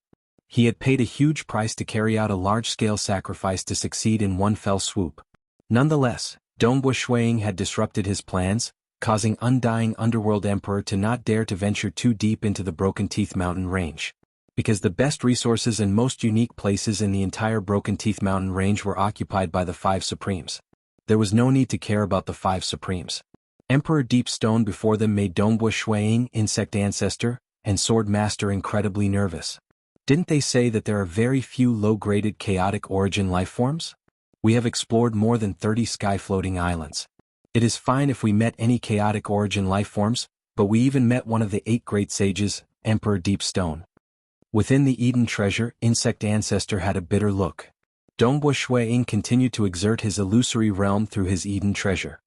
He had paid a huge price to carry out a large-scale sacrifice to succeed in one fell swoop. Nonetheless, Dongbo Shuiying had disrupted his plans, causing Undying Underworld Emperor to not dare to venture too deep into the Broken Teeth Mountain range. Because the best resources and most unique places in the entire Broken Teeth Mountain range were occupied by the 5 Supremes. There was no need to care about the 5 Supremes. Emperor Deep Stone before them made Dongbo Shuiying, Insect Ancestor, and Sword Master incredibly nervous. Didn't they say that there are very few low-graded chaotic origin lifeforms? We have explored more than 30 sky-floating islands. It is fine if we met any chaotic origin lifeforms, but we even met one of the 8 Great Sages, Emperor Deep Stone. Within the Eden treasure, Insect Ancestor had a bitter look. Dongbo Shuiying continued to exert his illusory realm through his Eden treasure.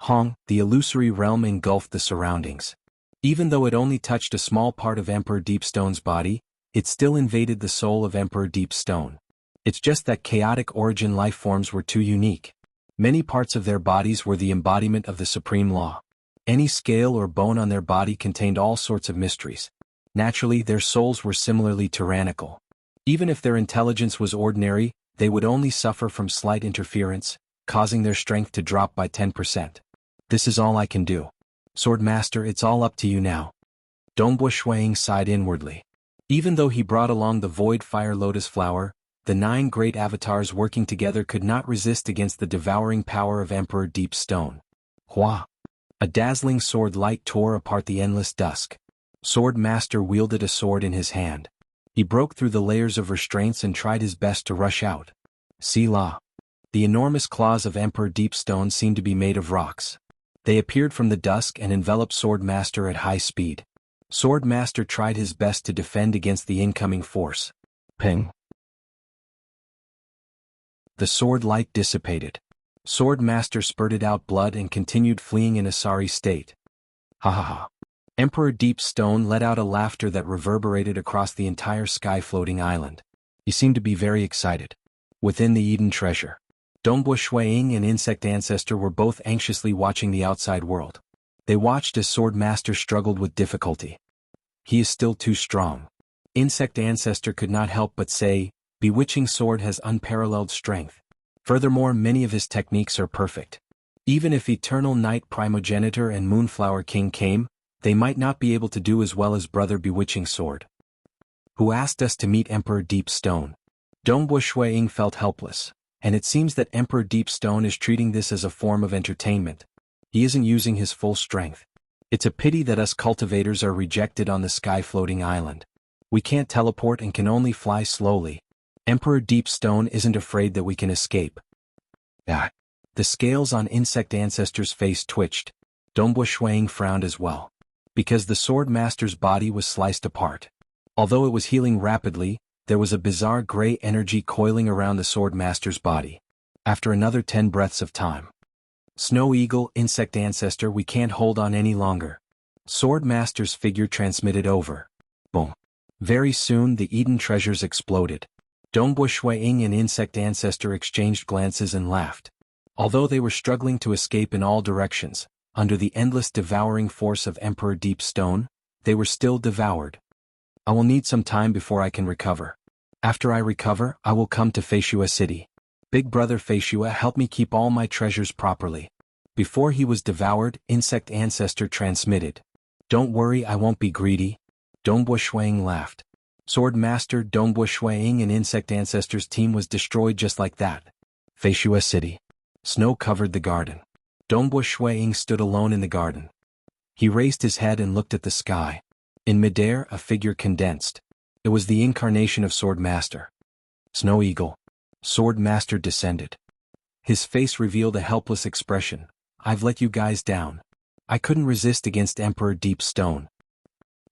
The illusory realm engulfed the surroundings. Even though it only touched a small part of Emperor Deep Stone's body, it still invaded the soul of Emperor Deep Stone. It's just that chaotic origin lifeforms were too unique. Many parts of their bodies were the embodiment of the supreme law. Any scale or bone on their body contained all sorts of mysteries. Naturally, their souls were similarly tyrannical. Even if their intelligence was ordinary, they would only suffer from slight interference, causing their strength to drop by 10%. This is all I can do. Sword Master, it's all up to you now. Dongbo Shuiying sighed inwardly. Even though he brought along the Void Fire Lotus Flower, the 9 great avatars working together could not resist against the devouring power of Emperor Deep Stone. Hua! A dazzling sword light tore apart the endless dusk. Sword Master wielded a sword in his hand. He broke through the layers of restraints and tried his best to rush out. Selah. The enormous claws of Emperor Deep Stone seemed to be made of rocks. They appeared from the dusk and enveloped Sword Master at high speed. Sword Master tried his best to defend against the incoming force. Ping. The sword light dissipated. Sword Master spurted out blood and continued fleeing in a sorry state. Ha ha ha. Emperor Deep Stone let out a laughter that reverberated across the entire sky-floating island. He seemed to be very excited. Within the Eden treasure, Dongbo Shuiying and Insect Ancestor were both anxiously watching the outside world. They watched as Sword Master struggled with difficulty. He is still too strong. Insect Ancestor could not help but say, Bewitching Sword has unparalleled strength. Furthermore, many of his techniques are perfect. Even if Eternal Night Primogenitor and Moonflower King came, they might not be able to do as well as Brother Bewitching Sword, who asked us to meet Emperor Deep Stone. Dongbo Shuiying felt helpless, and it seems that Emperor Deep Stone is treating this as a form of entertainment. He isn't using his full strength. It's a pity that us cultivators are rejected on the sky-floating island. We can't teleport and can only fly slowly. Emperor Deep Stone isn't afraid that we can escape. The scales on Insect Ancestor's face twitched. Dongbo Shuiying frowned as well. Because the Sword Master's body was sliced apart. Although it was healing rapidly, there was a bizarre gray energy coiling around the Sword Master's body. After another 10 breaths of time. Snow Eagle, Insect Ancestor, we can't hold on any longer. Sword Master's figure transmitted over. Boom. Very soon the Eden treasures exploded. Dongbo Shuiying and Insect Ancestor exchanged glances and laughed. Although they were struggling to escape in all directions, under the endless devouring force of Emperor Deep Stone, they were still devoured. I will need some time before I can recover. After I recover, I will come to Feishua City. Big Brother Feishua, help me keep all my treasures properly. Before he was devoured, Insect Ancestor transmitted. Don't worry, I won't be greedy. Dongbo Shuang laughed. Sword Master Dongbo Shuang and Insect Ancestors team was destroyed just like that. Feishua City. Snow covered the garden. Dongbo Shuang stood alone in the garden. He raised his head and looked at the sky. In midair, a figure condensed. It was the incarnation of Sword Master. Snow Eagle. Sword Master descended. His face revealed a helpless expression. I've let you guys down. I couldn't resist against Emperor Deep Stone.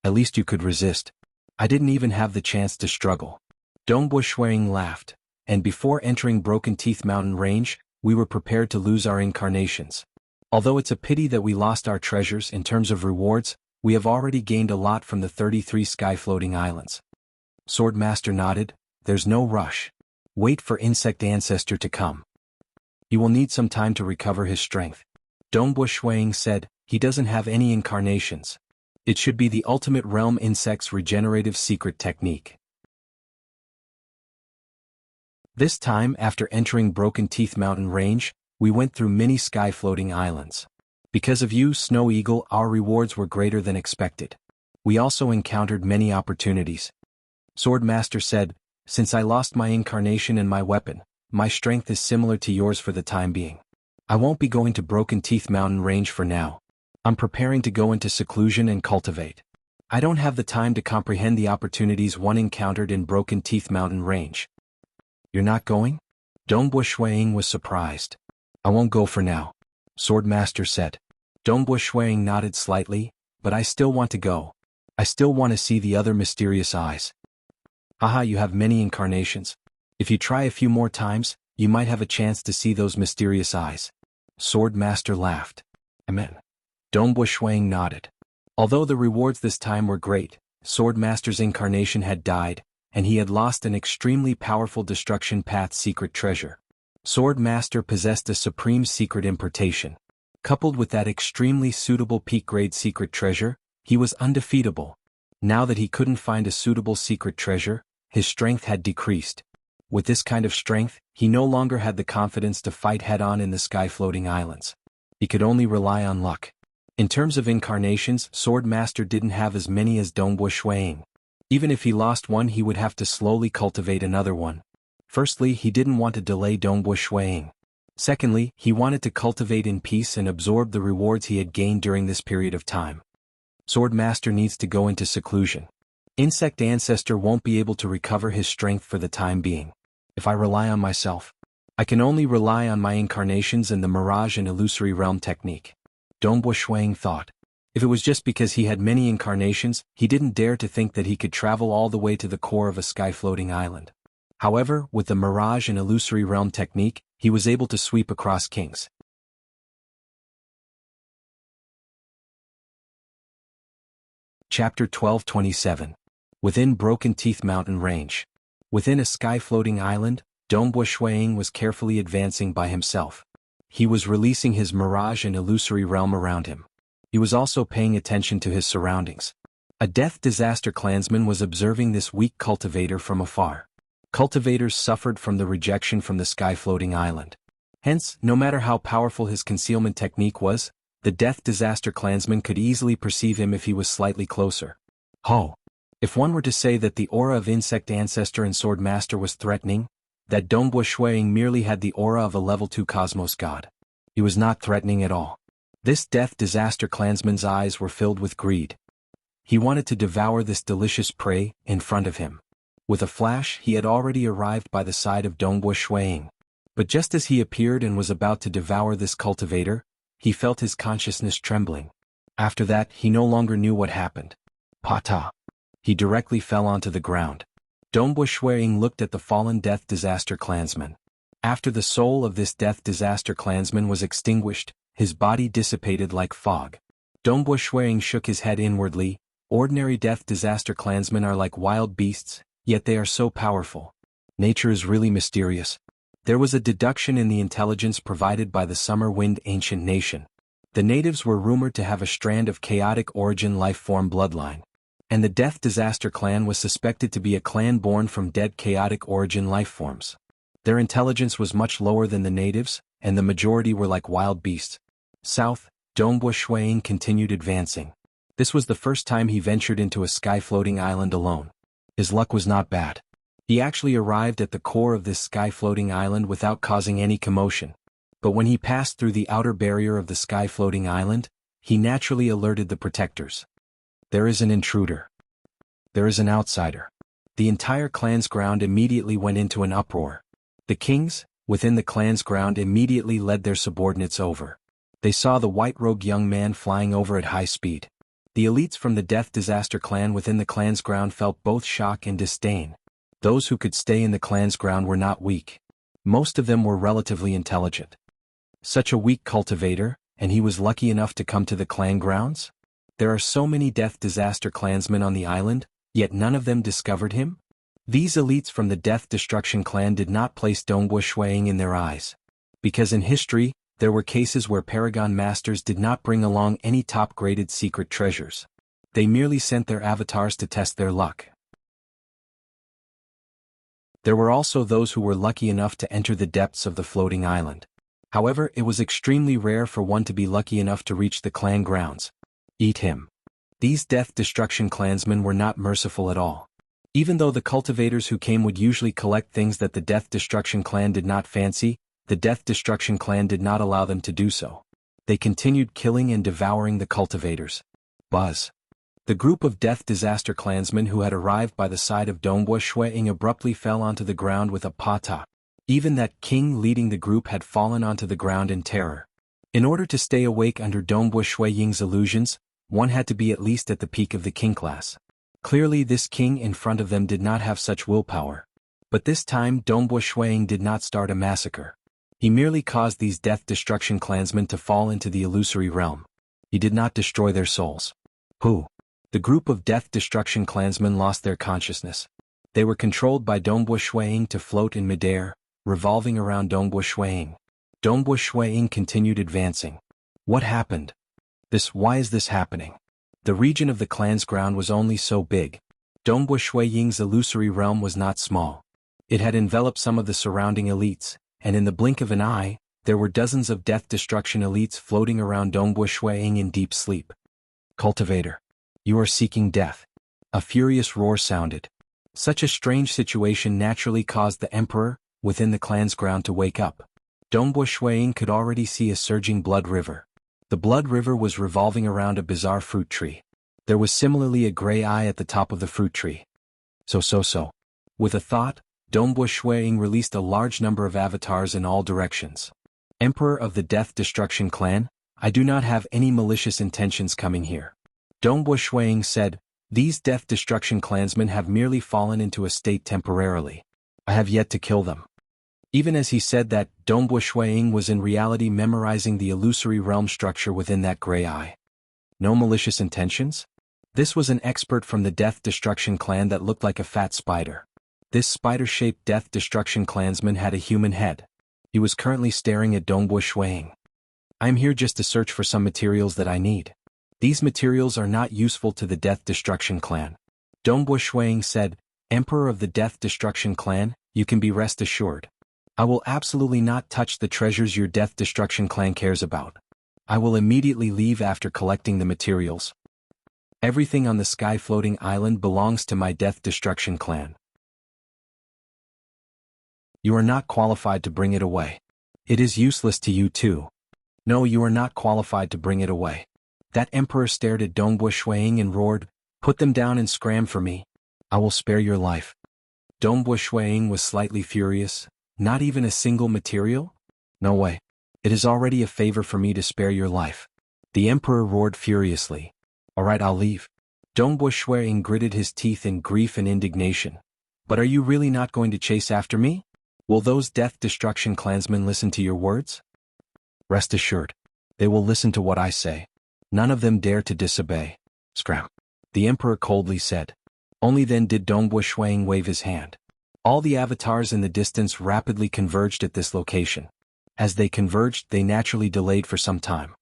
At least you could resist. I didn't even have the chance to struggle. Dongbo Shuang laughed. And before entering Broken Teeth Mountain Range, we were prepared to lose our incarnations. Although it's a pity that we lost our treasures in terms of rewards, we have already gained a lot from the 33 sky-floating islands. Swordmaster nodded. There's no rush. Wait for Insect Ancestor to come. He will need some time to recover his strength. Dongbo Shuang said, he doesn't have any incarnations. It should be the ultimate realm insect's regenerative secret technique. This time, after entering Broken Teeth Mountain Range, we went through many sky-floating islands. Because of you, Snow Eagle, our rewards were greater than expected. We also encountered many opportunities. Swordmaster said, since I lost my incarnation and my weapon, my strength is similar to yours for the time being. I won't be going to Broken Teeth Mountain Range for now. I'm preparing to go into seclusion and cultivate. I don't have the time to comprehend the opportunities one encountered in Broken Teeth Mountain Range. You're not going? Dongbo Shuang was surprised. I won't go for now, Swordmaster said. Dongbo Shuang nodded slightly, but I still want to go. I still want to see the other mysterious eyes. Haha, you have many incarnations. If you try a few more times, you might have a chance to see those mysterious eyes. Swordmaster laughed. Amen. Dongbo Shuang nodded. Although the rewards this time were great, Swordmaster's incarnation had died, and he had lost an extremely powerful Destruction Path secret treasure. Swordmaster possessed a supreme secret importation. Coupled with that extremely suitable peak-grade secret treasure, he was undefeatable. Now that he couldn't find a suitable secret treasure, his strength had decreased. With this kind of strength, he no longer had the confidence to fight head-on in the sky-floating islands. He could only rely on luck. In terms of incarnations, Swordmaster didn't have as many as Dongbo Shuang. Even if he lost one, he would have to slowly cultivate another one. Firstly, he didn't want to delay Dongbo Shuang. Secondly, he wanted to cultivate in peace and absorb the rewards he had gained during this period of time. Swordmaster needs to go into seclusion. Insect Ancestor won't be able to recover his strength for the time being. If I rely on myself, I can only rely on my incarnations and the Mirage and Illusory Realm technique. Dongbo Shuang thought. If it was just because he had many incarnations, he didn't dare to think that he could travel all the way to the core of a sky-floating island. However, with the Mirage and Illusory Realm technique, he was able to sweep across kings. Chapter 12:27. Within Broken Teeth Mountain Range. Within a sky-floating island, Dongbo Shuang was carefully advancing by himself. He was releasing his Mirage and Illusory Realm around him. He was also paying attention to his surroundings. A Death Disaster clansman was observing this weak cultivator from afar. Cultivators suffered from the rejection from the sky-floating island. Hence, no matter how powerful his concealment technique was, the Death Disaster clansman could easily perceive him if he was slightly closer. Ho! If one were to say that the aura of Insect Ancestor and Swordmaster was threatening, that Dongbo Shuang merely had the aura of a level 2 Cosmos God. He was not threatening at all. This Death Disaster clansman's eyes were filled with greed. He wanted to devour this delicious prey in front of him. With a flash, he had already arrived by the side of Dongbo Shuang. But just as he appeared and was about to devour this cultivator, he felt his consciousness trembling. After that, he no longer knew what happened. Pata! He directly fell onto the ground. Dongbo Shuang looked at the fallen Death Disaster clansman. After the soul of this Death Disaster clansman was extinguished, his body dissipated like fog. Dongbo Shuang shook his head inwardly. Ordinary Death Disaster clansmen are like wild beasts, yet they are so powerful. Nature is really mysterious. There was a deduction in the intelligence provided by the Summer Wind Ancient Nation. The natives were rumored to have a strand of chaotic origin life-form bloodline. And the Death Disaster clan was suspected to be a clan born from dead chaotic origin lifeforms. Their intelligence was much lower than the natives, and the majority were like wild beasts. South, Dongbo Shuang continued advancing. This was the first time he ventured into a sky-floating island alone. His luck was not bad. He actually arrived at the core of this sky-floating island without causing any commotion. But when he passed through the outer barrier of the sky-floating island, he naturally alerted the protectors. There is an intruder. There is an outsider. The entire clan's ground immediately went into an uproar. The kings, within the clan's ground, immediately led their subordinates over. They saw the white-robed young man flying over at high speed. The elites from the Death Disaster clan within the clan's ground felt both shock and disdain. Those who could stay in the clan's ground were not weak. Most of them were relatively intelligent. Such a weak cultivator, and he was lucky enough to come to the clan grounds? There are so many Death Disaster clansmen on the island, yet none of them discovered him? These elites from the Death Destruction clan did not place Dongbo Shuiying in their eyes. Because in history, there were cases where Paragon Masters did not bring along any top-graded secret treasures. They merely sent their avatars to test their luck. There were also those who were lucky enough to enter the depths of the floating island. However, it was extremely rare for one to be lucky enough to reach the clan grounds. Eat him. These Death Destruction clansmen were not merciful at all. Even though the cultivators who came would usually collect things that the Death Destruction clan did not fancy, the Death Destruction clan did not allow them to do so. They continued killing and devouring the cultivators. Buzz. The group of Death Disaster clansmen who had arrived by the side of Dongbo Shuiying abruptly fell onto the ground with a pata. Even that king leading the group had fallen onto the ground in terror. In order to stay awake under Dongbo Shuiying's illusions, one had to be at least at the peak of the king class. Clearly this king in front of them did not have such willpower. But this time Dongbo Shuiying did not start a massacre. He merely caused these Death Destruction clansmen to fall into the illusory realm. He did not destroy their souls. Who? The group of Death Destruction clansmen lost their consciousness. They were controlled by Dongbo Shuiying to float in midair, revolving around Dongbo Shuiying. Dongbo Shuiying continued advancing. What happened? Why is this happening? The region of the clan's ground was only so big. Dongbo Shuiying's illusory realm was not small. It had enveloped some of the surrounding elites, and in the blink of an eye, there were dozens of Death Destruction elites floating around Dongbo Shuiying in deep sleep. Cultivator. You are seeking death. A furious roar sounded. Such a strange situation naturally caused the emperor, within the clan's ground, to wake up. Dongbo Shuiying could already see a surging blood river. The blood river was revolving around a bizarre fruit tree. There was similarly a gray eye at the top of the fruit tree. So. With a thought, Dongbo Shuiying released a large number of avatars in all directions. Emperor of the Death Destruction clan, I do not have any malicious intentions coming here. Dongbo Shuiying said, these Death Destruction clansmen have merely fallen into a state temporarily. I have yet to kill them. Even as he said that, Dongbo Shuiying was in reality memorizing the illusory realm structure within that gray eye. No malicious intentions? This was an expert from the Death Destruction clan that looked like a fat spider. This spider-shaped Death Destruction clansman had a human head. He was currently staring at Dongbo Shuiying. I am here just to search for some materials that I need. These materials are not useful to the Death Destruction clan. Dongbo Shuiying said, Emperor of the Death Destruction clan, you can be rest assured. I will absolutely not touch the treasures your Death Destruction clan cares about. I will immediately leave after collecting the materials. Everything on the sky-floating island belongs to my Death Destruction clan. You are not qualified to bring it away. It is useless to you too. No, you are not qualified to bring it away. That emperor stared at Dongbo Shuiying and roared, put them down and scram for me. I will spare your life. Dongbo Shuiying was slightly furious. Not even a single material? No way. It is already a favor for me to spare your life. The emperor roared furiously. Alright, I'll leave. Dongbo Shuiying gritted his teeth in grief and indignation. But are you really not going to chase after me? Will those Death Destruction clansmen listen to your words? Rest assured. They will listen to what I say. None of them dare to disobey. Scram. The emperor coldly said. Only then did Dongbo Shuiying wave his hand. All the avatars in the distance rapidly converged at this location. As they converged, they naturally delayed for some time.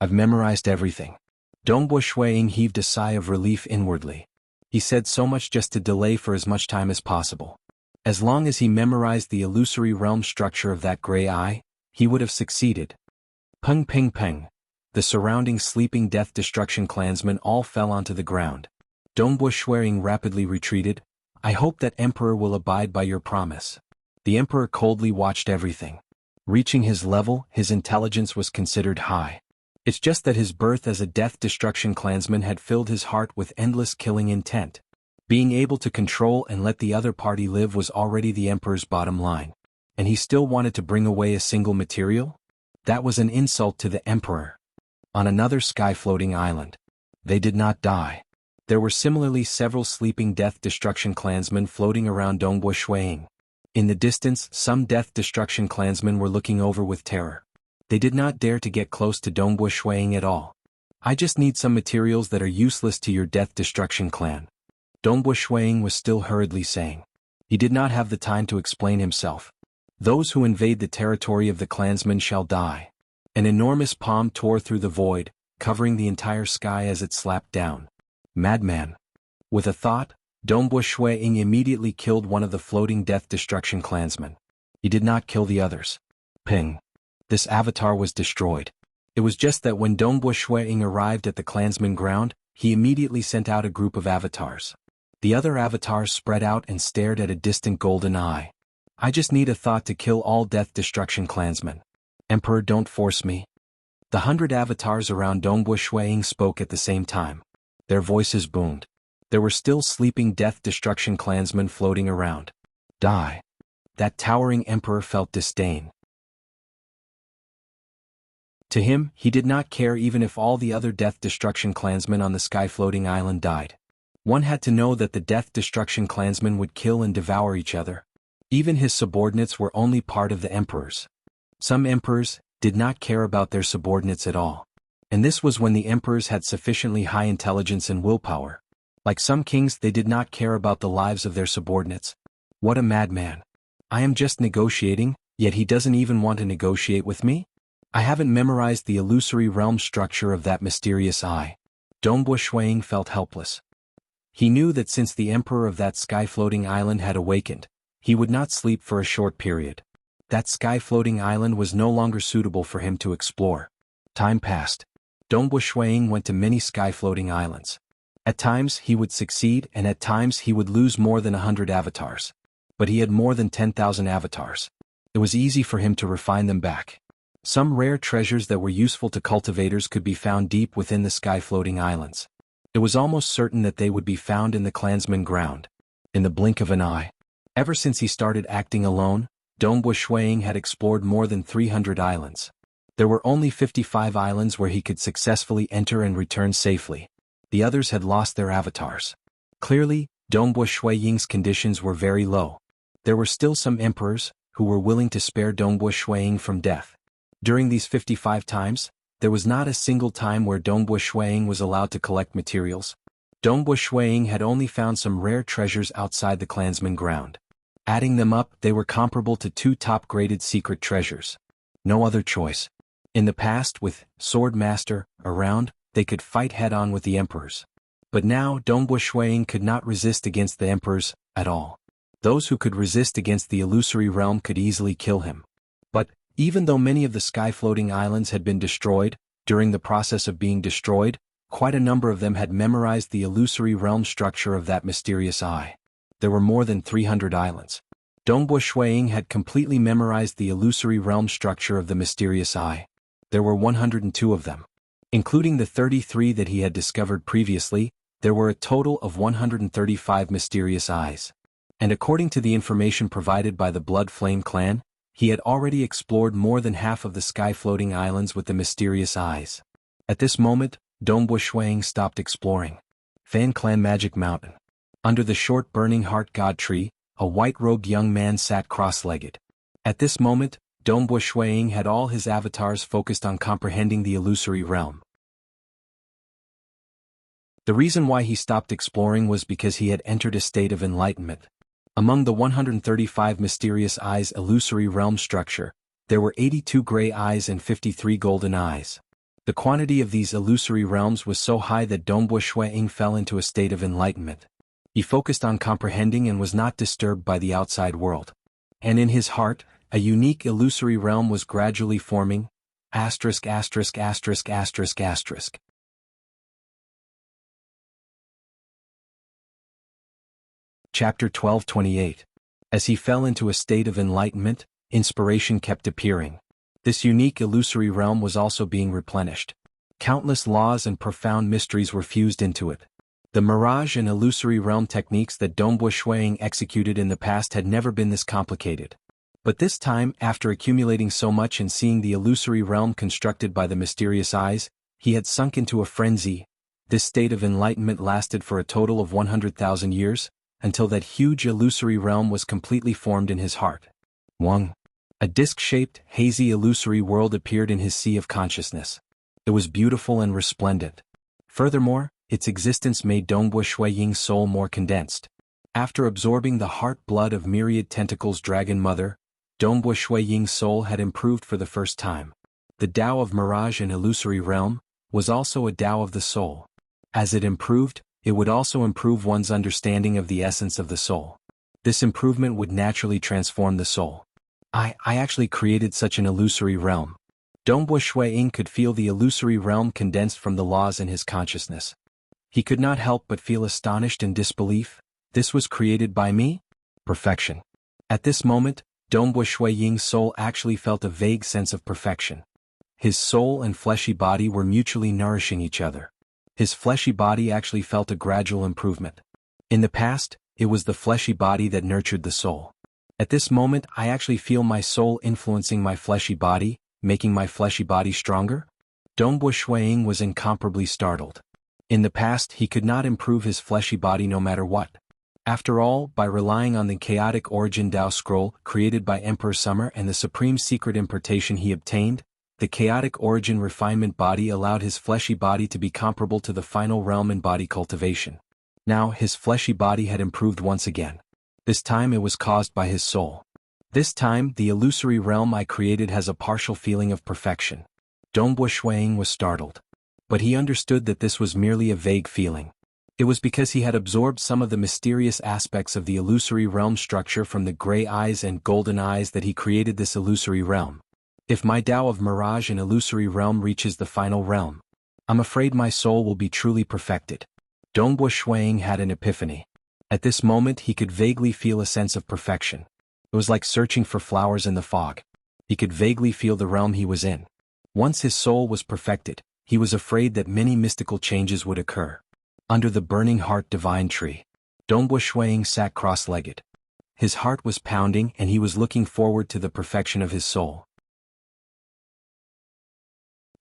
I've memorized everything. Dongbo Shuiying heaved a sigh of relief inwardly. He said so much just to delay for as much time as possible. As long as he memorized the illusory realm structure of that gray eye, he would have succeeded. Peng peng peng. The surrounding sleeping death destruction clansmen all fell onto the ground. Dongbu Shuang rapidly retreated. I hope that Emperor will abide by your promise. The Emperor coldly watched everything. Reaching his level, his intelligence was considered high. It's just that his birth as a death destruction clansman had filled his heart with endless killing intent. Being able to control and let the other party live was already the Emperor's bottom line. And he still wanted to bring away a single material? That was an insult to the Emperor. On another sky-floating island. They did not die. There were similarly several sleeping death destruction clansmen floating around Dongbu Shuang. In the distance, some death destruction clansmen were looking over with terror. They did not dare to get close to Dongbu Shuang at all. I just need some materials that are useless to your death destruction clan. Dongbu Shuang was still hurriedly saying. He did not have the time to explain himself. Those who invade the territory of the clansmen shall die. An enormous palm tore through the void, covering the entire sky as it slapped down. Madman. With a thought, Dongbu Shuang immediately killed one of the floating death destruction clansmen. He did not kill the others. Ping. This avatar was destroyed. It was just that when Dongbu Shuang arrived at the clansman ground, he immediately sent out a group of avatars. The other avatars spread out and stared at a distant golden eye. I just need a thought to kill all death destruction clansmen. Emperor, don't force me. The 100 avatars around Dongbu Shuang spoke at the same time. Their voices boomed. There were still sleeping death destruction clansmen floating around. Die. That towering emperor felt disdain. To him, he did not care even if all the other death destruction clansmen on the sky-floating island died. One had to know that the death destruction clansmen would kill and devour each other. Even his subordinates were only part of the emperors. Some emperors did not care about their subordinates at all. And this was when the emperors had sufficiently high intelligence and willpower. Like some kings, they did not care about the lives of their subordinates. What a madman. I am just negotiating, yet he doesn't even want to negotiate with me? I haven't memorized the illusory realm structure of that mysterious eye. Dongbu Shuang felt helpless. He knew that since the emperor of that sky-floating island had awakened, he would not sleep for a short period. That sky-floating island was no longer suitable for him to explore. Time passed. Dongbu Shuang went to many sky-floating islands. At times he would succeed and at times he would lose more than 100 avatars. But he had more than 10,000 avatars. It was easy for him to refine them back. Some rare treasures that were useful to cultivators could be found deep within the sky-floating islands. It was almost certain that they would be found in the clansman ground. In the blink of an eye. Ever since he started acting alone, Dongbu Shuang had explored more than 300 islands. There were only 55 islands where he could successfully enter and return safely. The others had lost their avatars. Clearly, Dongbu Shuang's conditions were very low. There were still some emperors who were willing to spare Dongbu Shuang from death. During these 55 times, there was not a single time where Dongbu Shuang was allowed to collect materials. Dongbu Shuang had only found some rare treasures outside the clansman ground. Adding them up, they were comparable to 2 top-graded secret treasures. No other choice. In the past, with Swordmaster around, they could fight head-on with the emperors. But now, Dongbu Shuang could not resist against the emperors at all. Those who could resist against the illusory realm could easily kill him. But, even though many of the sky-floating islands had been destroyed, during the process of being destroyed, quite a number of them had memorized the illusory realm structure of that mysterious eye. There were more than 300 islands. Dongbu Shuang had completely memorized the illusory realm structure of the mysterious eye. There were 102 of them. Including the 33 that he had discovered previously, there were a total of 135 mysterious eyes. And according to the information provided by the Blood Flame clan, he had already explored more than half of the sky-floating islands with the mysterious eyes. At this moment, Dongbu Shuang stopped exploring. Fan Clan Magic Mountain. Under the short burning heart god tree, a white-robed young man sat cross-legged. At this moment, Dongbu Shuang had all his avatars focused on comprehending the illusory realm. The reason why he stopped exploring was because he had entered a state of enlightenment. Among the 135 mysterious eyes illusory realm structure, there were 82 gray eyes and 53 golden eyes. The quantity of these illusory realms was so high that Dongbu Shuang fell into a state of enlightenment. He focused on comprehending and was not disturbed by the outside world. And in his heart, a unique illusory realm was gradually forming. Asterisk asterisk asterisk asterisk asterisk. Chapter 12:28. As he fell into a state of enlightenment, inspiration kept appearing. This unique illusory realm was also being replenished. Countless laws and profound mysteries were fused into it. The mirage and illusory realm techniques that Dongbo Shuiying executed in the past had never been this complicated. But this time, after accumulating so much and seeing the illusory realm constructed by the mysterious eyes, he had sunk into a frenzy. This state of enlightenment lasted for a total of 100,000 years, until that huge illusory realm was completely formed in his heart. Wang. A disc-shaped, hazy illusory world appeared in his sea of consciousness. It was beautiful and resplendent. Furthermore, its existence made Dongbo Shuiying's soul more condensed. After absorbing the heart-blood of myriad tentacles Dragon Mother, Dongbo Shuiying's soul had improved for the first time. The Tao of Mirage and Illusory Realm was also a Tao of the soul. As it improved, it would also improve one's understanding of the essence of the soul. This improvement would naturally transform the soul. I actually created such an illusory realm. Dongbo Shuiying could feel the illusory realm condensed from the laws in his consciousness. He could not help but feel astonished and disbelief. This was created by me? Perfection. At this moment, Dongbo Shuiying's soul actually felt a vague sense of perfection. His soul and fleshy body were mutually nourishing each other. His fleshy body actually felt a gradual improvement. In the past, it was the fleshy body that nurtured the soul. At this moment, I actually feel my soul influencing my fleshy body, making my fleshy body stronger? Dongbo Shuiying was incomparably startled. In the past, he could not improve his fleshy body no matter what. After all, by relying on the chaotic origin Tao scroll created by Emperor Summer and the supreme secret impartation he obtained, the chaotic origin refinement body allowed his fleshy body to be comparable to the final realm in body cultivation. Now his fleshy body had improved once again. This time it was caused by his soul. This time the illusory realm I created has a partial feeling of perfection. Dongbo Shuiying was startled. But he understood that this was merely a vague feeling. It was because he had absorbed some of the mysterious aspects of the illusory realm structure from the gray eyes and golden eyes that he created this illusory realm. If my Tao of Mirage and illusory realm reaches the final realm, I'm afraid my soul will be truly perfected. Dongbo Shuiying had an epiphany. At this moment he could vaguely feel a sense of perfection. It was like searching for flowers in the fog. He could vaguely feel the realm he was in. Once his soul was perfected, he was afraid that many mystical changes would occur. Under the burning heart divine tree, Dongbo Shuiying sat cross-legged. His heart was pounding and he was looking forward to the perfection of his soul.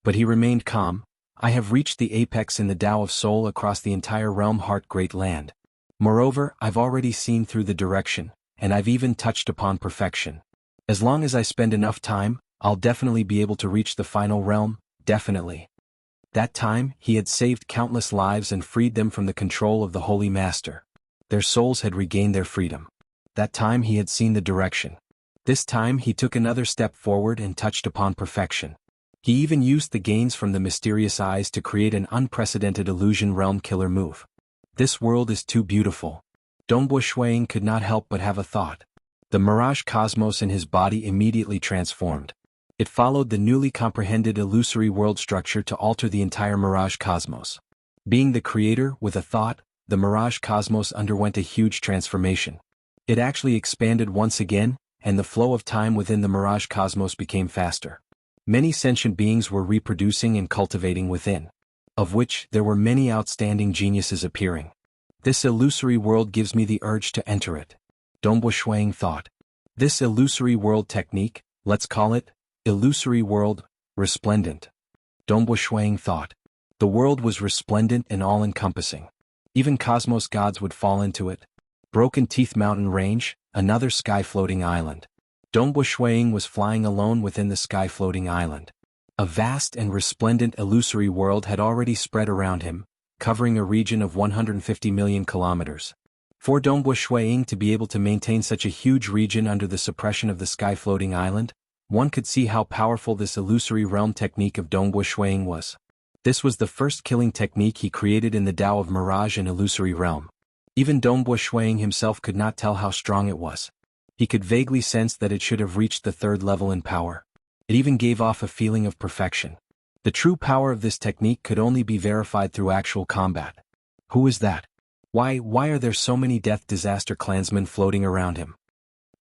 But he remained calm. I have reached the apex in the Tao of soul across the entire realm heart great land. Moreover, I've already seen through the direction, and I've even touched upon perfection. As long as I spend enough time, I'll definitely be able to reach the final realm, definitely. That time, he had saved countless lives and freed them from the control of the Holy Master. Their souls had regained their freedom. That time he had seen the direction. This time he took another step forward and touched upon perfection. He even used the gains from the mysterious eyes to create an unprecedented illusion realm killer move. This world is too beautiful. Dongbo Shuiying could not help but have a thought. The mirage cosmos in his body immediately transformed. It followed the newly comprehended illusory world structure to alter the entire mirage cosmos. Being the creator with a thought, the mirage cosmos underwent a huge transformation. It actually expanded once again, and the flow of time within the mirage cosmos became faster. Many sentient beings were reproducing and cultivating within, of which there were many outstanding geniuses appearing. This illusory world gives me the urge to enter it. Dongbo Shuiying thought. This illusory world technique, let's call it illusory world, resplendent. Dongbo Shuiying thought. The world was resplendent and all-encompassing. Even cosmos gods would fall into it. Broken Teeth Mountain Range, another sky-floating island. Dongbo Shuiying was flying alone within the sky-floating island. A vast and resplendent illusory world had already spread around him, covering a region of 150 million kilometers. For Dongbo Shuiying to be able to maintain such a huge region under the suppression of the sky-floating island, one could see how powerful this illusory realm technique of Dongbo Shuiying was. This was the first killing technique he created in the Tao of Mirage and illusory realm. Even Dongbo Shuiying himself could not tell how strong it was. He could vaguely sense that it should have reached the third level in power. It even gave off a feeling of perfection. The true power of this technique could only be verified through actual combat. Who is that? Why are there so many Death Disaster clansmen floating around him?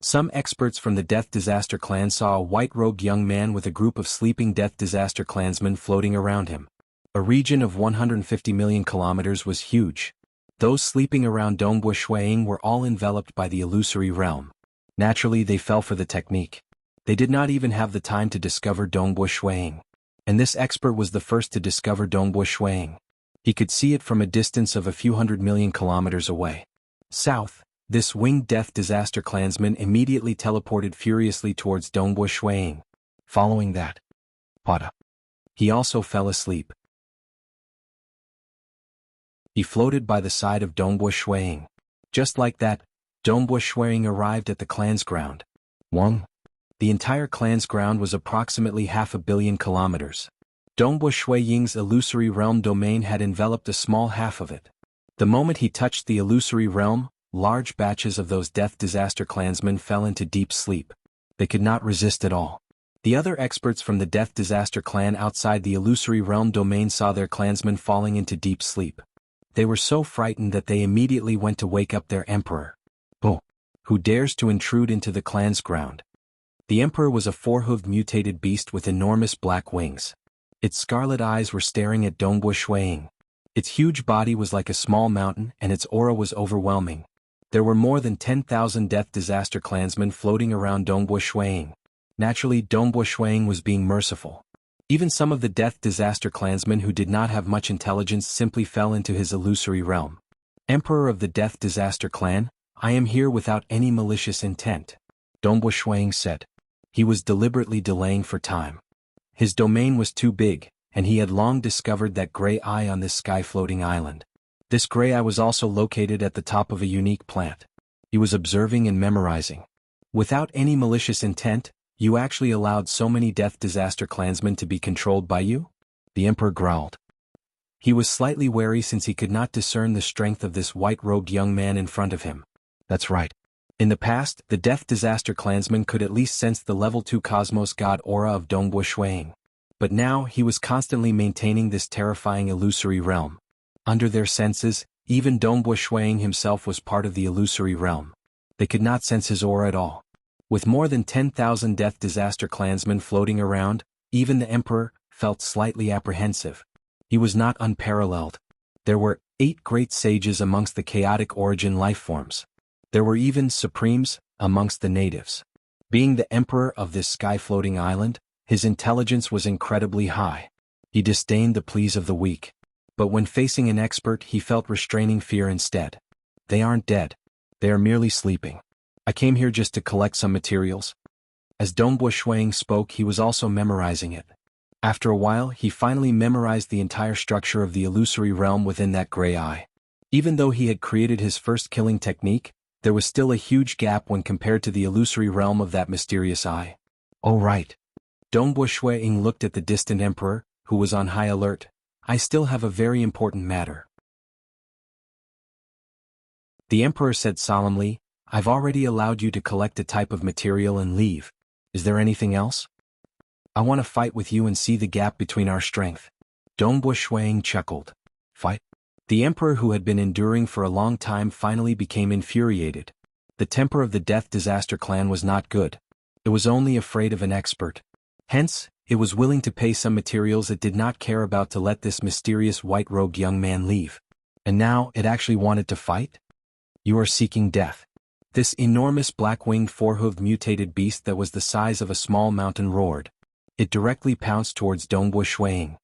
Some experts from the Death Disaster clan saw a white-robed young man with a group of sleeping Death Disaster clansmen floating around him. A region of 150 million kilometers was huge. Those sleeping around Dongbu Shuiying were all enveloped by the illusory realm. Naturally, they fell for the technique. They did not even have the time to discover Dongbu Shuiying. And this expert was the first to discover Dongbu Shuiying. He could see it from a distance of a few 100 million kilometers away. South, this winged Death Disaster clansman immediately teleported furiously towards Dongbu Shuiying. Following that, he also fell asleep. He floated by the side of Dongbu Shuiying. Just like that, Dongbu Shuiying arrived at the clan's ground. The entire clan's ground was approximately 500 million kilometers. Dongbu Shuiying's illusory realm domain had enveloped a small half of it. The moment he touched the illusory realm, large batches of those Death Disaster clansmen fell into deep sleep. They could not resist at all. The other experts from the Death Disaster clan outside the illusory realm domain saw their clansmen falling into deep sleep. They were so frightened that they immediately went to wake up their emperor. Who dares to intrude into the clan's ground? The emperor was a four-hooved mutated beast with enormous black wings. Its scarlet eyes were staring at Dongbu Shuiying. Its huge body was like a small mountain and its aura was overwhelming. There were more than 10,000 Death Disaster clansmen floating around Dongbu Shuiying. Naturally, Dongbu Shuiying was being merciful. Even some of the Death Disaster clansmen who did not have much intelligence simply fell into his illusory realm. Emperor of the Death Disaster clan, I am here without any malicious intent, Dongbu Shuiying said. He was deliberately delaying for time. His domain was too big, and he had long discovered that gray eye on this sky-floating island. This gray eye was also located at the top of a unique plant. He was observing and memorizing. Without any malicious intent, you actually allowed so many Death Disaster clansmen to be controlled by you? The emperor growled. He was slightly wary since he could not discern the strength of this white-robed young man in front of him. That's right. In the past, the Death Disaster clansman could at least sense the level 2 cosmos god aura of Dongbu Shuiying. But now he was constantly maintaining this terrifying illusory realm. Under their senses, even Dongbu Shuiying himself was part of the illusory realm. They could not sense his aura at all. With more than 10,000 Death Disaster clansmen floating around, even the emperor felt slightly apprehensive. He was not unparalleled. There were 8 great sages amongst the chaotic origin lifeforms. There were even supremes amongst the natives. Being the emperor of this sky-floating island, his intelligence was incredibly high. He disdained the pleas of the weak. But when facing an expert, he felt restraining fear instead. They aren't dead. They are merely sleeping. I came here just to collect some materials. As Dongbu Shuiying spoke, he was also memorizing it. After a while, he finally memorized the entire structure of the illusory realm within that gray eye. Even though he had created his first killing technique, there was still a huge gap when compared to the illusory realm of that mysterious eye. Oh right. Dongbu Shuiying looked at the distant emperor, who was on high alert. I still have a very important matter. The emperor said solemnly, I've already allowed you to collect a type of material and leave. Is there anything else? I want to fight with you and see the gap between our strength. Dongbu Shuiying chuckled. Fight? The emperor, who had been enduring for a long time, finally became infuriated. The temper of the Death Disaster clan was not good. It was only afraid of an expert. Hence, it was willing to pay some materials it did not care about to let this mysterious white-robed young man leave. And now, it actually wanted to fight? You are seeking death. This enormous black-winged four-hooved mutated beast that was the size of a small mountain roared. It directly pounced towards Dongbu Shuiying.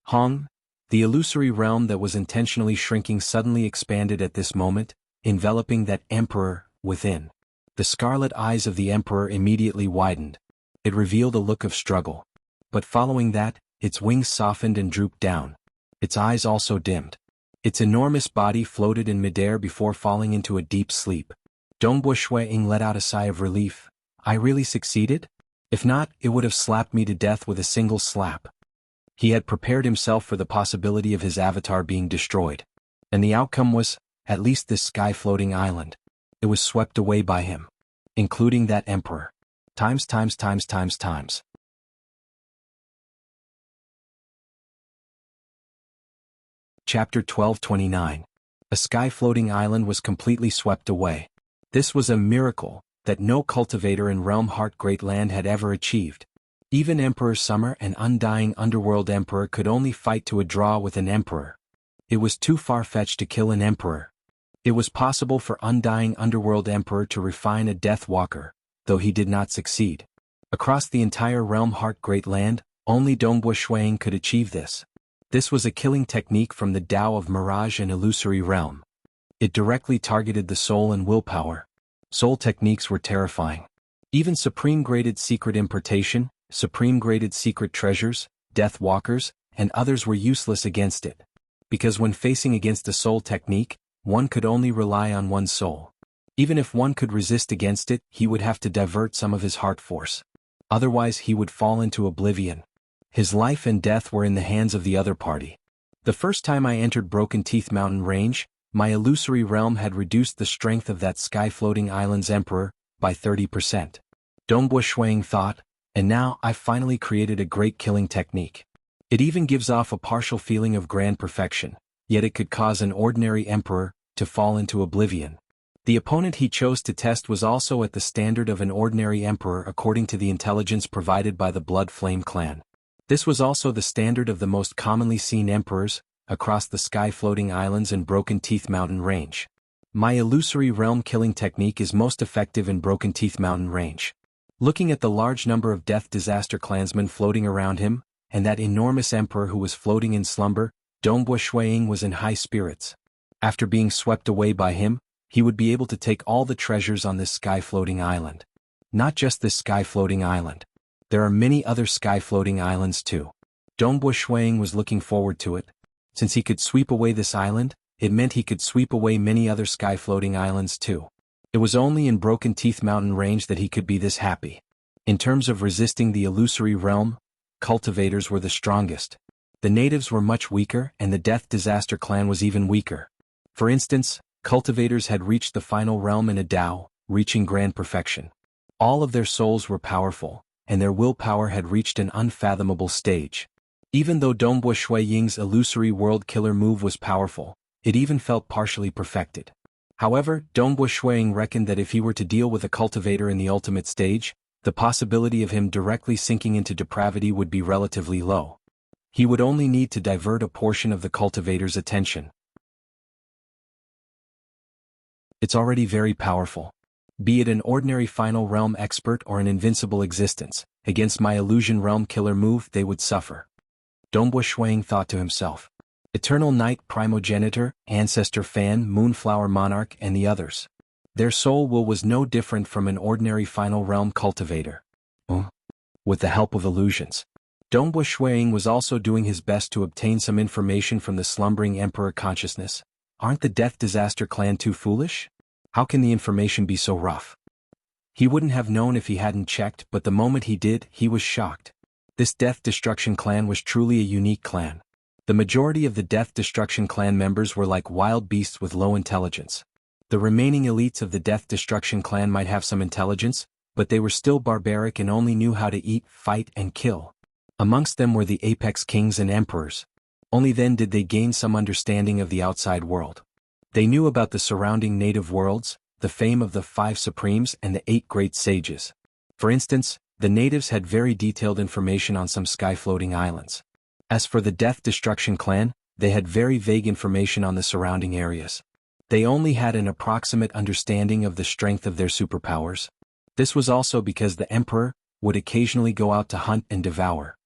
Hong, the illusory realm that was intentionally shrinking suddenly expanded at this moment, enveloping that emperor within. The scarlet eyes of the emperor immediately widened. It revealed a look of struggle. But following that, its wings softened and drooped down. Its eyes also dimmed. Its enormous body floated in midair before falling into a deep sleep. Dongbu Shuiying let out a sigh of relief. I really succeeded? If not, it would have slapped me to death with a single slap. He had prepared himself for the possibility of his avatar being destroyed. And the outcome was, at least this sky-floating island. It was swept away by him. Including that emperor. Times. Chapter 1229. A sky-floating island was completely swept away. This was a miracle that no cultivator in Realm Heart Great Land had ever achieved. Even Emperor Summer and Undying Underworld Emperor could only fight to a draw with an emperor. It was too far-fetched to kill an emperor. It was possible for Undying Underworld Emperor to refine a Death Walker, though he did not succeed. Across the entire Realm Heart Great Land, only Dongbo Shuang could achieve this. This was a killing technique from the Tao of Mirage and Illusory Realm. It directly targeted the soul and willpower. Soul techniques were terrifying. Even Supreme-graded Secret Importation, Supreme-graded Secret Treasures, Death Walkers, and others were useless against it. Because when facing against a soul technique, one could only rely on one's soul. Even if one could resist against it, he would have to divert some of his heart force. Otherwise he would fall into oblivion. His life and death were in the hands of the other party. The first time I entered Broken Teeth Mountain Range, my illusory realm had reduced the strength of that sky-floating island's emperor by 30%. Dongbo Shuang thought, and now I've finally created a great killing technique. It even gives off a partial feeling of grand perfection, yet it could cause an ordinary emperor to fall into oblivion. The opponent he chose to test was also at the standard of an ordinary emperor according to the intelligence provided by the Blood Flame clan. This was also the standard of the most commonly seen emperors across the sky-floating islands and Broken Teeth Mountain Range. My illusory realm killing technique is most effective in Broken Teeth Mountain Range. Looking at the large number of Death Disaster clansmen floating around him, and that enormous emperor who was floating in slumber, Dongbo Shuang was in high spirits. After being swept away by him, he would be able to take all the treasures on this sky-floating island. Not just this sky-floating island. There are many other sky-floating islands too. Dongbo Shuang was looking forward to it. Since he could sweep away this island, it meant he could sweep away many other sky-floating islands too. It was only in Broken Teeth Mountain Range that he could be this happy. In terms of resisting the illusory realm, cultivators were the strongest. The natives were much weaker and the Death Disaster clan was even weaker. For instance, cultivators had reached the final realm in a Tao, reaching grand perfection. All of their souls were powerful, and their willpower had reached an unfathomable stage. Even though Dongbo Ying's illusory world killer move was powerful, it even felt partially perfected. However, Dongbo Shuang reckoned that if he were to deal with a cultivator in the ultimate stage, the possibility of him directly sinking into depravity would be relatively low. He would only need to divert a portion of the cultivator's attention. It's already very powerful. Be it an ordinary final realm expert or an invincible existence, against my illusion realm killer move they would suffer. Dongbo Shuang thought to himself. Eternal Knight Primogenitor, Ancestor Fan, Moonflower Monarch and the others. Their soul will was no different from an ordinary final realm cultivator. With the help of illusions. Dongbo Shuang was also doing his best to obtain some information from the slumbering Emperor consciousness. Aren't the Death Disaster clan too foolish? How can the information be so rough? He wouldn't have known if he hadn't checked, but the moment he did, he was shocked. This Death Destruction clan was truly a unique clan. The majority of the Death Destruction clan members were like wild beasts with low intelligence. The remaining elites of the Death Destruction clan might have some intelligence, but they were still barbaric and only knew how to eat, fight, and kill. Amongst them were the apex kings and emperors. Only then did they gain some understanding of the outside world. They knew about the surrounding native worlds, the fame of the 5 supremes and the 8 great sages. For instance, the natives had very detailed information on some sky-floating islands. As for the Death Destruction clan, they had very vague information on the surrounding areas. They only had an approximate understanding of the strength of their superpowers. This was also because the emperor would occasionally go out to hunt and devour.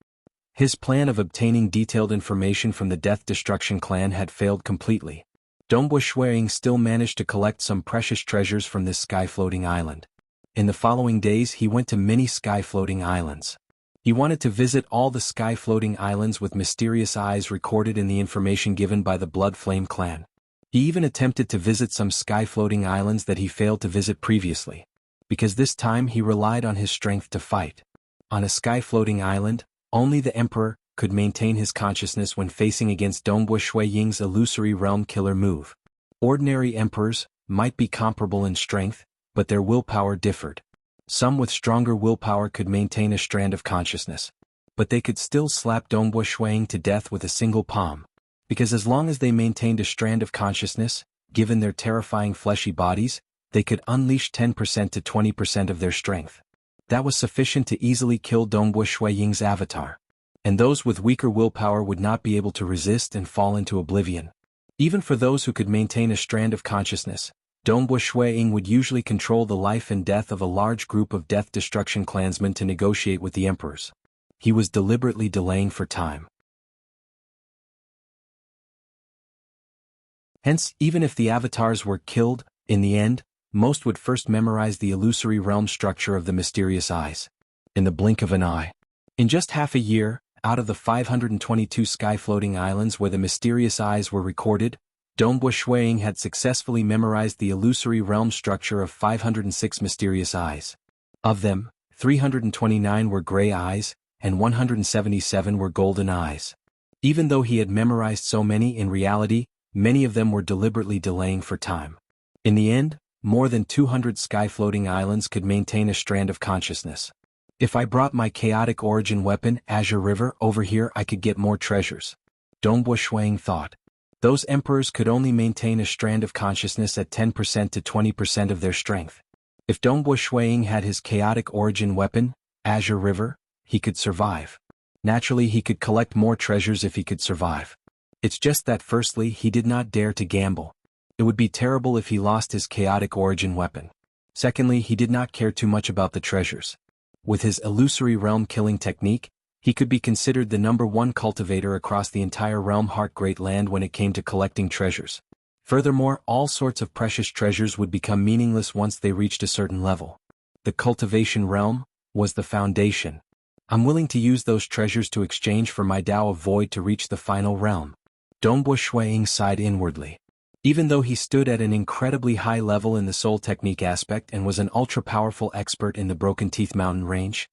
His plan of obtaining detailed information from the Death Destruction clan had failed completely. Dongbo Shuang still managed to collect some precious treasures from this sky-floating island. In the following days he went to many sky-floating islands. He wanted to visit all the sky-floating islands with mysterious eyes recorded in the information given by the Blood Flame clan. He even attempted to visit some sky-floating islands that he failed to visit previously. Because this time he relied on his strength to fight. On a sky-floating island, only the emperor could maintain his consciousness when facing against Dongbo Ying's illusory realm killer move. Ordinary emperors might be comparable in strength, but their willpower differed. Some with stronger willpower could maintain a strand of consciousness. But they could still slap Dongbo Shuang to death with a single palm. because as long as they maintained a strand of consciousness, given their terrifying fleshy bodies, they could unleash 10% to 20% of their strength. That was sufficient to easily kill Dongbo Shuiying's avatar. And those with weaker willpower would not be able to resist and fall into oblivion. Even for those who could maintain a strand of consciousness, Dongbo Shuiying would usually control the life and death of a large group of death destruction clansmen to negotiate with the emperors. He was deliberately delaying for time. Hence, even if the avatars were killed, in the end, most would first memorize the illusory realm structure of the mysterious eyes. In the blink of an eye. In just half a year, out of the 522 sky-floating islands where the mysterious eyes were recorded, Dongbo Shuiying had successfully memorized the illusory realm structure of 506 mysterious eyes. Of them, 329 were gray eyes, and 177 were golden eyes. Even though he had memorized so many, in reality, many of them were deliberately delaying for time. In the end, more than 200 sky-floating islands could maintain a strand of consciousness. If I brought my chaotic origin weapon, Azure River, over here, I could get more treasures. Dongbo Shuiying thought. Those emperors could only maintain a strand of consciousness at 10% to 20% of their strength. If Dongbo Shuiying had his chaotic origin weapon, Azure River, he could survive. Naturally, he could collect more treasures if he could survive. It's just that firstly, he did not dare to gamble. It would be terrible if he lost his chaotic origin weapon. Secondly, he did not care too much about the treasures. With his illusory realm killing technique, he could be considered the #1 cultivator across the entire realm Heart Great Land when it came to collecting treasures. Furthermore, all sorts of precious treasures would become meaningless once they reached a certain level. The cultivation realm was the foundation. I'm willing to use those treasures to exchange for my Tao of Void to reach the final realm. Dongbo Shuiying sighed inwardly. Even though he stood at an incredibly high level in the soul technique aspect and was an ultra-powerful expert in the Broken Teeth Mountain range,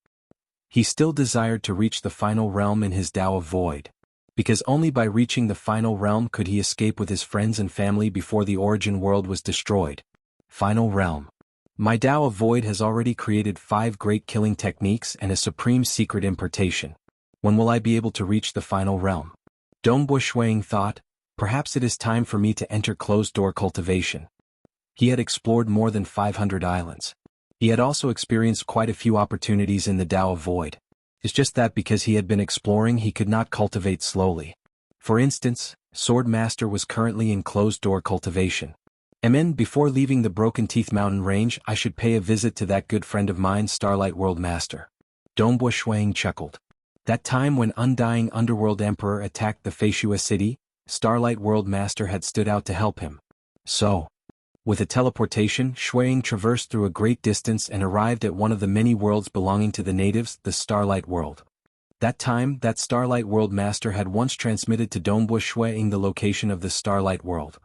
he still desired to reach the final realm in his Tao of Void. Because only by reaching the final realm could he escape with his friends and family before the origin world was destroyed. Final realm. My Tao of Void has already created 5 great killing techniques and a supreme secret impartation. When will I be able to reach the final realm? Dongbo Shuiying thought, perhaps it is time for me to enter closed-door cultivation. He had explored more than 500 islands. He had also experienced quite a few opportunities in the Tao of Void. It's just that because he had been exploring he could not cultivate slowly. For instance, Swordmaster was currently in closed-door cultivation. Before leaving the Broken Teeth Mountain range I should pay a visit to that good friend of mine, Starlight World Master. Dongbo Shuiying chuckled. That time when Undying Underworld Emperor attacked the Feishua city, Starlight World Master had stood out to help him. So, with a teleportation, Shuiying traversed through a great distance and arrived at one of the many worlds belonging to the natives, the Starlight World. That time, that Starlight World Master had once transmitted to Dongbo Shuiying the location of the Starlight World.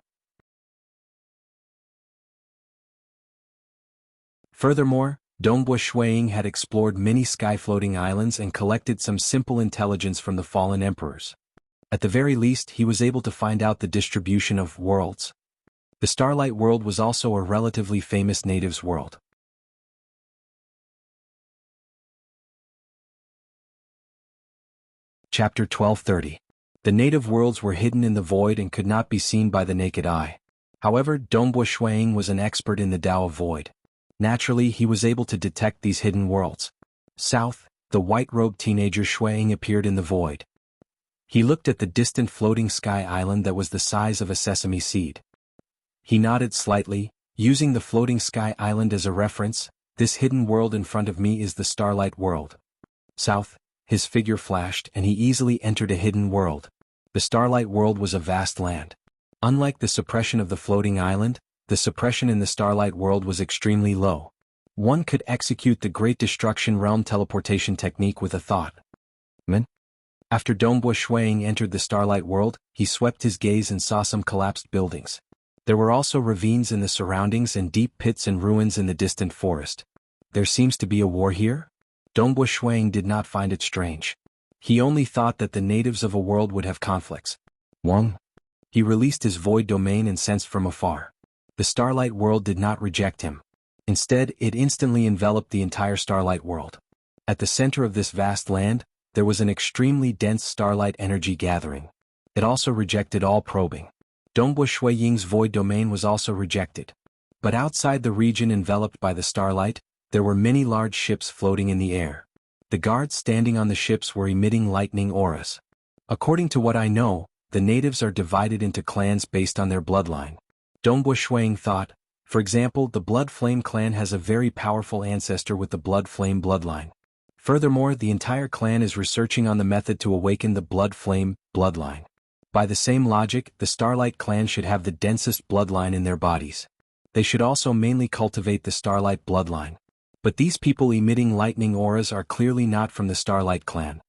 Furthermore, Dongbo Shuiying had explored many sky-floating islands and collected some simple intelligence from the fallen emperors. At the very least, he was able to find out the distribution of worlds. The Starlight World was also a relatively famous natives' world. Chapter 1230. The native worlds were hidden in the void and could not be seen by the naked eye. However, Dongbo Shuiying was an expert in the Tao of Void. Naturally, he was able to detect these hidden worlds. South, the white-robed teenager Shuiying appeared in the void. He looked at the distant floating sky island that was the size of a sesame seed. He nodded slightly, using the floating sky island as a reference. This hidden world in front of me is the Starlight World. South, his figure flashed and he easily entered a hidden world. The Starlight World was a vast land. Unlike the suppression of the floating island, the suppression in the Starlight World was extremely low. One could execute the Great Destruction Realm teleportation technique with a thought. After Dongbo Shuiying entered the Starlight World, he swept his gaze and saw some collapsed buildings. There were also ravines in the surroundings and deep pits and ruins in the distant forest. There seems to be a war here? Dongbo Shuiying did not find it strange. He only thought that the natives of a world would have conflicts. Wang. He released his void domain and sensed from afar. The Starlight World did not reject him. Instead, it instantly enveloped the entire Starlight World. At the center of this vast land, there was an extremely dense starlight energy gathering. It also rejected all probing. Dongbo Shui Ying's void domain was also rejected. But outside the region enveloped by the starlight, there were many large ships floating in the air. The guards standing on the ships were emitting lightning auras. According to what I know, the natives are divided into clans based on their bloodline. Dongbo Shuang thought, for example, the Blood Flame clan has a very powerful ancestor with the Blood Flame bloodline. Furthermore, the entire clan is researching on the method to awaken the Blood Flame bloodline. By the same logic, the Starlight clan should have the densest bloodline in their bodies. They should also mainly cultivate the Starlight bloodline. But these people emitting lightning auras are clearly not from the Starlight clan.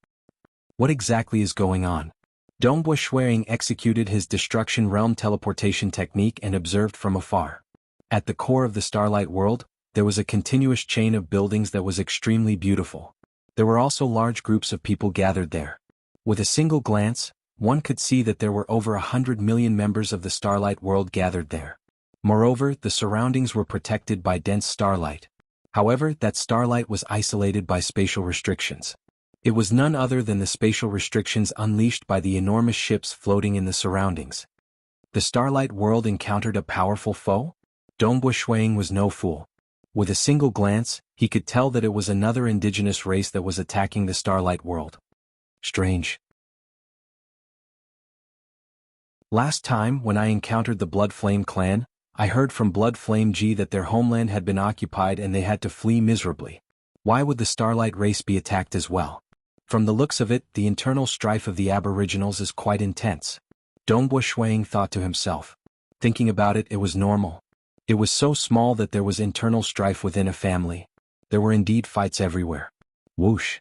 What exactly is going on? Dongbo Shuang executed his Destruction Realm teleportation technique and observed from afar. At the core of the Starlight world, there was a continuous chain of buildings that was extremely beautiful. There were also large groups of people gathered there. With a single glance, one could see that there were over 100 million members of the Starlight world gathered there. Moreover, the surroundings were protected by dense starlight. However, that starlight was isolated by spatial restrictions. It was none other than the spatial restrictions unleashed by the enormous ships floating in the surroundings. The Starlight world encountered a powerful foe? Dongbo Shuang was no fool. With a single glance, he could tell that it was another indigenous race that was attacking the Starlight world. Strange. Last time, when I encountered the Blood Flame clan, I heard from Blood Flame G that their homeland had been occupied and they had to flee miserably. Why would the Starlight race be attacked as well? From the looks of it, the internal strife of the Aboriginals is quite intense. Dongbo Shuang thought to himself. Thinking about it, it was normal. It was so small that there was internal strife within a family. There were indeed fights everywhere. Whoosh!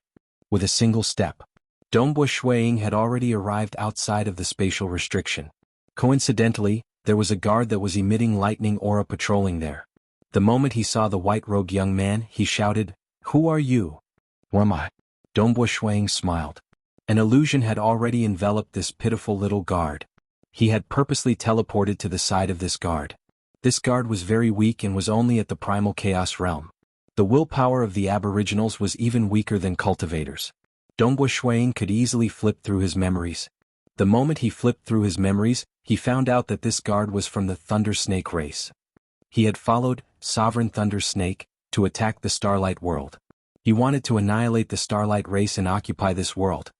With a single step, Dongbo Shuang had already arrived outside of the spatial restriction. Coincidentally, there was a guard that was emitting lightning aura patrolling there. The moment he saw the white-robed young man, he shouted, "Who are you?" "Who am I?" Dongbo Shuang smiled. An illusion had already enveloped this pitiful little guard. He had purposely teleported to the side of this guard. This guard was very weak and was only at the primal chaos realm. The willpower of the Aboriginals was even weaker than cultivators. Dongbo Shuang could easily flip through his memories. The moment he flipped through his memories, he found out that this guard was from the Thunder Snake race. He had followed Sovereign Thunder Snake to attack the Starlight world. He wanted to annihilate the Starlight race and occupy this world.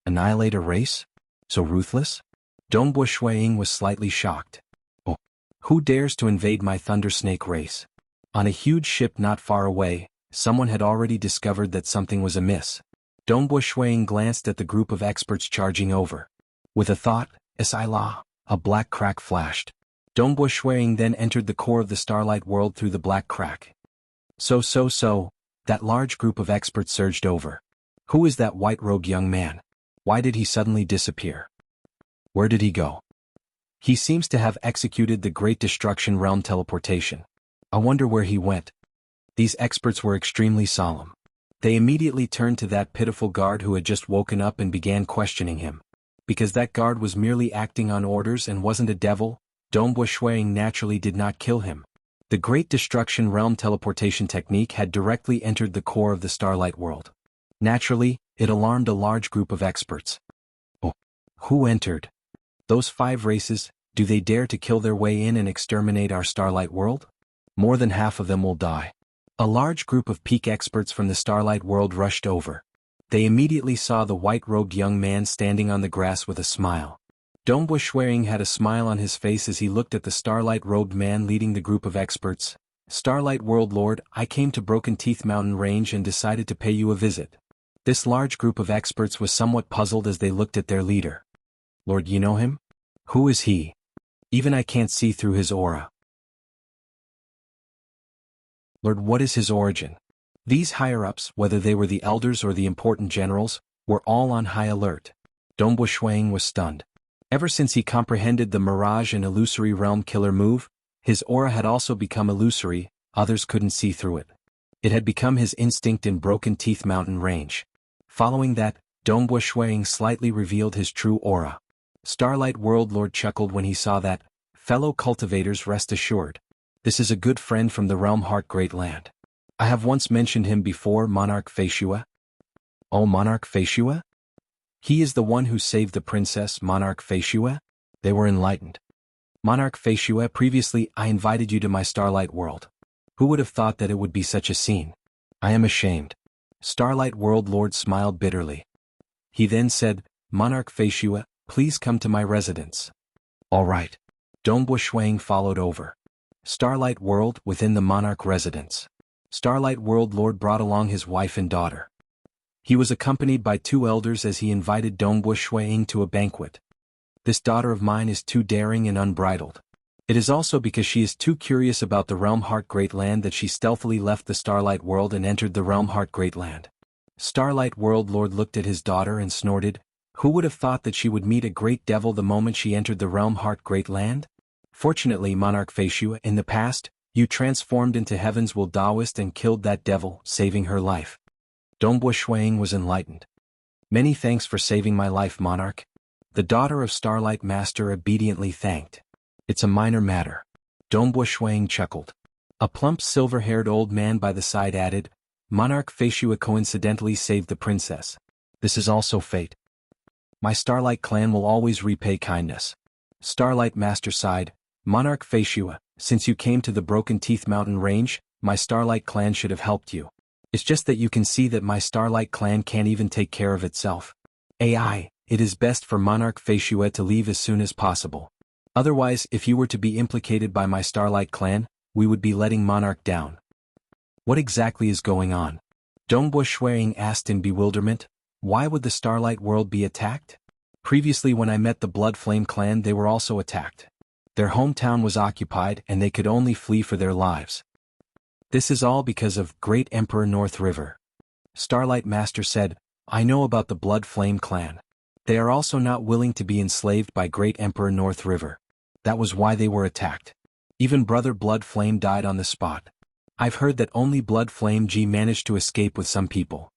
Annihilate a race? So ruthless? Dongbo Shuang was slightly shocked. Oh, who dares to invade my Thunder Snake race? On a huge ship not far away, someone had already discovered that something was amiss. Dongbo Shuang glanced at the group of experts charging over. With a thought, "Isila," a black crack flashed. Dongbo Shuang then entered the core of the Starlight world through the black crack. So, that large group of experts surged over. Who is that white-robed young man? Why did he suddenly disappear? Where did he go? He seems to have executed the Great Destruction Realm teleportation. I wonder where he went. These experts were extremely solemn. They immediately turned to that pitiful guard who had just woken up and began questioning him. Because that guard was merely acting on orders and wasn't a devil, Dongbo Shuang naturally did not kill him. The Great Destruction Realm teleportation technique had directly entered the core of the Starlight world. Naturally, it alarmed a large group of experts. Oh, who entered? Those 5 races, do they dare to kill their way in and exterminate our Starlight world? More than half of them will die. A large group of peak experts from the Starlight world rushed over. They immediately saw the white-robed young man standing on the grass with a smile. Dongbo Shuang had a smile on his face as he looked at the Starlight-robed man leading the group of experts. "Starlight World Lord, I came to Broken Teeth Mountain Range and decided to pay you a visit." This large group of experts was somewhat puzzled as they looked at their leader. "Lord, you know him? Who is he? Even I can't see through his aura." "Lord, what is his origin?" These higher-ups, whether they were the elders or the important generals, were all on high alert. Dongbo Shuang was stunned. Ever since he comprehended the Mirage and Illusory Realm killer move, his aura had also become illusory, others couldn't see through it. It had become his instinct in Broken Teeth Mountain Range. Following that, Dongbo Shuang slightly revealed his true aura. Starlight World Lord chuckled when he saw that. "Fellow cultivators, rest assured. This is a good friend from the Realm Heart Great Land. I have once mentioned him before, Monarch Feishua." "Oh, Monarch Feishua?" He is the one who saved the princess, Monarch Feishue? They were enlightened. Monarch Feishue, previously I invited you to my Starlight World. Who would have thought that it would be such a scene? I am ashamed. Starlight World Lord smiled bitterly. He then said, Monarch Feishue, please come to my residence. All right. Dongbu Shuang followed over. Starlight World within the Monarch residence. Starlight World Lord brought along his wife and daughter. He was accompanied by 2 elders as he invited Dongbu Shuang to a banquet. This daughter of mine is too daring and unbridled. It is also because she is too curious about the Realm Heart Great Land that she stealthily left the Starlight World and entered the Realm Heart Great Land. Starlight World Lord looked at his daughter and snorted. Who would have thought that she would meet a great devil the moment she entered the Realm Heart Great Land? Fortunately, Monarch Feishue, in the past, you transformed into Heaven's Will Daoist and killed that devil, saving her life. Dongbu Shuang was enlightened. Many thanks for saving my life, Monarch. The daughter of Starlight Master obediently thanked. It's a minor matter. Dongbu Shuang chuckled. A plump silver-haired old man by the side added, Monarch Feishue coincidentally saved the princess. This is also fate. My Starlight clan will always repay kindness. Starlight Master sighed, Monarch Feishue, since you came to the Broken Teeth Mountain Range, my Starlight clan should have helped you. It's just that you can see that my Starlight clan can't even take care of itself. AI, it is best for Monarch Feishue to leave as soon as possible. Otherwise, if you were to be implicated by my Starlight clan, we would be letting Monarch down. What exactly is going on? Dongbu Shuang asked in bewilderment. Why would the Starlight World be attacked? Previously when I met the Blood Flame clan they were also attacked. Their hometown was occupied and they could only flee for their lives. This is all because of Great Emperor North River. Starlight Master said, I know about the Blood Flame clan. They are also not willing to be enslaved by Great Emperor North River. That was why they were attacked. Even Brother Blood Flame died on the spot. I've heard that only Blood Flame G managed to escape with some people.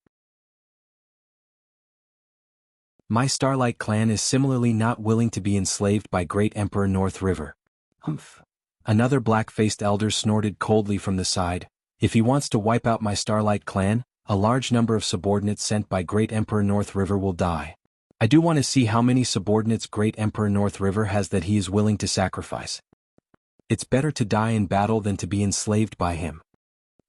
My Starlight clan is similarly not willing to be enslaved by Great Emperor North River. Humph. Another black-faced elder snorted coldly from the side. If he wants to wipe out my Starlight clan, a large number of subordinates sent by Great Emperor North River will die. I do want to see how many subordinates Great Emperor North River has that he is willing to sacrifice. It's better to die in battle than to be enslaved by him.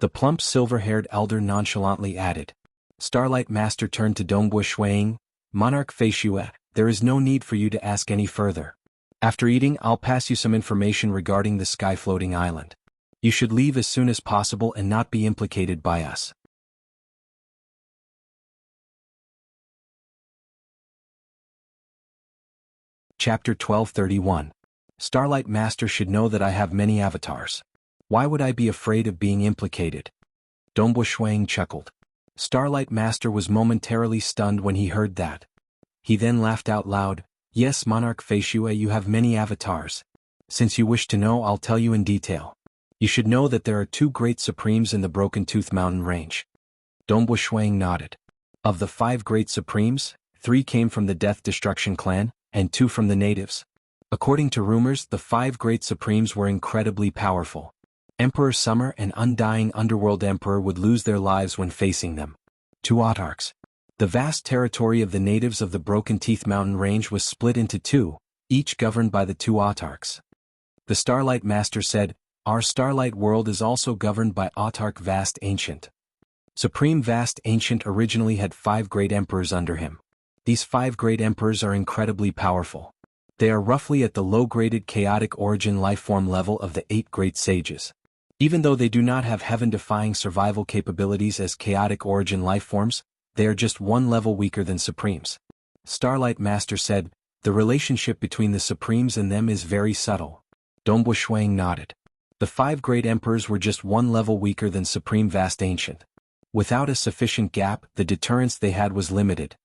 The plump silver-haired elder nonchalantly added. Starlight Master turned to Dongbu Shuang. Monarch Feishue, there is no need for you to ask any further. After eating, I'll pass you some information regarding the sky-floating island. You should leave as soon as possible and not be implicated by us. Chapter 1231. Starlight Master should know that I have many avatars. Why would I be afraid of being implicated? Dongbu Shuang chuckled. Starlight Master was momentarily stunned when he heard that. He then laughed out loud. Yes, Monarch Feishue, you have many avatars. Since you wish to know, I'll tell you in detail. You should know that there are 2 great supremes in the Broken Tooth Mountain Range. Dongbu Shuang nodded. Of the 5 great supremes, 3 came from the Death Destruction clan, and 2 from the natives. According to rumors, the 5 great supremes were incredibly powerful. Emperor Summer and Undying Underworld Emperor would lose their lives when facing them. 2 autarchs. The vast territory of the natives of the Broken Teeth Mountain Range was split into 2, each governed by the 2 autarchs. The Starlight Master said, Our Starlight World is also governed by Autarch Vast Ancient. Supreme Vast Ancient originally had 5 great emperors under him. These 5 great emperors are incredibly powerful. They are roughly at the low-graded chaotic origin lifeform level of the 8 great sages. Even though they do not have heaven-defying survival capabilities as chaotic origin lifeforms, they are just 1 level weaker than Supremes. Starlight Master said, the relationship between the Supremes and them is very subtle. Dongbu Shuang nodded. The 5 great emperors were just 1 level weaker than Supreme Vast Ancient. Without a sufficient gap, the deterrence they had was limited.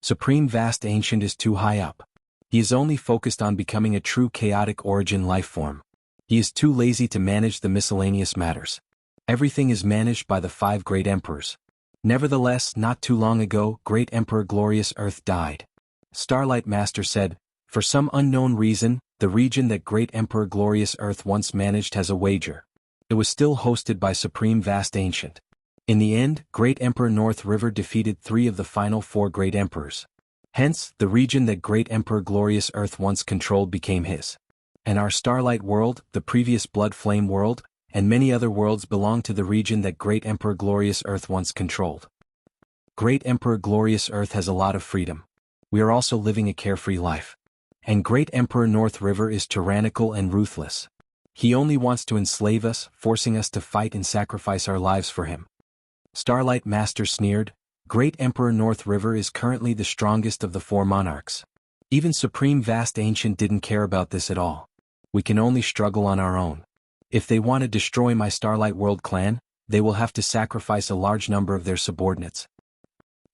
Supreme Vast Ancient is too high up. He is only focused on becoming a true chaotic origin lifeform. He is too lazy to manage the miscellaneous matters. Everything is managed by the 5 great emperors. Nevertheless, not too long ago, Great Emperor Glorious Earth died. Starlight Master said, for some unknown reason, the region that Great Emperor Glorious Earth once managed has a wager. It was still hosted by Supreme Vast Ancient. In the end, Great Emperor North River defeated 3 of the final 4 great emperors. Hence, the region that Great Emperor Glorious Earth once controlled became his. And our Starlight world, the previous Blood Flame world, and many other worlds belong to the region that Great Emperor Glorious Earth once controlled. Great Emperor Glorious Earth has a lot of freedom. We are also living a carefree life. And Great Emperor North River is tyrannical and ruthless. He only wants to enslave us, forcing us to fight and sacrifice our lives for him. Starlight Master sneered, Great Emperor North River is currently the strongest of the 4 monarchs. Even Supreme Vast Ancient didn't care about this at all. We can only struggle on our own. If they want to destroy my Starlight World clan, they will have to sacrifice a large number of their subordinates.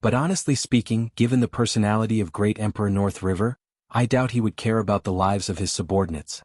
But honestly speaking, given the personality of Great Emperor North River, I doubt he would care about the lives of his subordinates.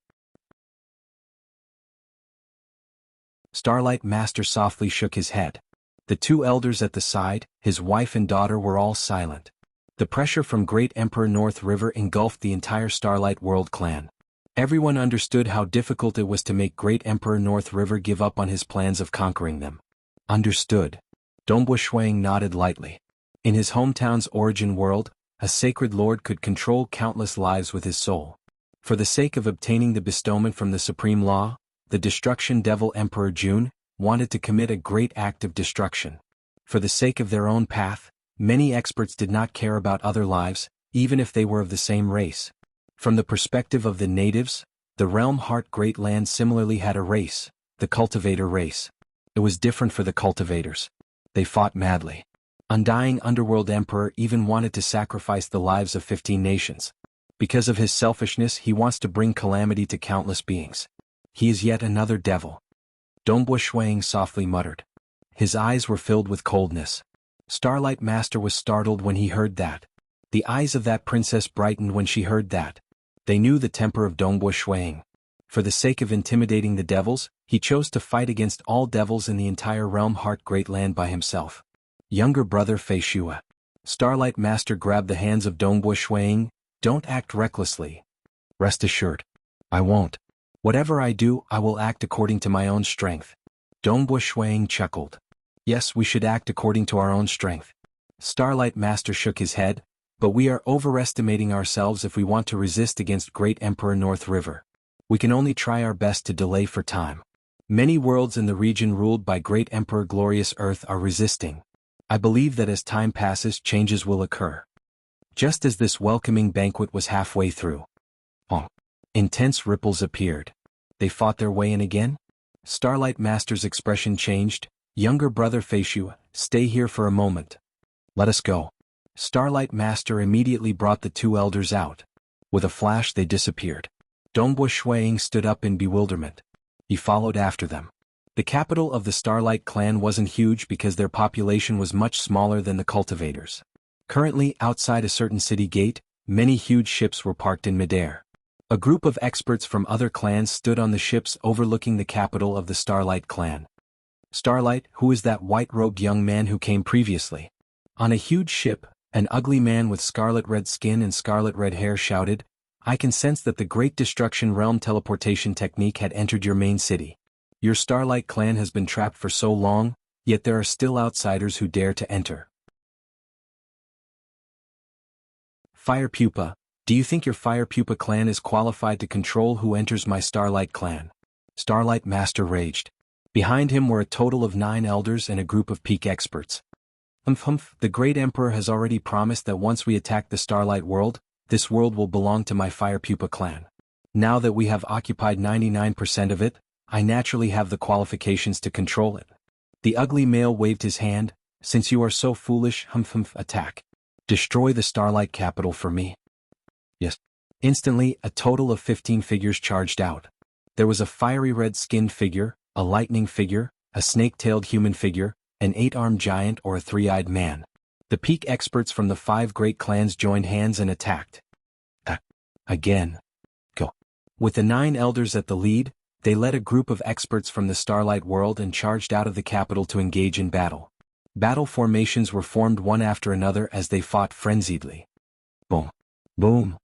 Starlight Master softly shook his head. The 2 elders at the side, his wife and daughter, were all silent. The pressure from Great Emperor North River engulfed the entire Starlight World clan. Everyone understood how difficult it was to make Great Emperor North River give up on his plans of conquering them. Understood. Dongbu Shuang nodded lightly. In his hometown's origin world, a sacred lord could control countless lives with his soul. For the sake of obtaining the bestowment from the supreme law, the destruction devil Emperor Jun wanted to commit a great act of destruction. For the sake of their own path, many experts did not care about other lives, even if they were of the same race. From the perspective of the natives, the Realm Heart Great Land similarly had a race, the Cultivator race. It was different for the cultivators. They fought madly. Undying Underworld Emperor even wanted to sacrifice the lives of 15 nations. Because of his selfishness, he wants to bring calamity to countless beings. He is yet another devil. Dongbu Shuang softly muttered. His eyes were filled with coldness. Starlight Master was startled when he heard that. The eyes of that princess brightened when she heard that. They knew the temper of Dongbu Shuang. For the sake of intimidating the devils, he chose to fight against all devils in the entire Realm Heart Great Land by himself. Younger brother Fei Shua. Starlight Master grabbed the hands of Dongbu Shuang. Don't act recklessly. Rest assured. I won't. Whatever I do, I will act according to my own strength. Dongbu Shuang chuckled. Yes, we should act according to our own strength. Starlight Master shook his head, but we are overestimating ourselves if we want to resist against Great Emperor North River. We can only try our best to delay for time. Many worlds in the region ruled by Great Emperor Glorious Earth are resisting. I believe that as time passes, changes will occur. Just as this welcoming banquet was halfway through. Intense ripples appeared. They fought their way in again? Starlight Master's expression changed. Younger brother Fei Shua, stay here for a moment. Let us go. Starlight Master immediately brought the 2 elders out. With a flash they disappeared. Dongbu Shuang stood up in bewilderment. He followed after them. The capital of the Starlight clan wasn't huge because their population was much smaller than the cultivators. Currently, outside a certain city gate, many huge ships were parked in midair. A group of experts from other clans stood on the ships overlooking the capital of the Starlight clan. Starlight, who is that white-robed young man who came previously? On a huge ship, an ugly man with scarlet-red skin and scarlet-red hair shouted, I can sense that the Great Destruction Realm teleportation technique had entered your main city. Your Starlight clan has been trapped for so long, yet there are still outsiders who dare to enter. Fire Pupa, do you think your Fire Pupa clan is qualified to control who enters my Starlight clan? Starlight Master raged. Behind him were a total of 9 elders and a group of peak experts. The Great Emperor has already promised that once we attack the Starlight world, this world will belong to my Fire Pupa clan. Now that we have occupied 99% of it, I naturally have the qualifications to control it. The ugly male waved his hand, since you are so foolish, attack. Destroy the Starlight capital for me. Yes. Instantly, a total of 15 figures charged out. There was a fiery red-skinned figure, a lightning figure, a snake-tailed human figure, an 8-armed giant or a 3-eyed man. The peak experts from the 5 great clans joined hands and attacked. Again. Go. With the 9 elders at the lead, they led a group of experts from the Starlight world and charged out of the capital to engage in battle. Battle formations were formed one after another as they fought frenziedly. Boom. Boom.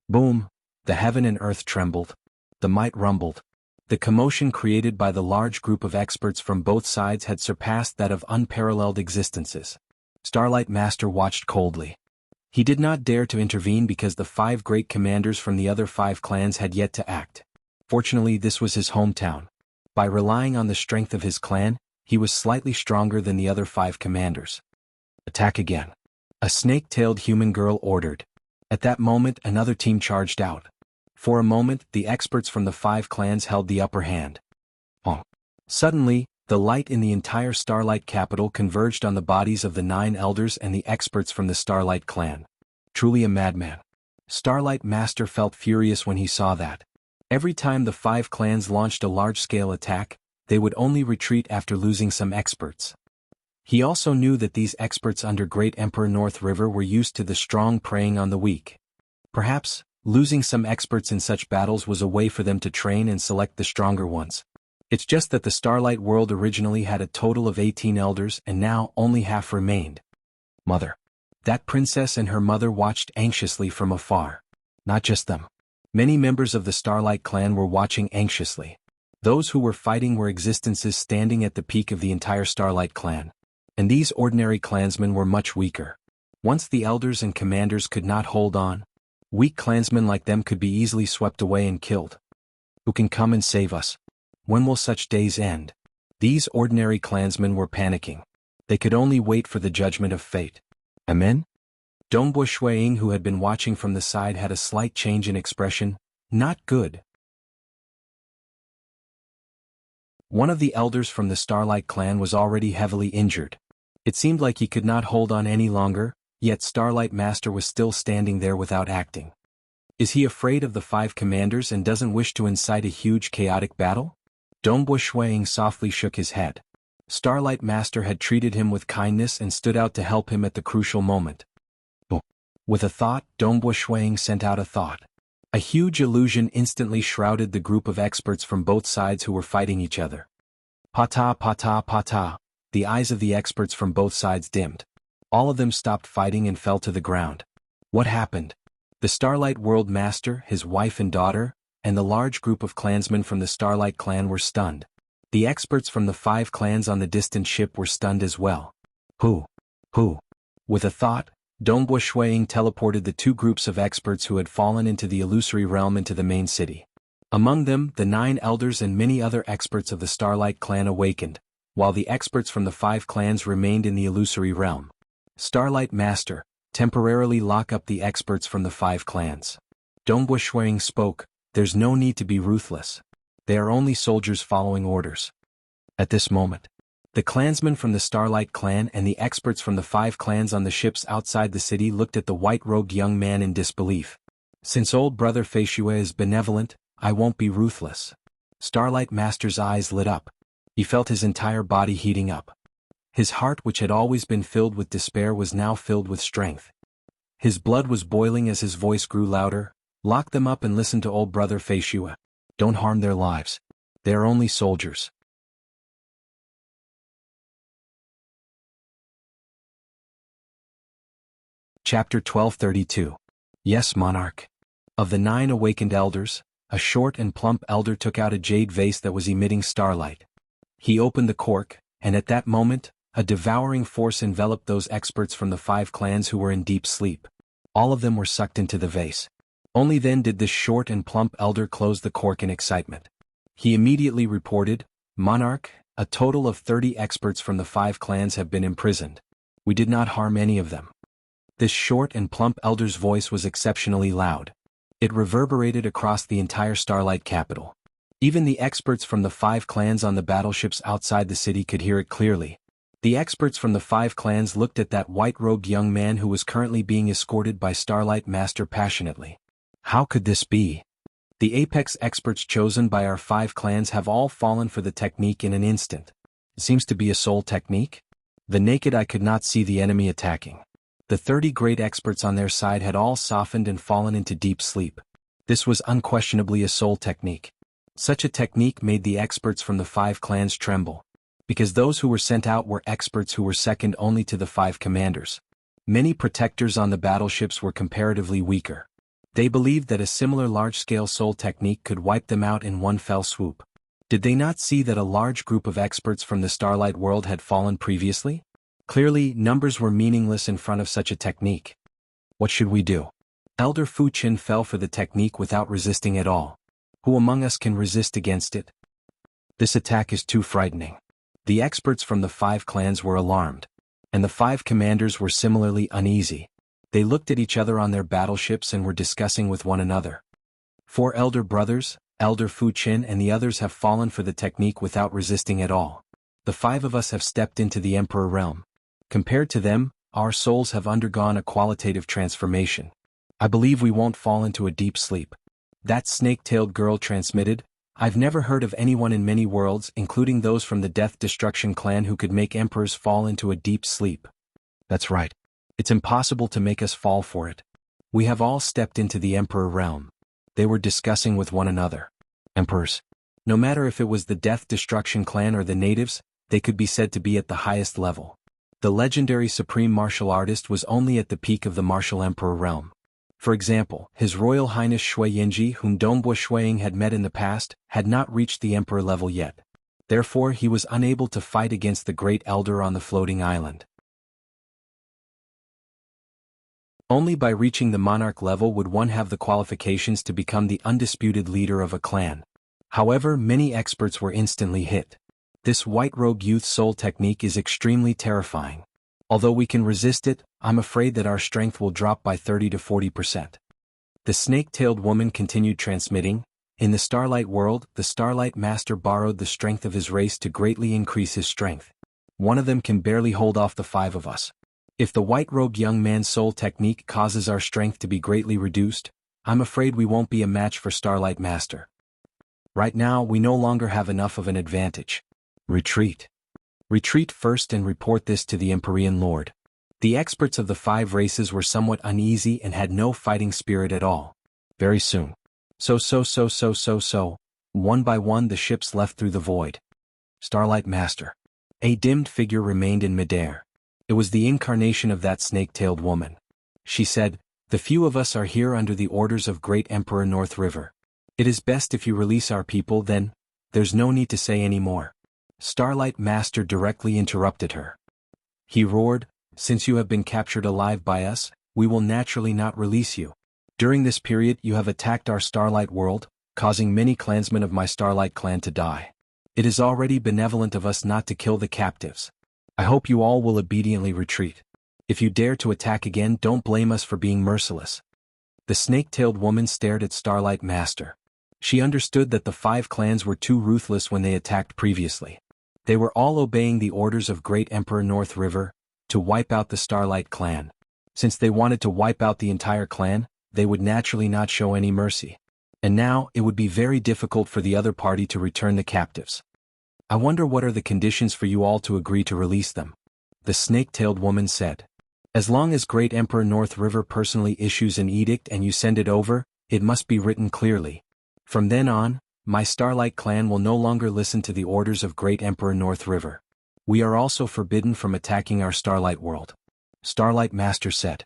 Boom. The heaven and earth trembled. The might rumbled. The commotion created by the large group of experts from both sides had surpassed that of unparalleled existences. Starlight Master watched coldly. He did not dare to intervene because the 5 great commanders from the other 5 clans had yet to act. Fortunately, this was his hometown. By relying on the strength of his clan, he was slightly stronger than the other 5 commanders. Attack again. A snake-tailed human girl ordered. At that moment, another team charged out. For a moment, the experts from the 5 clans held the upper hand. Suddenly, the light in the entire Starlight capital converged on the bodies of the 9 elders and the experts from the Starlight clan. Truly a madman. Starlight Master felt furious when he saw that. Every time the 5 clans launched a large-scale attack, they would only retreat after losing some experts. He also knew that these experts under Great Emperor North River were used to the strong preying on the weak. Perhaps, losing some experts in such battles was a way for them to train and select the stronger ones. It's just that the Starlight world originally had a total of 18 elders and now only half remained. Mother. That princess and her mother watched anxiously from afar. Not just them. Many members of the Starlight clan were watching anxiously. Those who were fighting were existences standing at the peak of the entire Starlight clan. And these ordinary clansmen were much weaker. Once the elders and commanders could not hold on, weak clansmen like them could be easily swept away and killed. Who can come and save us? When will such days end? These ordinary clansmen were panicking. They could only wait for the judgment of fate. Amen? Dongbo Shuiying, who had been watching from the side, had a slight change in expression. Not good. One of the elders from the Starlight clan was already heavily injured. It seemed like he could not hold on any longer, yet Starlight Master was still standing there without acting. Is he afraid of the 5 commanders and doesn't wish to incite a huge chaotic battle? Dongbo Shuiying softly shook his head. Starlight Master had treated him with kindness and stood out to help him at the crucial moment. With a thought, Dongbo Shuiying sent out a thought. A huge illusion instantly shrouded the group of experts from both sides who were fighting each other. Pata pata pata. The eyes of the experts from both sides dimmed. All of them stopped fighting and fell to the ground. What happened? The Starlight World Master, his wife and daughter, and the large group of clansmen from the Starlight clan were stunned. The experts from the 5 clans on the distant ship were stunned as well. Who? With a thought, Dongbo Shuiying teleported the 2 groups of experts who had fallen into the illusory realm into the main city. Among them, the 9 elders and many other experts of the Starlight clan awakened, while the experts from the 5 clans remained in the illusory realm. Starlight Master, temporarily lock up the experts from the 5 clans. Dongbo Shuiying spoke. There's no need to be ruthless. They are only soldiers following orders. At this moment, the clansmen from the Starlight clan and the experts from the 5 clans on the ships outside the city looked at the white-robed young man in disbelief. Since old brother Feishue is benevolent, I won't be ruthless. Starlight Master's eyes lit up. He felt his entire body heating up. His heart, which had always been filled with despair, was now filled with strength. His blood was boiling as his voice grew louder. Lock them up and listen to old brother Feishue. Don't harm their lives. They are only soldiers. Chapter 1232. Yes, Monarch. Of the 9 awakened elders, a short and plump elder took out a jade vase that was emitting starlight. He opened the cork, and at that moment, a devouring force enveloped those experts from the 5 clans who were in deep sleep. All of them were sucked into the vase. Only then did this short and plump elder close the cork in excitement. He immediately reported, Monarch, a total of 30 experts from the 5 clans have been imprisoned. We did not harm any of them. This short and plump elder's voice was exceptionally loud. It reverberated across the entire Starlight capital. Even the experts from the 5 clans on the battleships outside the city could hear it clearly. The experts from the 5 clans looked at that white-robed young man who was currently being escorted by Starlight Master passionately. How could this be? The apex experts chosen by our 5 clans have all fallen for the technique in an instant. It seems to be a soul technique. The naked eye could not see the enemy attacking. The 30 great experts on their side had all softened and fallen into deep sleep. This was unquestionably a soul technique. Such a technique made the experts from the 5 clans tremble. Because those who were sent out were experts who were second only to the 5 commanders. Many protectors on the battleships were comparatively weaker. They believed that a similar large-scale soul technique could wipe them out in one fell swoop. Did they not see that a large group of experts from the Starlight world had fallen previously? Clearly, numbers were meaningless in front of such a technique. What should we do? Elder Fu Qin fell for the technique without resisting at all. Who among us can resist against it? This attack is too frightening. The experts from the 5 clans were alarmed, and the 5 commanders were similarly uneasy. They looked at each other on their battleships and were discussing with one another. 4 elder brothers, Elder Fu Qin and the others have fallen for the technique without resisting at all. The 5 of us have stepped into the Emperor realm. Compared to them, our souls have undergone a qualitative transformation. I believe we won't fall into a deep sleep. That snake-tailed girl transmitted, I've never heard of anyone in many worlds, including those from the Death Destruction clan, who could make emperors fall into a deep sleep. That's right. It's impossible to make us fall for it. We have all stepped into the Emperor realm. They were discussing with one another. Emperors. No matter if it was the Death Destruction clan or the natives, they could be said to be at the highest level. The legendary supreme martial artist was only at the peak of the martial emperor realm. For example, His Royal Highness Shui Yingji, whom Dongbua Shuiying had met in the past, had not reached the emperor level yet. Therefore he was unable to fight against the great elder on the floating island. Only by reaching the monarch level would one have the qualifications to become the undisputed leader of a clan. However, many experts were instantly hit. This white-robe youth soul technique is extremely terrifying. Although we can resist it, I'm afraid that our strength will drop by 30 to 40%. The snake-tailed woman continued transmitting. In the Starlight world, the Starlight Master borrowed the strength of his race to greatly increase his strength. One of them can barely hold off the 5 of us. If the white-robed young man's soul technique causes our strength to be greatly reduced, I'm afraid we won't be a match for Starlight Master. Right now, we no longer have enough of an advantage. Retreat. Retreat first and report this to the Empyrean Lord. The experts of the 5 races were somewhat uneasy and had no fighting spirit at all. Very soon. One by one the ships left through the void. Starlight Master. A dimmed figure remained in midair. It was the incarnation of that snake-tailed woman. She said, "The few of us are here under the orders of Great Emperor North River. It is best if you release our people, then there's no need to say any more." Starlight Master directly interrupted her. He roared, "Since you have been captured alive by us, we will naturally not release you. During this period you have attacked our Starlight world, causing many clansmen of my Starlight clan to die. It is already benevolent of us not to kill the captives. I hope you all will obediently retreat. If you dare to attack again, don't blame us for being merciless." The snake-tailed woman stared at Starlight Master. She understood that the 5 clans were too ruthless when they attacked previously. They were all obeying the orders of Great Emperor North River, to wipe out the Starlight clan. Since they wanted to wipe out the entire clan, they would naturally not show any mercy. And now, it would be very difficult for the other party to return the captives. I wonder what are the conditions for you all to agree to release them. The snake-tailed woman said. As long as Great Emperor North River personally issues an edict and you send it over, it must be written clearly. From then on, my Starlight clan will no longer listen to the orders of Great Emperor North River. We are also forbidden from attacking our Starlight world. Starlight Master said.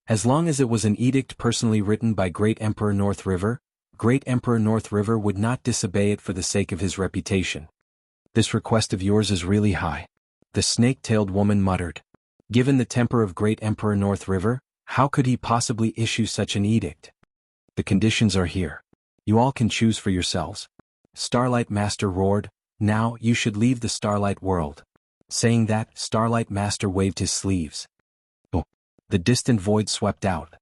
As long as it was an edict personally written by Great Emperor North River, Great Emperor North River would not disobey it for the sake of his reputation. This request of yours is really high. The snake-tailed woman muttered. Given the temper of Great Emperor North River, how could he possibly issue such an edict? The conditions are here. You all can choose for yourselves. Starlight Master roared, now you should leave the Starlight world. Saying that, Starlight Master waved his sleeves. Oh! The distant void swept out.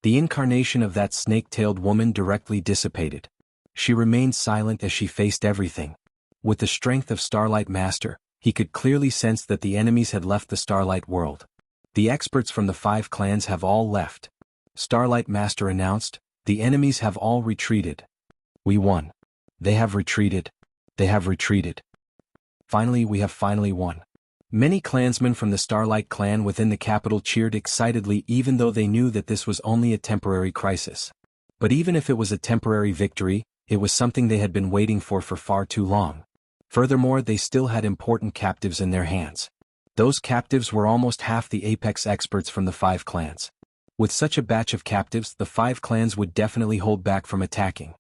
The incarnation of that snake-tailed woman directly dissipated. She remained silent as she faced everything. With the strength of Starlight Master, he could clearly sense that the enemies had left the Starlight world. The experts from the 5 clans have all left. Starlight Master announced, the enemies have all retreated. We won. They have retreated. They have retreated. Finally, we have finally won. Many clansmen from the Starlight clan within the capital cheered excitedly, even though they knew that this was only a temporary crisis. But even if it was a temporary victory, it was something they had been waiting for far too long. Furthermore, they still had important captives in their hands. Those captives were almost half the apex experts from the 5 clans. With such a batch of captives, the 5 clans would definitely hold back from attacking.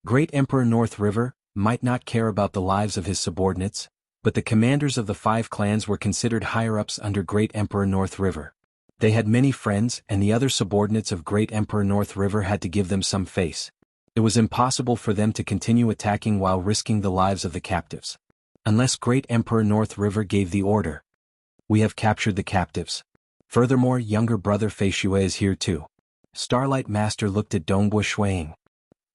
Great Emperor North River might not care about the lives of his subordinates, But the commanders of the 5 clans were considered higher-ups under Great Emperor North River. They had many friends, and the other subordinates of Great Emperor North River had to give them some face. It was impossible for them to continue attacking while risking the lives of the captives. Unless Great Emperor North River gave the order. We have captured the captives. Furthermore, younger brother Fei Xue is here too. Starlight Master looked at Dongbo Shuiying.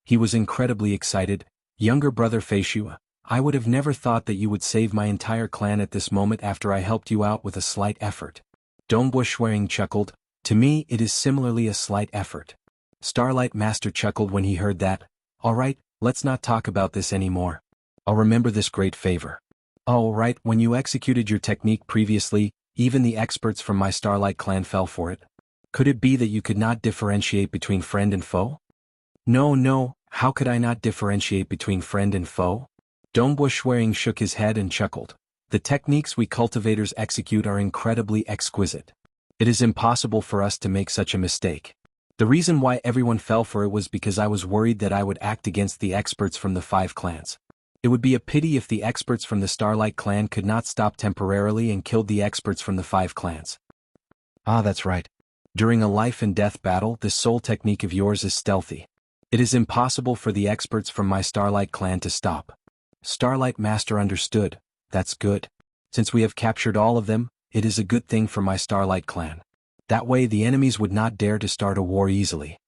He was incredibly excited. Younger brother Fei Xue, I would have never thought that you would save my entire clan at this moment after I helped you out with a slight effort. Dongbo Shuiying chuckled. To me it is similarly a slight effort. Starlight Master chuckled when he heard that. Alright, let's not talk about this anymore. I'll remember this great favor. Oh right, when you executed your technique previously, even the experts from my Starlight clan fell for it. Could it be that you could not differentiate between friend and foe? No, how could I not differentiate between friend and foe? Dongbo Shuiying shook his head and chuckled. The techniques we cultivators execute are incredibly exquisite. It is impossible for us to make such a mistake. The reason why everyone fell for it was because I was worried that I would act against the experts from the 5 clans. It would be a pity if the experts from the Starlight clan could not stop temporarily and killed the experts from the 5 clans. Ah, that's right. During a life and death battle, this soul technique of yours is stealthy. It is impossible for the experts from my Starlight clan to stop. Starlight Master understood. That's good. Since we have captured all of them, it is a good thing for my Starlight clan. That way the enemies would not dare to start a war easily.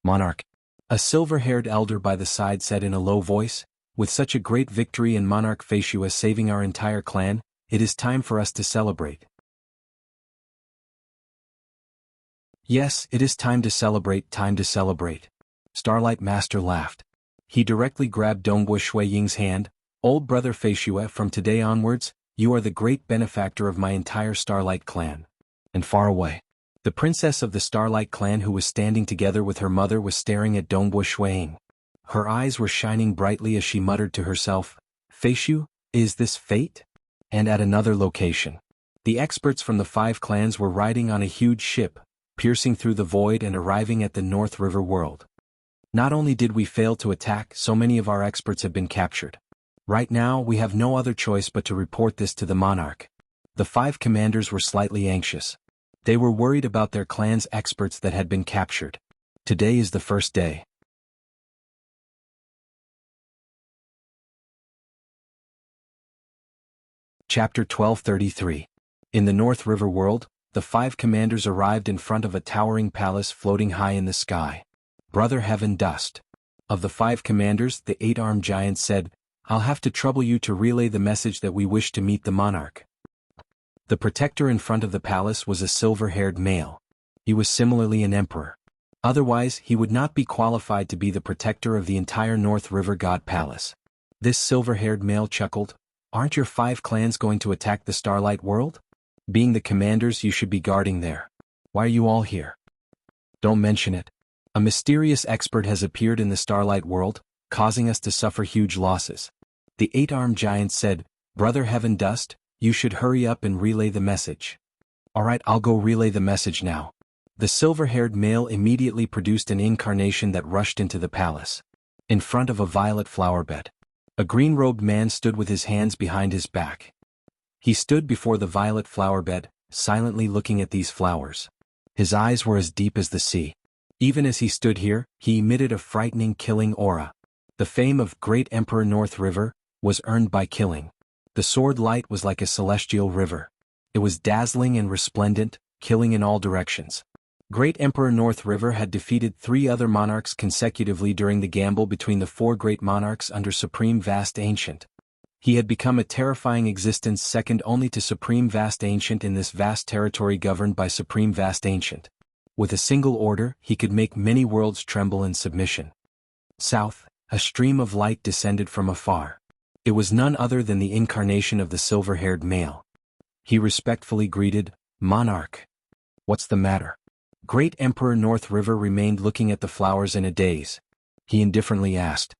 Monarch. A silver-haired elder by the side said in a low voice, with such a great victory and Monarch Fei Xue saving our entire clan, it is time for us to celebrate. Yes, it is time to celebrate, Starlight Master laughed. He directly grabbed Dongbo Shuiying's hand. Old brother Fei Xue, from today onwards, you are the great benefactor of my entire Starlight clan. And far away, the princess of the Starlight clan who was standing together with her mother was staring at Dongbo Shuiying. Her eyes were shining brightly as she muttered to herself, Fei Xue, is this fate? And at another location, the experts from the 5 clans were riding on a huge ship, piercing through the void and arriving at the North River world. Not only did we fail to attack, so many of our experts have been captured. Right now, we have no other choice but to report this to the monarch. The 5 commanders were slightly anxious. They were worried about their clan's experts that had been captured. Today is the first day. Chapter 1233. In the North River world, the 5 commanders arrived in front of a towering palace floating high in the sky. Brother Heaven Dust. Of the 5 commanders, the 8-armed giant said, I'll have to trouble you to relay the message that we wish to meet the monarch. The protector in front of the palace was a silver-haired male. He was similarly an emperor. Otherwise, he would not be qualified to be the protector of the entire North River God Palace. This silver-haired male chuckled, Aren't your 5 clans going to attack the Starlight world? Being the commanders, you should be guarding there. Why are you all here? Don't mention it. A mysterious expert has appeared in the Starlight world, causing us to suffer huge losses. The 8-armed giant said, Brother Heaven Dust, you should hurry up and relay the message. Alright, I'll go relay the message now. The silver-haired male immediately produced an incarnation that rushed into the palace. In front of a violet flower bed, a green-robed man stood with his hands behind his back. He stood before the violet flower bed, silently looking at these flowers. His eyes were as deep as the sea. Even as he stood here, he emitted a frightening killing aura. The fame of Great Emperor North River was earned by killing. The sword light was like a celestial river. It was dazzling and resplendent, killing in all directions. Great Emperor North River had defeated 3 other monarchs consecutively during the gamble between the 4 great monarchs under Supreme Vast Ancient. He had become a terrifying existence second only to Supreme Vast Ancient in this vast territory governed by Supreme Vast Ancient. With a single order, he could make many worlds tremble in submission. South, a stream of light descended from afar. It was none other than the incarnation of the silver-haired male. He respectfully greeted, Monarch. What's the matter? Great Emperor North River remained looking at the flowers in a daze. He indifferently asked.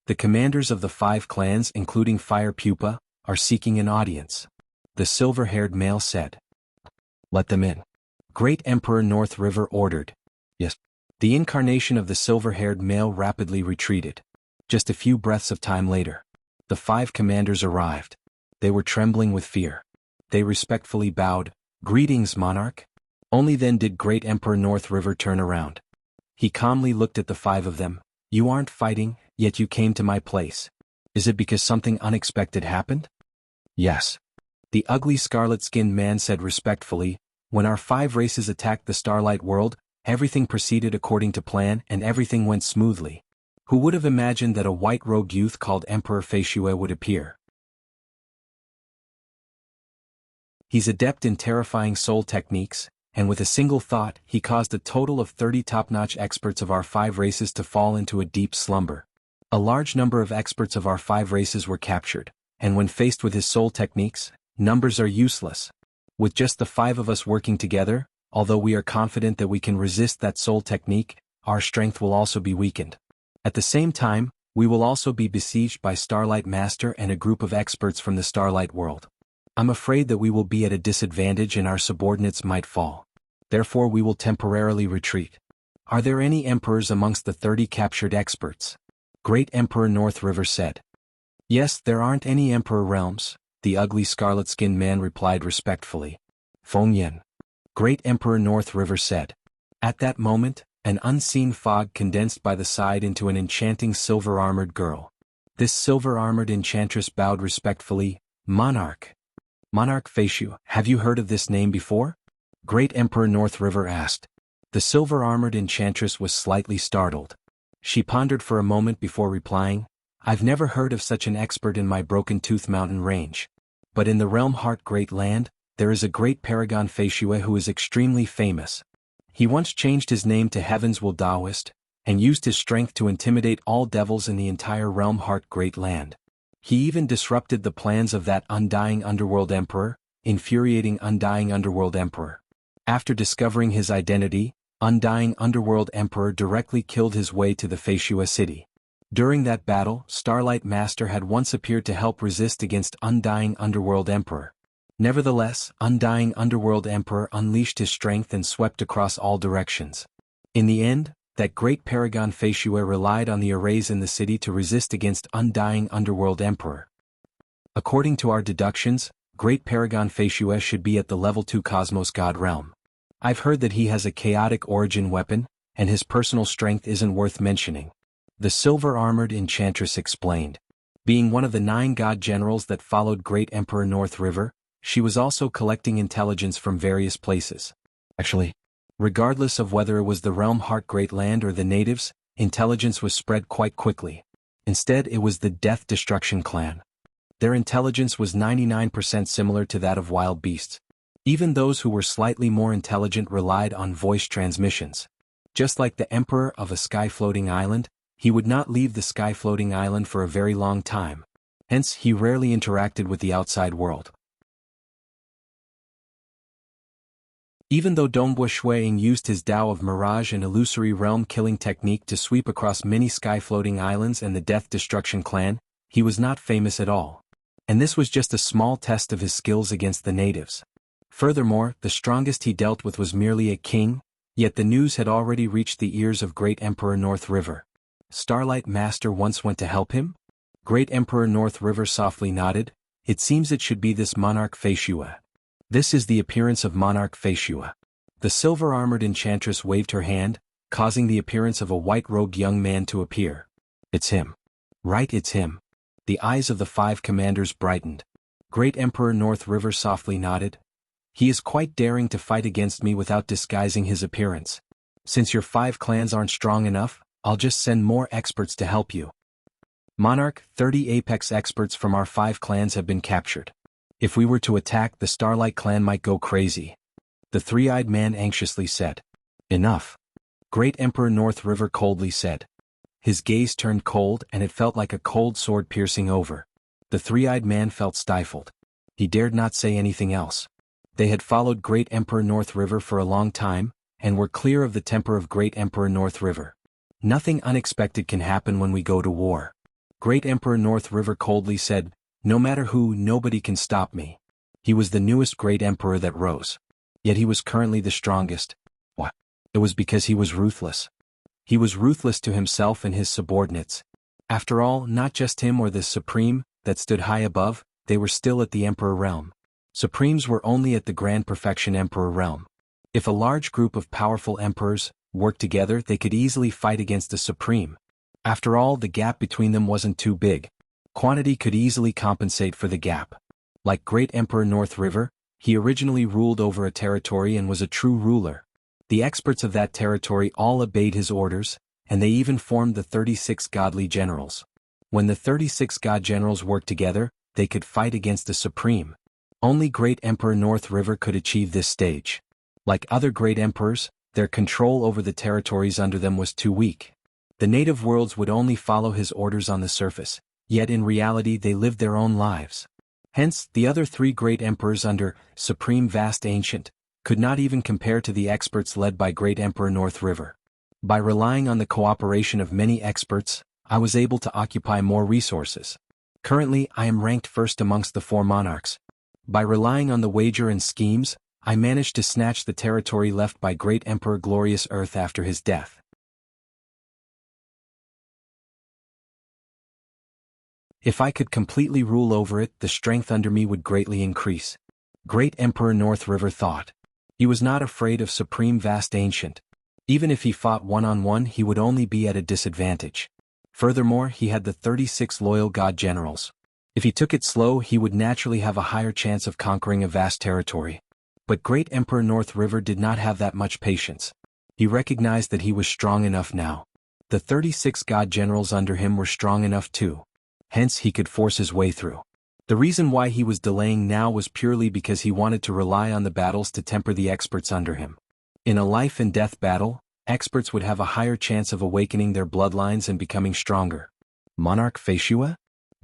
The commanders of the 5 clans, including Fire Pupa, are seeking an audience. The silver-haired male said. Let them in. Great Emperor North River ordered. Yes. The incarnation of the silver-haired male rapidly retreated. Just a few breaths of time later, the 5 commanders arrived. They were trembling with fear. They respectfully bowed. "Greetings, monarch." Only then did Great Emperor North River turn around. He calmly looked at the five of them. "You aren't fighting, yet you came to my place. Is it because something unexpected happened?" "Yes." The ugly scarlet-skinned man said respectfully, "When our 5 races attacked the Starlight World, everything proceeded according to plan and everything went smoothly. Who would have imagined that a white-robed youth called Emperor Feishue would appear? He's adept in terrifying soul techniques, and with a single thought, he caused a total of 30 top-notch experts of our 5 races to fall into a deep slumber. A large number of experts of our 5 races were captured, and when faced with his soul techniques, numbers are useless. With just the 5 of us working together, although we are confident that we can resist that soul technique, our strength will also be weakened. At the same time, we will also be besieged by Starlight Master and a group of experts from the Starlight World. I'm afraid that we will be at a disadvantage and our subordinates might fall. Therefore we will temporarily retreat. Are there any emperors amongst the 30 captured experts?" Great Emperor North River said. "Yes, there aren't any emperor realms," the ugly scarlet-skinned man replied respectfully. "Fengyan." Great Emperor North River said. At that moment, an unseen fog condensed by the side into an enchanting silver-armored girl. This silver-armored enchantress bowed respectfully. "Monarch." "Monarch Feishue, have you heard of this name before?" Great Emperor North River asked. The silver-armored enchantress was slightly startled. She pondered for a moment before replying, "I've never heard of such an expert in my Broken Tooth Mountain range. But in the Realm Heart Great Land, there is a great paragon Feishue who is extremely famous. He once changed his name to Heaven's Will Daoist, and used his strength to intimidate all devils in the entire Realm Heart Great Land. He even disrupted the plans of that Undying Underworld Emperor, infuriating Undying Underworld Emperor. After discovering his identity, Undying Underworld Emperor directly killed his way to the Feishue city. During that battle, Starlight Master had once appeared to help resist against Undying Underworld Emperor. Nevertheless, Undying Underworld Emperor unleashed his strength and swept across all directions. In the end, that great paragon Feishue relied on the arrays in the city to resist against Undying Underworld Emperor. According to our deductions, Great Paragon Feishue should be at the level 2 Cosmos God realm. I've heard that he has a chaotic origin weapon, and his personal strength isn't worth mentioning. The silver-armored enchantress explained. Being one of the 9 god generals that followed Great Emperor North River, she was also collecting intelligence from various places. Actually, regardless of whether it was the Realm Heart Great Land or the natives, intelligence was spread quite quickly. Instead, it was the Death Destruction clan. Their intelligence was 99% similar to that of wild beasts. Even those who were slightly more intelligent relied on voice transmissions. Just like the emperor of a sky-floating island, he would not leave the sky-floating island for a very long time. Hence, he rarely interacted with the outside world. Even though Dongbua Shuiying used his Tao of Mirage and Illusory Realm killing technique to sweep across many sky-floating islands and the Death Destruction clan, he was not famous at all. And this was just a small test of his skills against the natives. Furthermore, the strongest he dealt with was merely a king, yet the news had already reached the ears of Great Emperor North River. Starlight Master once went to help him? Great Emperor North River softly nodded. It seems it should be this Monarch Feishue. This is the appearance of Monarch Feishue. The silver-armored enchantress waved her hand, causing the appearance of a white-robed young man to appear. It's him. Right, it's him. The eyes of the 5 commanders brightened. Great Emperor North River softly nodded. He is quite daring to fight against me without disguising his appearance. Since your 5 clans aren't strong enough, I'll just send more experts to help you. Monarch, 30 apex experts from our 5 clans have been captured. If we were to attack, the Starlight clan might go crazy. The 3-eyed man anxiously said. Enough. Great Emperor North River coldly said. His gaze turned cold and it felt like a cold sword piercing over. The 3-eyed man felt stifled. He dared not say anything else. They had followed Great Emperor North River for a long time, and were clear of the temper of Great Emperor North River. Nothing unexpected can happen when we go to war. Great Emperor North River coldly said, no matter who, nobody can stop me. He was the newest Great Emperor that rose. Yet he was currently the strongest. What? It was because he was ruthless. He was ruthless to himself and his subordinates. After all, not just him or the Supreme, that stood high above, they were still at the Emperor realm. Supremes were only at the Grand Perfection Emperor realm. If a large group of powerful emperors worked together, they could easily fight against the Supreme. After all, the gap between them wasn't too big. Quantity could easily compensate for the gap. Like Great Emperor North River, he originally ruled over a territory and was a true ruler. The experts of that territory all obeyed his orders, and they even formed the 36 godly generals. When the 36 god generals worked together, they could fight against the Supreme. Only Great Emperor North River could achieve this stage. Like other great emperors, their control over the territories under them was too weak. The native worlds would only follow his orders on the surface, yet in reality they lived their own lives. Hence, the other three great emperors under Supreme Vast Ancient could not even compare to the experts led by Great Emperor North River. By relying on the cooperation of many experts, I was able to occupy more resources. Currently, I am ranked first amongst the 4 monarchs. By relying on the wager and schemes, I managed to snatch the territory left by Great Emperor Glorious Earth after his death. If I could completely rule over it, the strength under me would greatly increase. Great Emperor North River thought. He was not afraid of Supreme Vast Ancient. Even if he fought one-on-one, he would only be at a disadvantage. Furthermore, he had the 36 loyal god generals. If he took it slow, he would naturally have a higher chance of conquering a vast territory. But Great Emperor North River did not have that much patience. He recognized that he was strong enough now. The 36 god generals under him were strong enough too. Hence he could force his way through. The reason why he was delaying now was purely because he wanted to rely on the battles to temper the experts under him. In a life and death battle, experts would have a higher chance of awakening their bloodlines and becoming stronger. Monarch Feishua?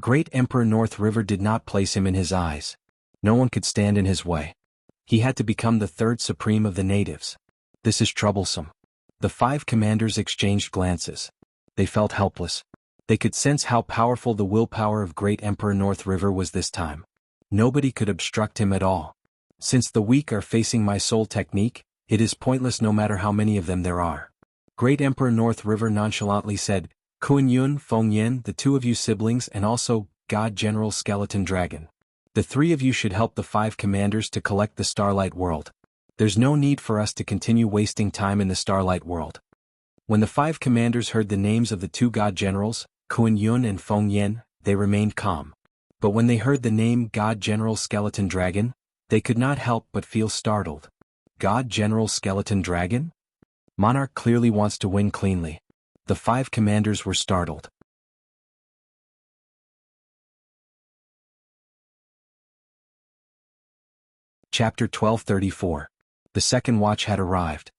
Great Emperor North River did not place him in his eyes. No one could stand in his way. He had to become the 3rd supreme of the natives. This is troublesome. The 5 commanders exchanged glances. They felt helpless. They could sense how powerful the willpower of Great Emperor North River was this time. Nobody could obstruct him at all. Since the weak are facing my soul technique, it is pointless no matter how many of them there are. Great Emperor North River nonchalantly said, Kun Yun, Feng Yin, the 2 of you siblings, and also God General Skeleton Dragon. The 3 of you should help the 5 commanders to collect the Starlight World. There's no need for us to continue wasting time in the Starlight World. When the 5 commanders heard the names of the 2 god generals, Kun Yun and Feng Yin, they remained calm. But when they heard the name God General Skeleton Dragon, they could not help but feel startled. God General Skeleton Dragon? Monarch clearly wants to win cleanly. The 5 commanders were startled. Chapter 1234. The second watch had arrived.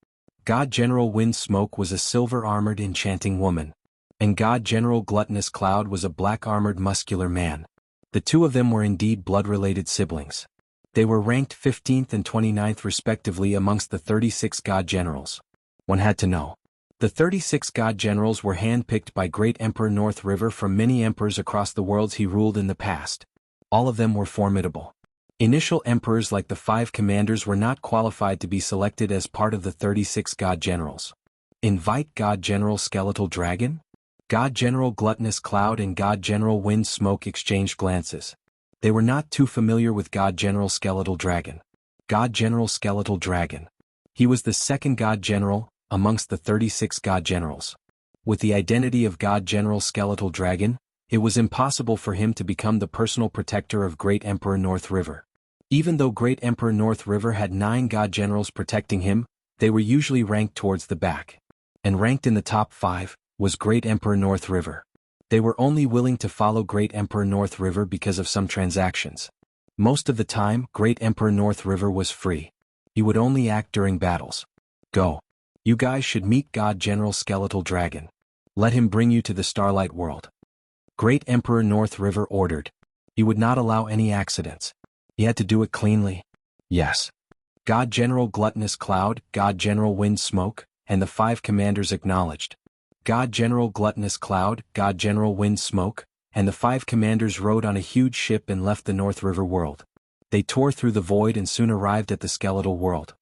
God General Wind Smoke was a silver-armored enchanting woman, and God General Gluttonous Cloud was a black-armored muscular man. The 2 of them were indeed blood-related siblings. They were ranked 15th and 29th respectively amongst the 36 god generals. One had to know. The 36 god generals were hand-picked by Great Emperor North River from many emperors across the worlds he ruled in the past. All of them were formidable. Initial emperors like the 5 commanders were not qualified to be selected as part of the 36 god generals. Invite God General Skeletal Dragon? God General Gluttonous Cloud and God General Wind Smoke exchanged glances. They were not too familiar with God General Skeletal Dragon. God General Skeletal Dragon. He was the 2nd god general amongst the 36 god generals. With the identity of God General Skeletal Dragon, it was impossible for him to become the personal protector of Great Emperor North River. Even though Great Emperor North River had 9 god generals protecting him, they were usually ranked towards the back. And ranked in the top 5 was Great Emperor North River. They were only willing to follow Great Emperor North River because of some transactions. Most of the time, Great Emperor North River was free. He would only act during battles. Go. You guys should meet God General Skeletal Dragon. Let him bring you to the Starlight World. Great Emperor North River ordered. He would not allow any accidents. He had to do it cleanly. Yes. God General Gluttonous Cloud, God General Wind Smoke, and the 5 commanders acknowledged. God General Gluttonous Cloud, God General Wind Smoke, and the 5 commanders rode on a huge ship and left the North River world. They tore through the void and soon arrived at the Skeletal World.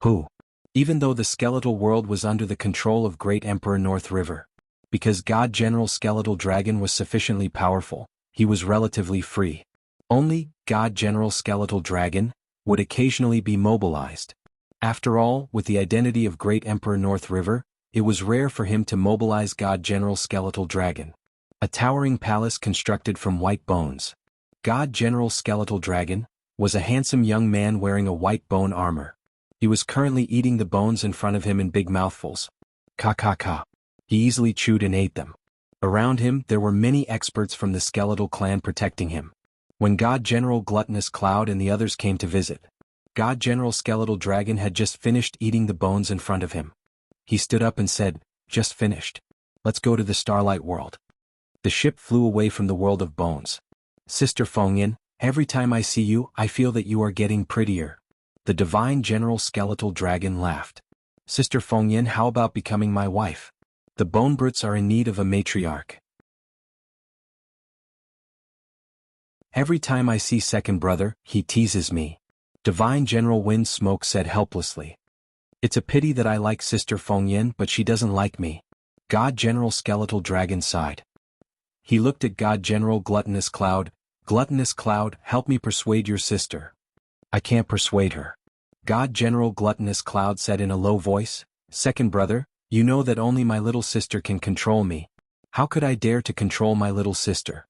Who? Even though the Skeletal World was under the control of Great Emperor North River. Because God General Skeletal Dragon was sufficiently powerful, he was relatively free. Only God General Skeletal Dragon would occasionally be mobilized. After all, with the identity of Great Emperor North River, it was rare for him to mobilize God General Skeletal Dragon. A towering palace constructed from white bones. God General Skeletal Dragon was a handsome young man wearing a white bone armor. He was currently eating the bones in front of him in big mouthfuls. Ka. He easily chewed and ate them. Around him there were many experts from the skeletal clan protecting him. When God General Gluttonous Cloud and the others came to visit, God General Skeletal Dragon had just finished eating the bones in front of him. He stood up and said, "Just finished. Let's go to the Starlight World." The ship flew away from the world of bones. "Sister Fengyan, every time I see you, I feel that you are getting prettier." The Divine General Skeletal Dragon laughed. "Sister Fengyan, how about becoming my wife? The Bone Brutes are in need of a matriarch." "Every time I see second brother, he teases me," Divine General Wind Smoke said helplessly. "It's a pity that I like Sister Fengyan, but she doesn't like me." God General Skeletal Dragon sighed. He looked at God General Gluttonous Cloud. "Gluttonous Cloud, help me persuade your sister." "I can't persuade her." God General Gluttonous Cloud said in a low voice. "Second brother, you know that only my little sister can control me. How could I dare to control my little sister?"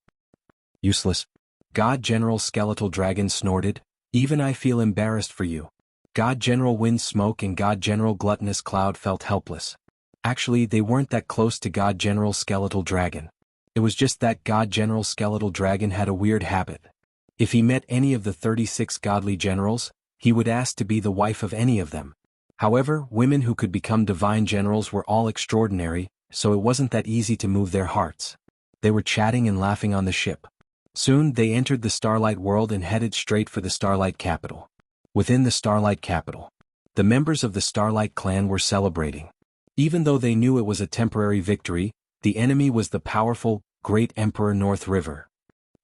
"Useless." God General Skeletal Dragon snorted. "Even I feel embarrassed for you." God General Wind Smoke and God General Gluttonous Cloud felt helpless. Actually, they weren't that close to God General Skeletal Dragon. It was just that God General Skeletal Dragon had a weird habit. If he met any of the 36 godly generals, he would ask to be the wife of any of them. However, women who could become divine generals were all extraordinary, so it wasn't that easy to move their hearts. They were chatting and laughing on the ship. Soon they entered the Starlight World and headed straight for the Starlight Capital. Within the Starlight Capital, the members of the Starlight Clan were celebrating. Even though they knew it was a temporary victory, the enemy was the powerful, Great Emperor North River.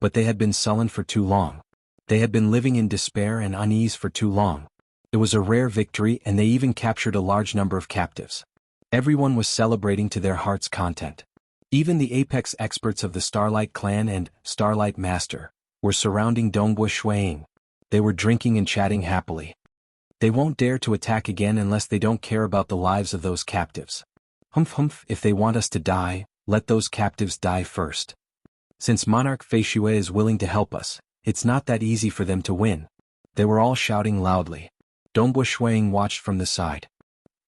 But they had been sullen for too long. They had been living in despair and unease for too long. It was a rare victory and they even captured a large number of captives. Everyone was celebrating to their heart's content. Even the apex experts of the Starlight Clan and Starlight Master were surrounding Dongbo Shuiying. They were drinking and chatting happily. They won't dare to attack again unless they don't care about the lives of those captives. Humph, if they want us to die, let those captives die first. Since Monarch Feishue is willing to help us, it's not that easy for them to win. They were all shouting loudly. Dongbo Shuiying watched from the side.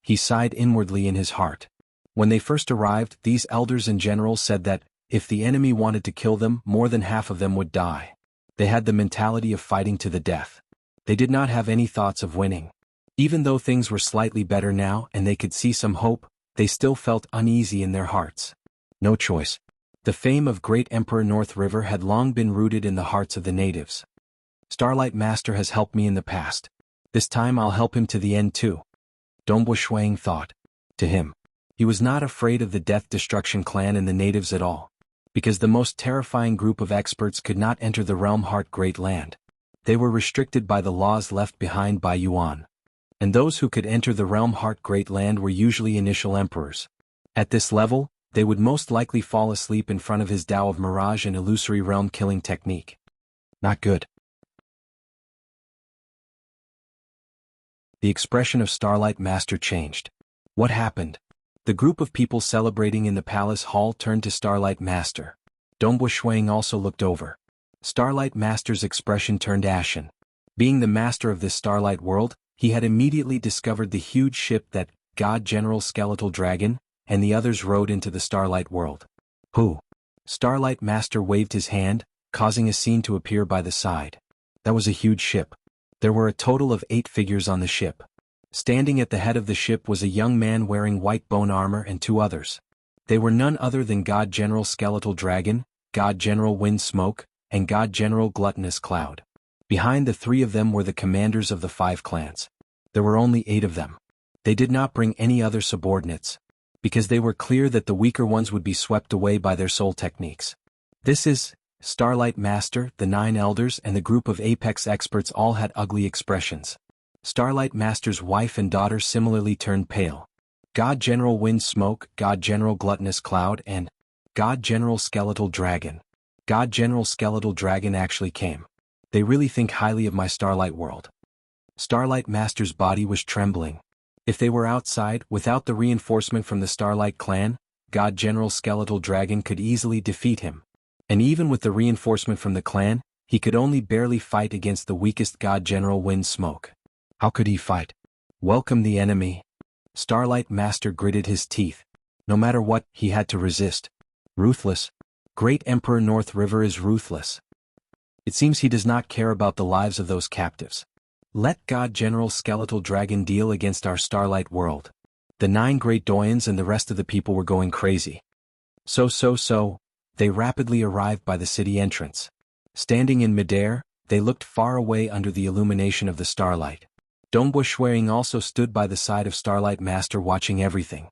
He sighed inwardly in his heart. When they first arrived, these elders and generals said that, if the enemy wanted to kill them, more than half of them would die. They had the mentality of fighting to the death. They did not have any thoughts of winning. Even though things were slightly better now and they could see some hope, they still felt uneasy in their hearts. No choice. The fame of Great Emperor North River had long been rooted in the hearts of the natives. Starlight Master has helped me in the past. This time I'll help him to the end too. Dongbo Shuiying thought. To him, he was not afraid of the Death Destruction Clan and the natives at all, because the most terrifying group of experts could not enter the Realm Heart Great Land. They were restricted by the laws left behind by Yuan. And those who could enter the Realm Heart Great Land were usually initial emperors. At this level, they would most likely fall asleep in front of his Tao of Mirage and Illusory Realm killing technique. Not good. The expression of Starlight Master changed. What happened? The group of people celebrating in the palace hall turned to Starlight Master. Dongbo Shuiying also looked over. Starlight Master's expression turned ashen. Being the master of this Starlight world, he had immediately discovered the huge ship that God General Skeletal Dragon and the others rode into the Starlight world. Who? Starlight Master waved his hand, causing a scene to appear by the side. That was a huge ship. There were a total of 8 figures on the ship. Standing at the head of the ship was a young man wearing white bone armor and 2 others. They were none other than God General Skeletal Dragon, God General Wind Smoke, and God General Gluttonous Cloud. Behind the 3 of them were the commanders of the 5 clans. There were only 8 of them. They did not bring any other subordinates, because they were clear that the weaker ones would be swept away by their soul techniques. This is Starlight Master, the 9 elders and the group of apex experts all had ugly expressions. Starlight Master's wife and daughter similarly turned pale. God General Wind Smoke, God General Gluttonous Cloud, and God General Skeletal Dragon. God General Skeletal Dragon actually came. They really think highly of my Starlight world. Starlight Master's body was trembling. If they were outside, without the reinforcement from the Starlight clan, God General Skeletal Dragon could easily defeat him. And even with the reinforcement from the clan, he could only barely fight against the weakest God General Wind Smoke. How could he fight? Welcome the enemy. Starlight Master gritted his teeth. No matter what, he had to resist. Ruthless. Great Emperor North River is ruthless. It seems he does not care about the lives of those captives. Let God General Skeletal Dragon deal against our Starlight world. The 9 great doyens and the rest of the people were going crazy. So, they rapidly arrived by the city entrance. Standing in midair, they looked far away under the illumination of the starlight. Dongbo Shuiying also stood by the side of Starlight Master watching everything.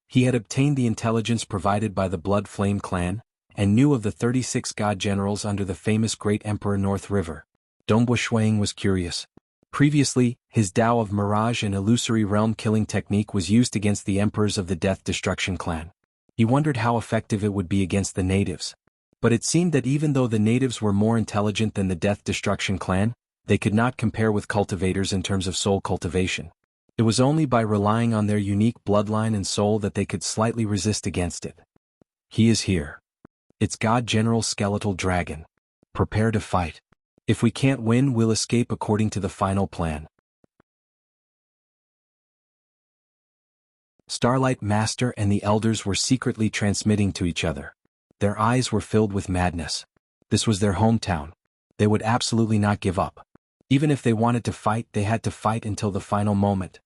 He had obtained the intelligence provided by the Blood Flame clan, and knew of the 36 god generals under the famous Great Emperor North River. Dongbo Shuiying was curious. Previously, his Tao of Mirage and Illusory Realm killing technique was used against the emperors of the Death Destruction clan. He wondered how effective it would be against the natives. But it seemed that even though the natives were more intelligent than the Death Destruction clan, they could not compare with cultivators in terms of soul cultivation. It was only by relying on their unique bloodline and soul that they could slightly resist against it. He is here. It's God General Skeletal Dragon. Prepare to fight. If we can't win, we'll escape according to the final plan. Starlight Master and the elders were secretly transmitting to each other. Their eyes were filled with madness. This was their hometown. They would absolutely not give up. Even if they wanted to fight, they had to fight until the final moment.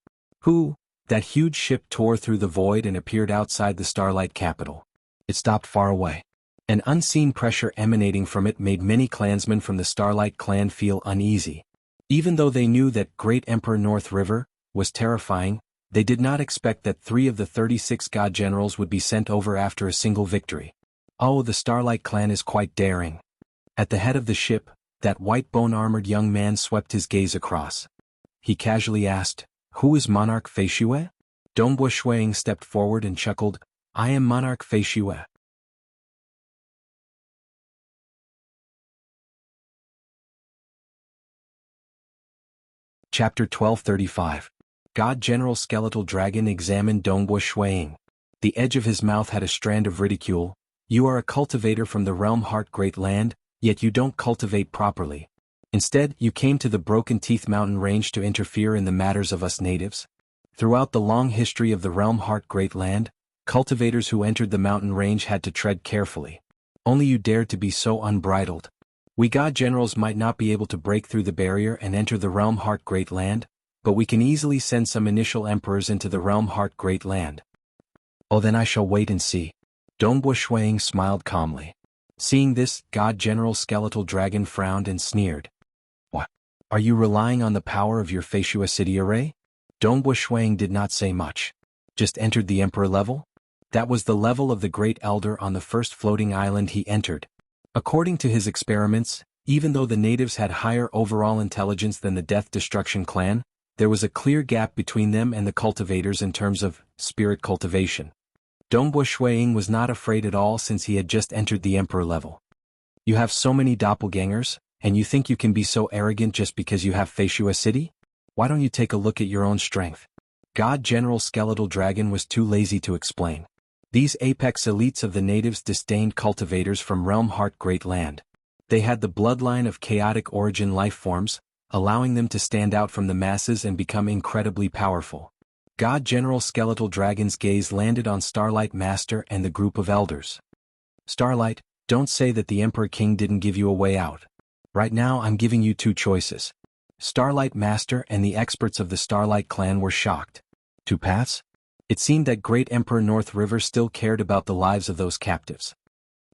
That huge ship tore through the void and appeared outside the Starlight capital. It stopped far away. An unseen pressure emanating from it made many clansmen from the Starlight clan feel uneasy. Even though they knew that Great Emperor North River was terrifying, they did not expect that 3 of the 36 god generals would be sent over after a single victory. Oh, the Starlight clan is quite daring. At the head of the ship, that white bone-armored young man swept his gaze across. He casually asked, "Who is Monarch Feishue?" Dongbo Shuiying stepped forward and chuckled, "I am Monarch Feishue." Chapter 1235. God General Skeletal Dragon examined Dongbo Shuiying. The edge of his mouth had a strand of ridicule. "You are a cultivator from the Realm Heart Great Land, yet you don't cultivate properly. Instead, you came to the Broken Teeth Mountain Range to interfere in the matters of us natives. Throughout the long history of the Realm Heart Great Land, cultivators who entered the mountain range had to tread carefully. Only you dared to be so unbridled. We god generals might not be able to break through the barrier and enter the Realm Heart Great Land, but we can easily send some initial emperors into the Realm Heart Great Land." "Oh, then I shall wait and see." Dongbo Shuiying smiled calmly. Seeing this, God General Skeletal Dragon frowned and sneered. "What? Are you relying on the power of your Feishue city array?" Dongbo Shuiying did not say much. "Just entered the Emperor level?" That was the level of the Great Elder on the first floating island he entered. According to his experiments, even though the natives had higher overall intelligence than the Death Destruction clan, there was a clear gap between them and the cultivators in terms of spirit cultivation. Dongbo Shuiying was not afraid at all since he had just entered the Emperor level. "You have so many doppelgangers, and you think you can be so arrogant just because you have Feishue City? Why don't you take a look at your own strength?" God General Skeletal Dragon was too lazy to explain. These apex elites of the natives disdained cultivators from Realm Heart Great Land. They had the bloodline of chaotic origin life forms, allowing them to stand out from the masses and become incredibly powerful. God General Skeletal Dragon's gaze landed on Starlight Master and the group of elders. "Starlight, don't say that the Emperor King didn't give you a way out. Right now I'm giving you 2 choices." Starlight Master and the experts of the Starlight clan were shocked. 2 paths? It seemed that Great Emperor North River still cared about the lives of those captives.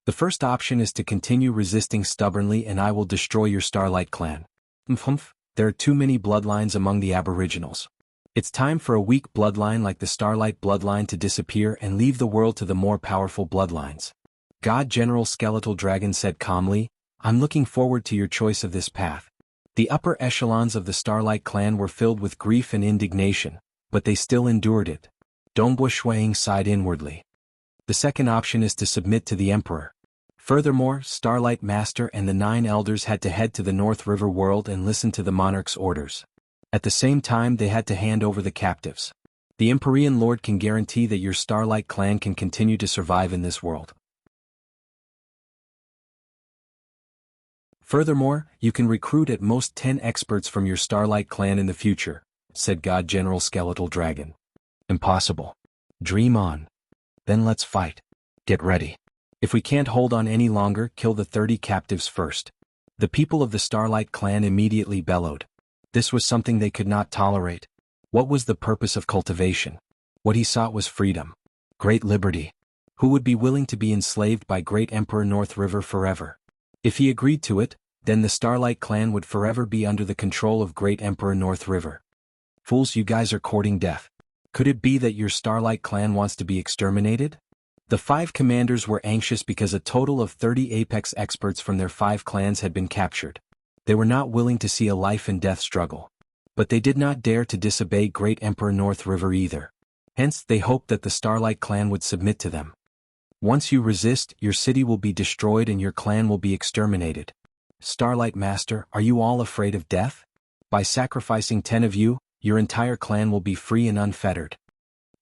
"The first option is to continue resisting stubbornly and I will destroy your Starlight clan. There are too many bloodlines among the Aboriginals. It's time for a weak bloodline like the Starlight bloodline to disappear and leave the world to the more powerful bloodlines." God General Skeletal Dragon said calmly, "I'm looking forward to your choice of this path." The upper echelons of the Starlight clan were filled with grief and indignation, but they still endured it. Dongbo Shuiying sighed inwardly. "The second option is to submit to the Emperor. Furthermore, Starlight Master and the 9 elders had to head to the North River world and listen to the monarch's orders. At the same time, they had to hand over the captives. The Empyrean Lord can guarantee that your Starlight clan can continue to survive in this world. Furthermore, you can recruit at most 10 experts from your Starlight clan in the future, said God General Skeletal Dragon. Impossible. Dream on. Then let's fight. Get ready. If we can't hold on any longer, kill the 30 captives first. The people of the Starlight clan immediately bellowed. This was something they could not tolerate. What was the purpose of cultivation? What he sought was freedom. Great liberty. Who would be willing to be enslaved by Great Emperor North River forever? If he agreed to it, then the Starlight clan would forever be under the control of Great Emperor North River. Fools, you guys are courting death. Could it be that your Starlight clan wants to be exterminated? The 5 commanders were anxious because a total of 30 apex experts from their 5 clans had been captured. They were not willing to see a life and death struggle. But they did not dare to disobey Great Emperor North River either. Hence, they hoped that the Starlight clan would submit to them. Once you resist, your city will be destroyed and your clan will be exterminated. Starlight Master, are you all afraid of death? By sacrificing 10 of you, your entire clan will be free and unfettered.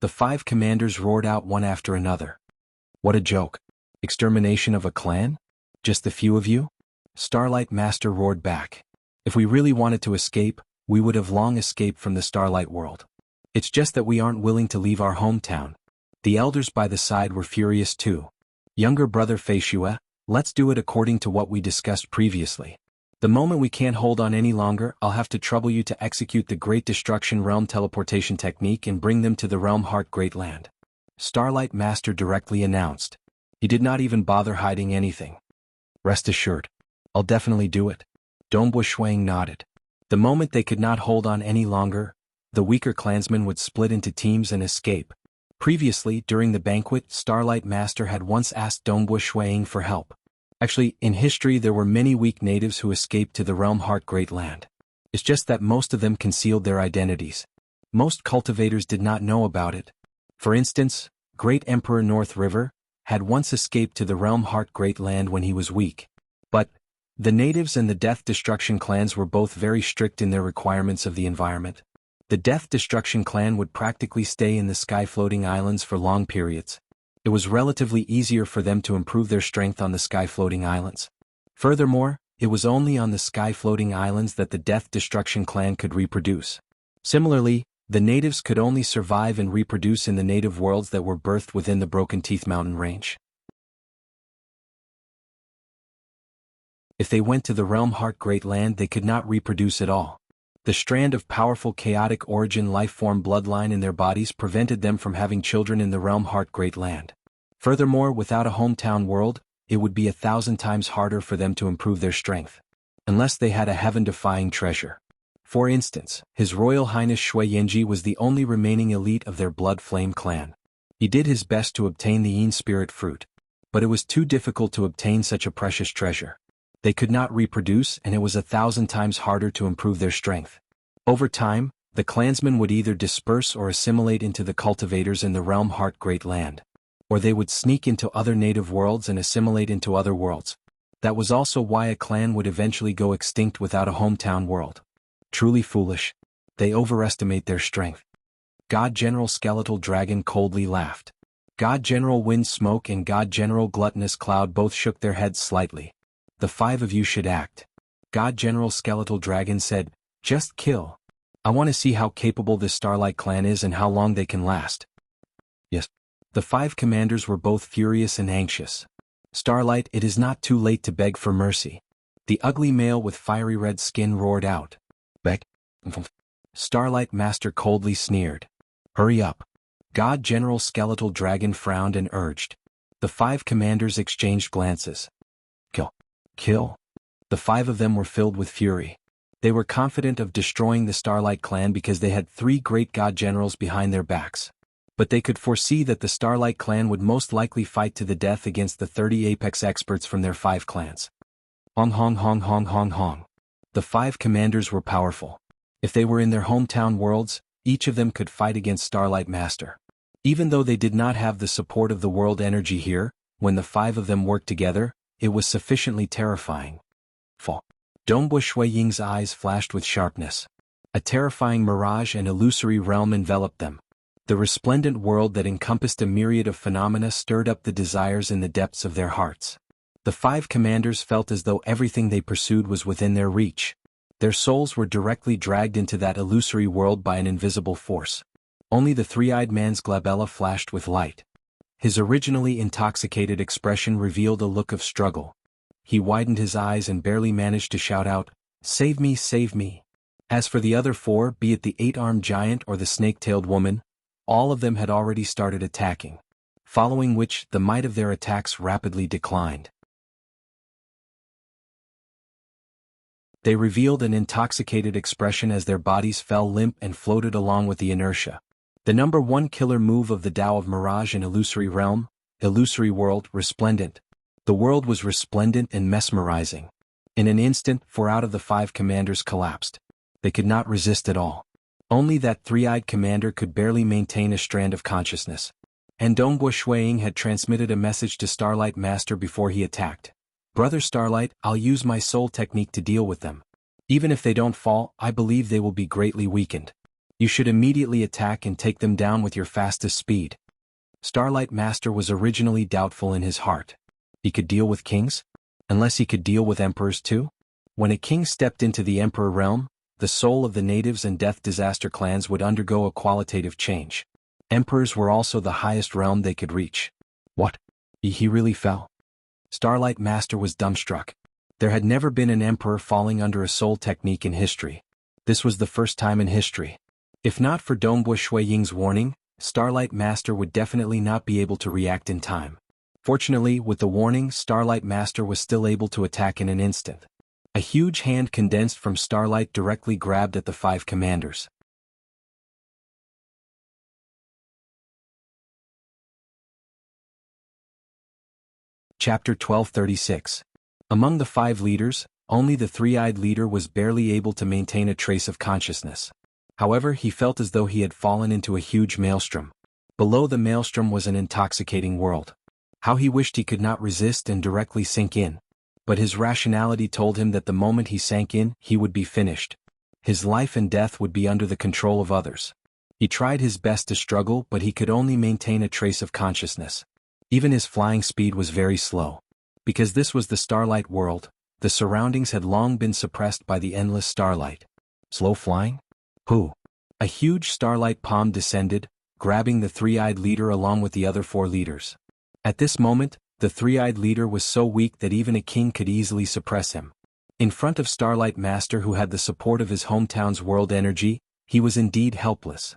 The 5 commanders roared out one after another. What a joke. Extermination of a clan? Just the few of you? Starlight Master roared back. If we really wanted to escape, we would have long escaped from the Starlight world. It's just that we aren't willing to leave our hometown. The elders by the side were furious too. Younger brother Feishue, let's do it according to what we discussed previously. The moment we can't hold on any longer, I'll have to trouble you to execute the Great Destruction Realm teleportation technique and bring them to the Realm Heart Great Land. Starlight Master directly announced. He did not even bother hiding anything. Rest assured. I'll definitely do it. Dongbua Shuang nodded. The moment they could not hold on any longer, the weaker clansmen would split into teams and escape. Previously, during the banquet, Starlight Master had once asked Dongbua Shuang for help. Actually, in history there were many weak natives who escaped to the Realm Heart Great Land. It's just that most of them concealed their identities. Most cultivators did not know about it. For instance, Great Emperor North River had once escaped to the Realm Heart Great Land when he was weak. But the natives and the Death Destruction clans were both very strict in their requirements of the environment. The Death Destruction clan would practically stay in the sky-floating islands for long periods. It was relatively easier for them to improve their strength on the sky-floating islands. Furthermore, it was only on the sky-floating islands that the Death Destruction clan could reproduce. Similarly, the natives could only survive and reproduce in the native worlds that were birthed within the Broken Teeth Mountain range. If they went to the Realm Heart Great Land, they could not reproduce at all. The strand of powerful chaotic origin lifeform bloodline in their bodies prevented them from having children in the Realm Heart Great Land. Furthermore, without a hometown world, it would be 1,000 times harder for them to improve their strength. Unless they had a heaven-defying treasure. For instance, His Royal Highness Shui Yenji was the only remaining elite of their Blood Flame clan. He did his best to obtain the Yin Spirit Fruit. But it was too difficult to obtain such a precious treasure. They could not reproduce and it was 1,000 times harder to improve their strength. Over time, the clansmen would either disperse or assimilate into the cultivators in the Realm Heart Great Land. Or they would sneak into other native worlds and assimilate into other worlds. That was also why a clan would eventually go extinct without a hometown world. Truly foolish. They overestimate their strength. God General Skeletal Dragon coldly laughed. God General Wind Smoke and God General Gluttonous Cloud both shook their heads slightly. The 5 of you should act. God General Skeletal Dragon said, just kill. I want to see how capable this Starlight clan is and how long they can last. Yes. The 5 commanders were both furious and anxious. Starlight, it is not too late to beg for mercy. The ugly male with fiery red skin roared out. Beg? Starlight Master coldly sneered. Hurry up. God General Skeletal Dragon frowned and urged. The 5 commanders exchanged glances. Kill. Kill. The 5 of them were filled with fury. They were confident of destroying the Starlight clan because they had 3 great god generals behind their backs. But they could foresee that the Starlight clan would most likely fight to the death against the 30 apex experts from their 5 clans. Hong hong hong hong hong hong. The 5 commanders were powerful. If they were in their hometown worlds, each of them could fight against Starlight Master. Even though they did not have the support of the world energy here, when the 5 of them worked together, it was sufficiently terrifying. Fall. Dongbu Shui Ying's eyes flashed with sharpness. A terrifying mirage and illusory realm enveloped them. The resplendent world that encompassed a myriad of phenomena stirred up the desires in the depths of their hearts. The 5 commanders felt as though everything they pursued was within their reach. Their souls were directly dragged into that illusory world by an invisible force. Only the three-eyed man's glabella flashed with light. His originally intoxicated expression revealed a look of struggle. He widened his eyes and barely managed to shout out, "Save me, save me." As for the other 4, be it the 8-armed giant or the snake-tailed woman, all of them had already started attacking, following which the might of their attacks rapidly declined. They revealed an intoxicated expression as their bodies fell limp and floated along with the inertia. The number 1 killer move of the Tao of Mirage and Illusory Realm, Illusory World, Resplendent. The world was resplendent and mesmerizing. In an instant, 4 out of the 5 commanders collapsed. They could not resist at all. Only that 3-eyed commander could barely maintain a strand of consciousness. And Dongbu Shuiying had transmitted a message to Starlight Master before he attacked. "Brother Starlight, I'll use my soul technique to deal with them. Even if they don't fall, I believe they will be greatly weakened. You should immediately attack and take them down with your fastest speed." Starlight Master was originally doubtful in his heart. He could deal with kings? Unless he could deal with emperors too? When a king stepped into the emperor realm, the soul of the natives and death disaster clans would undergo a qualitative change. Emperors were also the highest realm they could reach. What? He really fell? Starlight Master was dumbstruck. There had never been an emperor falling under a soul technique in history. This was the first time in history. If not for Dongbu Shuiying's warning, Starlight Master would definitely not be able to react in time. Fortunately, with the warning, Starlight Master was still able to attack in an instant. A huge hand condensed from Starlight directly grabbed at the 5 commanders. Chapter 1236. Among the 5 leaders, only the 3-eyed leader was barely able to maintain a trace of consciousness. However, he felt as though he had fallen into a huge maelstrom. Below the maelstrom was an intoxicating world. How he wished he could not resist and directly sink in. But his rationality told him that the moment he sank in, he would be finished. His life and death would be under the control of others. He tried his best to struggle, but he could only maintain a trace of consciousness. Even his flying speed was very slow. Because this was the starlight world, the surroundings had long been suppressed by the endless starlight. Slow flying? Who? A huge starlight palm descended, grabbing the 3-eyed leader along with the other 4 leaders. At this moment, the 3-eyed leader was so weak that even a king could easily suppress him. In front of Starlight Master, who had the support of his hometown's world energy, he was indeed helpless.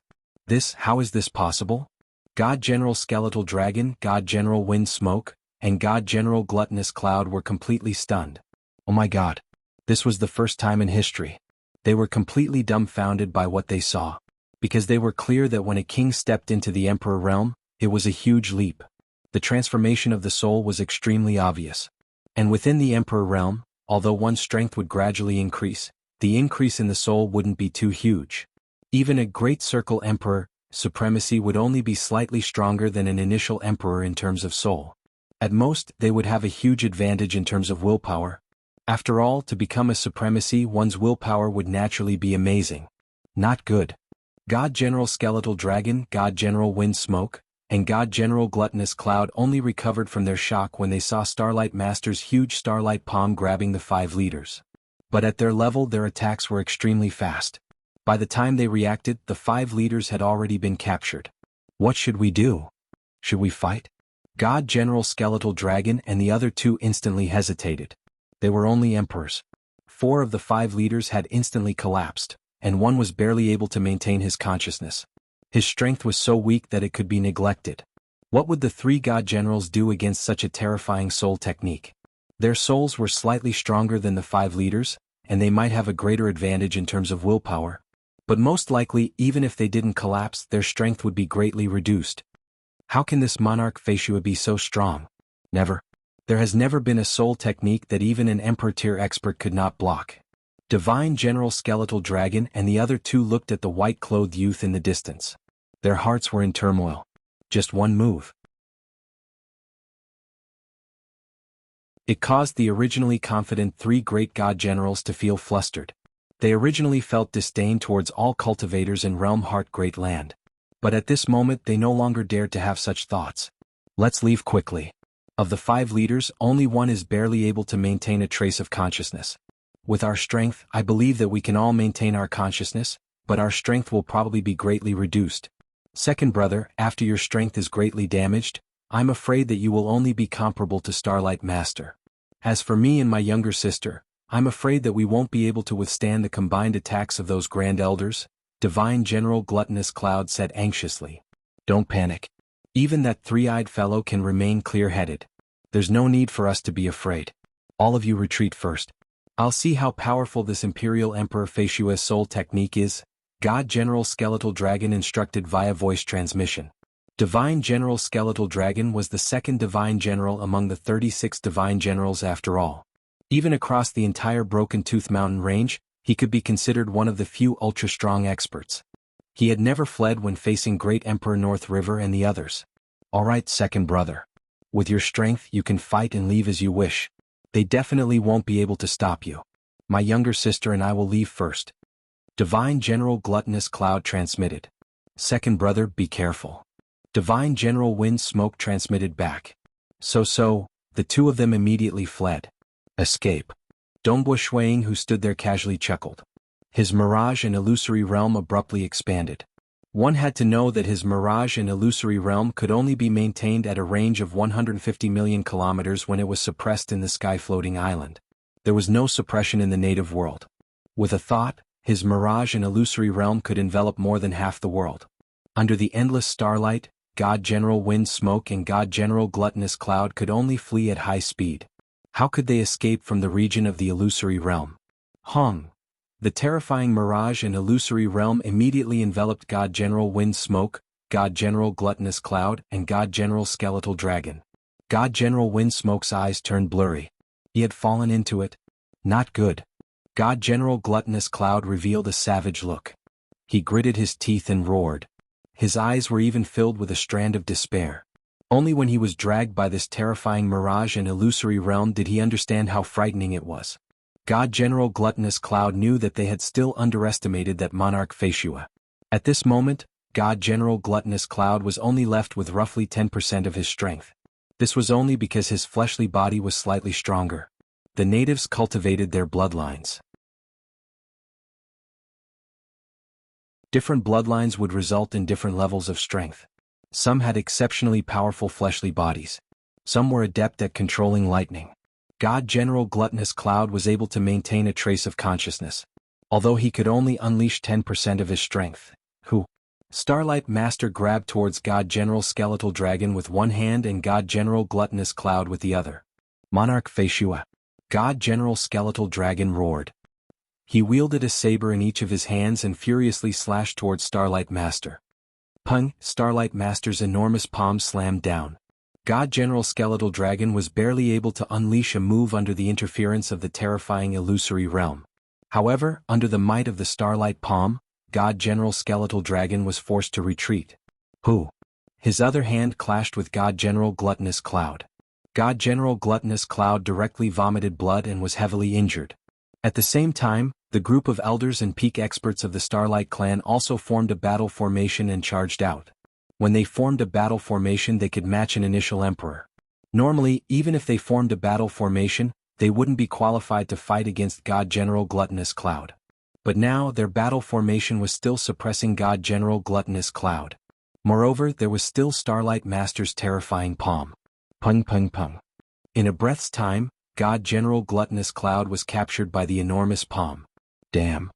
How is this possible? God General Skeletal Dragon, God General Wind Smoke, and God General Gluttonous Cloud were completely stunned. Oh my God. This was the first time in history. They were completely dumbfounded by what they saw. Because they were clear that when a king stepped into the Emperor realm, it was a huge leap. The transformation of the soul was extremely obvious. And within the Emperor realm, although one's strength would gradually increase, the increase in the soul wouldn't be too huge. Even a Great Circle Emperor supremacy would only be slightly stronger than an initial emperor in terms of soul. At most, they would have a huge advantage in terms of willpower. After all, to become a supremacy, one's willpower would naturally be amazing. Not good. God General Skeletal Dragon, God General Wind Smoke, and God General Gluttonous Cloud only recovered from their shock when they saw Starlight Master's huge starlight palm grabbing the 5 leaders. But at their level, their attacks were extremely fast. By the time they reacted, the 5 leaders had already been captured. What should we do? Should we fight? God General Skeletal Dragon and the other 2 instantly hesitated. They were only emperors. 4 of the 5 leaders had instantly collapsed, and one was barely able to maintain his consciousness. His strength was so weak that it could be neglected. What would the 3 god generals do against such a terrifying soul technique? Their souls were slightly stronger than the 5 leaders, and they might have a greater advantage in terms of willpower. But most likely, even if they didn't collapse, their strength would be greatly reduced. How can this monarch Feishua be so strong? Never. There has never been a soul technique that even an emperor-tier expert could not block. Divine General Skeletal Dragon and the other 2 looked at the white-clothed youth in the distance. Their hearts were in turmoil. Just one move. It caused the originally confident three great god generals to feel flustered. They originally felt disdain towards all cultivators in Realm Heart Great Land. But at this moment they no longer dared to have such thoughts. Let's leave quickly. Of the 5 leaders, only one is barely able to maintain a trace of consciousness. With our strength, I believe that we can all maintain our consciousness, but our strength will probably be greatly reduced. Second brother, after your strength is greatly damaged, I'm afraid that you will only be comparable to Starlight Master. As for me and my younger sister, I'm afraid that we won't be able to withstand the combined attacks of those Grand Elders, Divine General Gluttonous Cloud said anxiously. Don't panic. Even that three-eyed fellow can remain clear-headed. There's no need for us to be afraid. All of you retreat first. I'll see how powerful this Imperial Emperor Feishua's soul technique is, God General Skeletal Dragon instructed via voice transmission. Divine General Skeletal Dragon was the second Divine General among the 36 Divine Generals after all. Even across the entire Broken Tooth Mountain range, he could be considered one of the few ultra-strong experts. He had never fled when facing Great Emperor North River and the others. Alright, second brother. With your strength you can fight and leave as you wish. They definitely won't be able to stop you. My younger sister and I will leave first. Divine General Gluttonous Cloud transmitted. Second brother, be careful. Divine General Wind Smoke transmitted back. So, the two of them immediately fled. Escape. Dongbo Shuiying, who stood there casually chuckled. His mirage and illusory realm abruptly expanded. One had to know that his mirage and illusory realm could only be maintained at a range of 150 million kilometers when it was suppressed in the sky-floating island. There was no suppression in the native world. With a thought, his mirage and illusory realm could envelop more than half the world. Under the endless starlight, God General Wind Smoke and God General Gluttonous Cloud could only flee at high speed. How could they escape from the region of the illusory realm? Hong. The terrifying mirage and illusory realm immediately enveloped God General Wind Smoke, God General Gluttonous Cloud, and God General Skeletal Dragon. God General Wind Smoke's eyes turned blurry. He had fallen into it. Not good. God General Gluttonous Cloud revealed a savage look. He gritted his teeth and roared. His eyes were even filled with a strand of despair. Only when he was dragged by this terrifying mirage and illusory realm did he understand how frightening it was. God General Gluttonous Cloud knew that they had still underestimated that monarch Feishua. At this moment, God General Gluttonous Cloud was only left with roughly 10% of his strength. This was only because his fleshly body was slightly stronger. The natives cultivated their bloodlines. Different bloodlines would result in different levels of strength. Some had exceptionally powerful fleshly bodies. Some were adept at controlling lightning. God General Gluttonous Cloud was able to maintain a trace of consciousness, although he could only unleash 10% of his strength. Starlight Master grabbed towards God General Skeletal Dragon with one hand and God General Gluttonous Cloud with the other. Monarch Feishua. God General Skeletal Dragon roared. He wielded a saber in each of his hands and furiously slashed towards Starlight Master. Pung! Starlight Master's enormous palm slammed down. God General Skeletal Dragon was barely able to unleash a move under the interference of the terrifying illusory realm. However, under the might of the Starlight Palm, God General Skeletal Dragon was forced to retreat. His other hand clashed with God General Gluttonous Cloud. God General Gluttonous Cloud directly vomited blood and was heavily injured. At the same time, the group of elders and peak experts of the Starlight Clan also formed a battle formation and charged out. When they formed a battle formation they could match an initial emperor. Normally, even if they formed a battle formation, they wouldn't be qualified to fight against God General Gluttonous Cloud. But now their battle formation was still suppressing God General Gluttonous Cloud. Moreover, there was still Starlight Master's terrifying palm. Pung pung pung. In a breath's time, God General Gluttonous Cloud was captured by the enormous palm. Damn.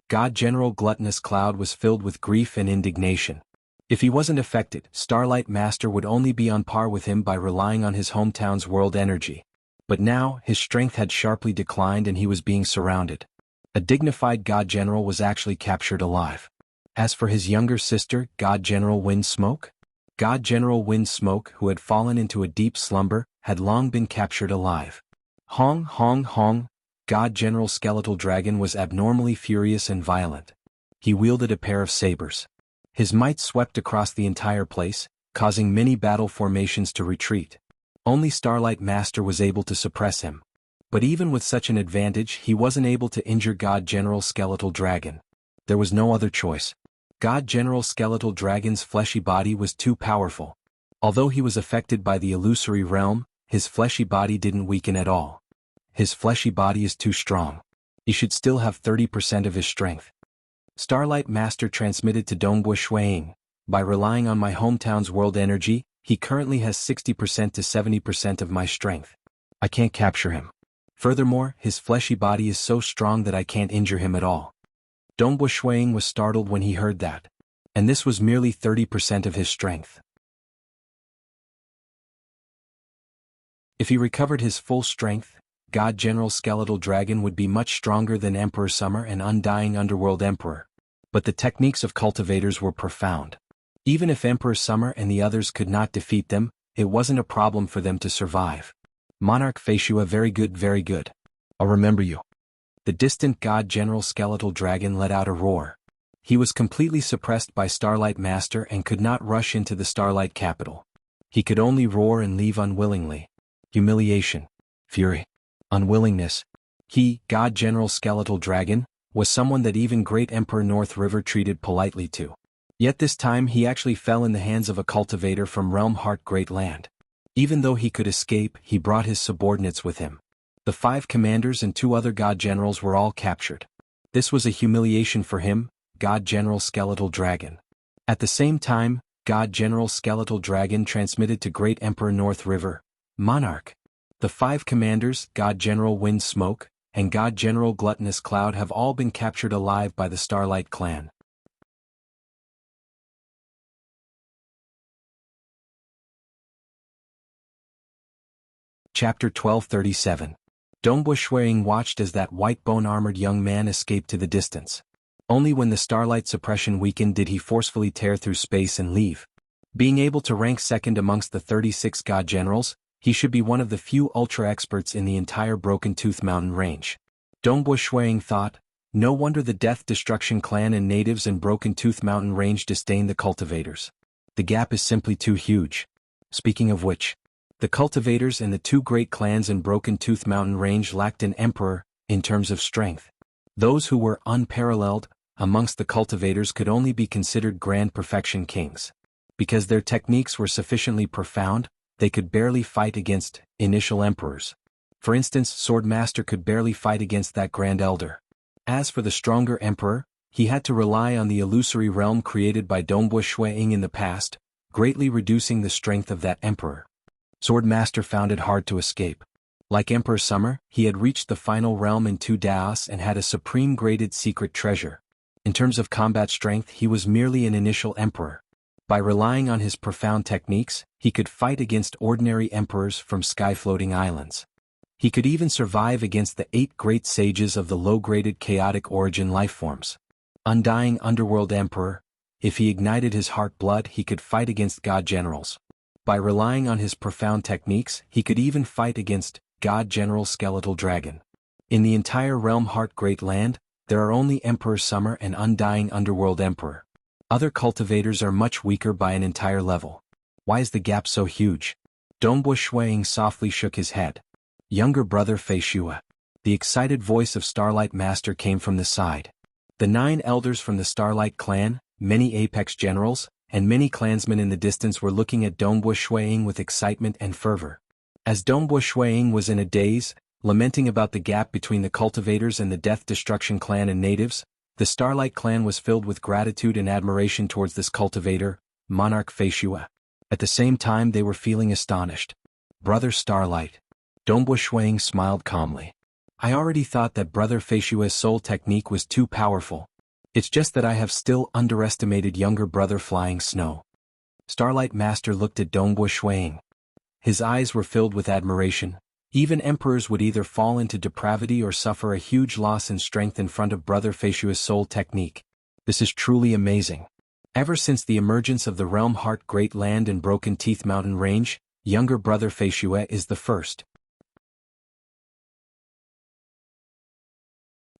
God General Gluttonous Cloud was filled with grief and indignation. If he wasn't affected, Starlight Master would only be on par with him by relying on his hometown's world energy. But now, his strength had sharply declined and he was being surrounded. A dignified God General was actually captured alive. As for his younger sister, God General Wind Smoke? God General Wind Smoke, who had fallen into a deep slumber, had long been captured alive. Hong Hong Hong! God General Skeletal Dragon was abnormally furious and violent. He wielded a pair of sabers. His might swept across the entire place, causing many battle formations to retreat. Only Starlight Master was able to suppress him. But even with such an advantage, he wasn't able to injure God General Skeletal Dragon. There was no other choice. God General Skeletal Dragon's fleshy body was too powerful. Although he was affected by the illusory realm, his fleshy body didn't weaken at all. His fleshy body is too strong. He should still have 30% of his strength. Starlight Master transmitted to Dongbo Shuiying. By relying on my hometown's world energy, he currently has 60% to 70% of my strength. I can't capture him. Furthermore, his fleshy body is so strong that I can't injure him at all. Dongbo Shuiying was startled when he heard that. And this was merely 30% of his strength. If he recovered his full strength, God General Skeletal Dragon would be much stronger than Emperor Summer and Undying Underworld Emperor. But the techniques of cultivators were profound. Even if Emperor Summer and the others could not defeat them, it wasn't a problem for them to survive. Monarch Feishua, very good, very good. I'll remember you. The distant God General Skeletal Dragon let out a roar. He was completely suppressed by Starlight Master and could not rush into the Starlight capital. He could only roar and leave unwillingly. Humiliation. Fury. Unwillingness. He, God General Skeletal Dragon, was someone that even Great Emperor North River treated politely to. Yet this time he actually fell in the hands of a cultivator from Realm Heart Great Land. Even though he could escape, he brought his subordinates with him. The 5 commanders and 2 other God Generals were all captured. This was a humiliation for him, God General Skeletal Dragon. At the same time, God General Skeletal Dragon transmitted to Great Emperor North River, Monarch. The 5 commanders, God General Wind Smoke, and God General Gluttonous Cloud have all been captured alive by the Starlight clan. Chapter 1237. Dongbo Shuiying watched as that white bone-armored young man escaped to the distance. Only when the Starlight suppression weakened did he forcefully tear through space and leave. Being able to rank second amongst the 36 God Generals, he should be one of the few ultra-experts in the entire Broken Tooth Mountain range. Dongbo Shuiying thought, no wonder the Death Destruction clan and natives in Broken Tooth Mountain range disdain the cultivators. The gap is simply too huge. Speaking of which, the cultivators and the 2 great clans in Broken Tooth Mountain range lacked an emperor, in terms of strength. Those who were unparalleled amongst the cultivators could only be considered grand perfection kings. Because their techniques were sufficiently profound, they could barely fight against initial emperors. For instance, Swordmaster could barely fight against that Grand Elder. As for the stronger emperor, he had to rely on the illusory realm created by Dongbo Shuiying in the past, greatly reducing the strength of that emperor. Swordmaster found it hard to escape. Like Emperor Summer, he had reached the final realm in 2 Daos and had a supreme graded secret treasure. In terms of combat strength, he was merely an initial emperor. By relying on his profound techniques, he could fight against ordinary emperors from sky-floating islands. He could even survive against the 8 great sages of the low-graded chaotic origin lifeforms. Undying Underworld Emperor, if he ignited his heart blood, he could fight against God Generals. By relying on his profound techniques, he could even fight against God General Skeletal Dragon. In the entire Realm Heart Great Land, there are only Emperor Summer and Undying Underworld Emperor. Other cultivators are much weaker by an entire level. Why is the gap so huge? Dongbo Shuiying softly shook his head. Younger brother Feishua. The excited voice of Starlight Master came from the side. The 9 elders from the Starlight clan, many apex generals, and many clansmen in the distance were looking at Dongbo Shuiying with excitement and fervor. As Dongbo Shuiying was in a daze, lamenting about the gap between the cultivators and the Death Destruction clan and natives, the Starlight clan was filled with gratitude and admiration towards this cultivator, Monarch Feishua. At the same time they were feeling astonished. Brother Starlight. Dongbo Shuiying smiled calmly. I already thought that Brother Feishua's soul technique was too powerful. It's just that I have still underestimated younger brother Flying Snow. Starlight Master looked at Dongbo Shuiying. His eyes were filled with admiration. Even emperors would either fall into depravity or suffer a huge loss in strength in front of Brother Feishua's soul technique. This is truly amazing. Ever since the emergence of the Realm Heart Great Land and Broken Teeth Mountain Range, younger brother Feishua is the first.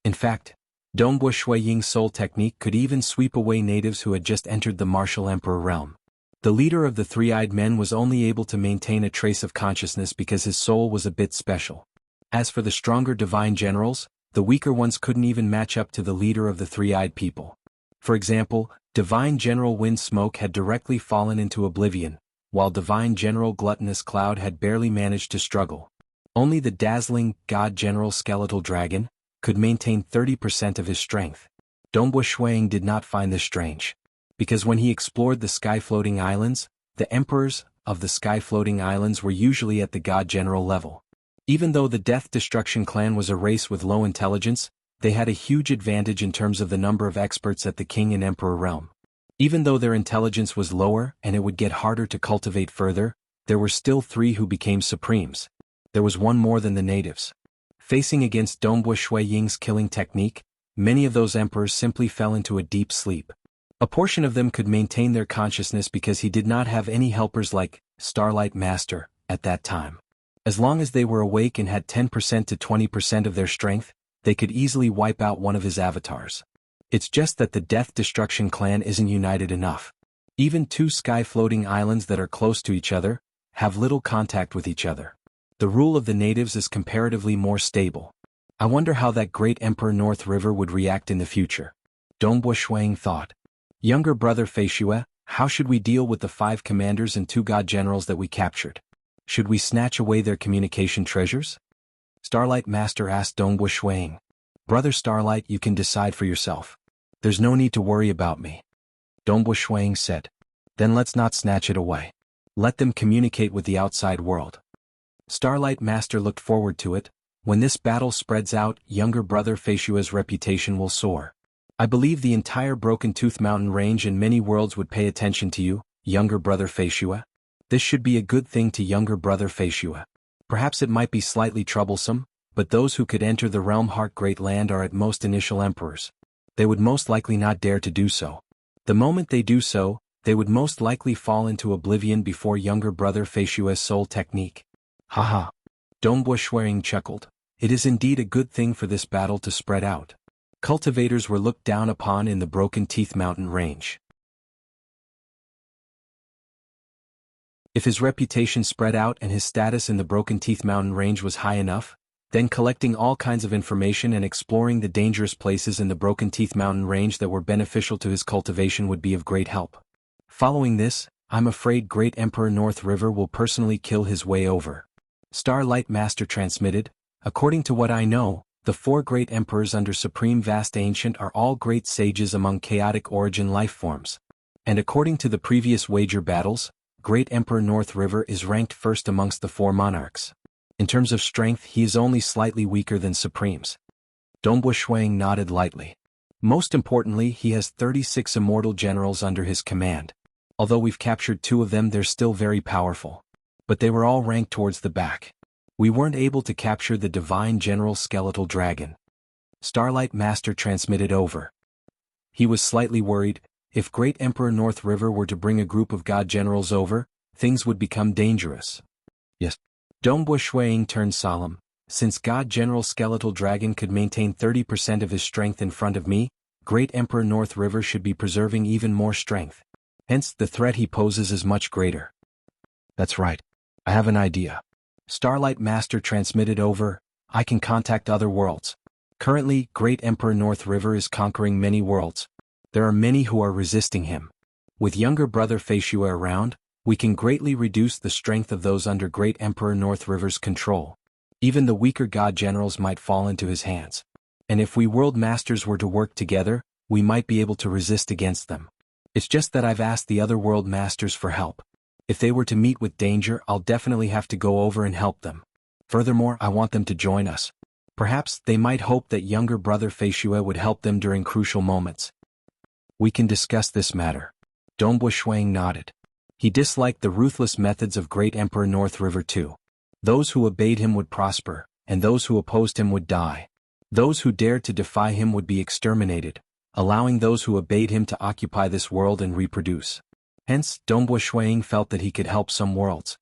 In fact, Dongbo Shuiying's soul technique could even sweep away natives who had just entered the martial emperor realm. The leader of the three-eyed men was only able to maintain a trace of consciousness because his soul was a bit special. As for the stronger divine generals, the weaker ones couldn't even match up to the leader of the three-eyed people. For example, Divine General Wind Smoke had directly fallen into oblivion, while Divine General Gluttonous Cloud had barely managed to struggle. Only the dazzling God General Skeletal Dragon could maintain 30% of his strength. Dongbu Shuang did not find this strange, because when he explored the sky-floating islands, the emperors of the sky-floating islands were usually at the God General level. Even though the Death Destruction clan was a race with low intelligence, they had a huge advantage in terms of the number of experts at the King and Emperor realm. Even though their intelligence was lower and it would get harder to cultivate further, there were still 3 who became supremes. There was one more than the natives. Facing against Dongbu Shui Ying's killing technique, many of those emperors simply fell into a deep sleep. A portion of them could maintain their consciousness because he did not have any helpers like Starlight Master at that time. As long as they were awake and had 10% to 20% of their strength, they could easily wipe out one of his avatars. It's just that the Death Destruction clan isn't united enough. Even 2 sky-floating islands that are close to each other have little contact with each other. The rule of the natives is comparatively more stable. I wonder how that great Emperor North River would react in the future. Dongbu Shuang thought. Younger brother Feishue, how should we deal with the 5 commanders and 2 god generals that we captured? Should we snatch away their communication treasures? Starlight Master asked Dongbu Shuang. Brother Starlight, you can decide for yourself. There's no need to worry about me. Dongbu Shuang said. Then let's not snatch it away. Let them communicate with the outside world. Starlight Master looked forward to it. When this battle spreads out, younger brother Feishue's reputation will soar. I believe the entire Broken Tooth Mountain range and many worlds would pay attention to you, younger brother Feishue. This should be a good thing to younger brother Feishue. Perhaps it might be slightly troublesome, but those who could enter the Realm Heart Great Land are at most initial emperors. They would most likely not dare to do so. The moment they do so, they would most likely fall into oblivion before younger brother Feishue's soul technique. Haha. Dongbu Shuang chuckled. It is indeed a good thing for this battle to spread out. Cultivators were looked down upon in the Broken Teeth Mountain range. If his reputation spread out and his status in the Broken Teeth Mountain range was high enough, then collecting all kinds of information and exploring the dangerous places in the Broken Teeth Mountain range that were beneficial to his cultivation would be of great help. Following this, I'm afraid Great Emperor North River will personally kill his way over. Starlight Master transmitted, according to what I know, the 4 great emperors under Supreme Vast Ancient are all great sages among chaotic origin life forms. And according to the previous wager battles, Great Emperor North River is ranked first amongst the 4 monarchs. In terms of strength, he is only slightly weaker than Supremes. Dongbu Shuang nodded lightly. Most importantly, he has 36 immortal generals under his command. Although we've captured 2 of them, they're still very powerful. But they were all ranked towards the back. We weren't able to capture the Divine General Skeletal Dragon. Starlight Master transmitted over. He was slightly worried. If Great Emperor North River were to bring a group of god generals over, things would become dangerous. Yes. Dongbu Shuang turned solemn. Since God General Skeletal Dragon could maintain 30% of his strength in front of me, Great Emperor North River should be preserving even more strength. Hence, the threat he poses is much greater. That's right. I have an idea. Starlight Master transmitted over. I can contact other worlds. Currently, Great Emperor North River is conquering many worlds. There are many who are resisting him. With younger brother Feishue around, we can greatly reduce the strength of those under Great Emperor North River's control. Even the weaker god generals might fall into his hands. And if we world masters were to work together, we might be able to resist against them. It's just that I've asked the other world masters for help. If they were to meet with danger, I'll definitely have to go over and help them. Furthermore, I want them to join us. Perhaps they might hope that younger brother Feishue would help them during crucial moments. We can discuss this matter. Dongbu Shuang nodded. He disliked the ruthless methods of Great Emperor North River too. Those who obeyed him would prosper, and those who opposed him would die. Those who dared to defy him would be exterminated, allowing those who obeyed him to occupy this world and reproduce. Hence, Dongbu Shuang felt that he could help some worlds.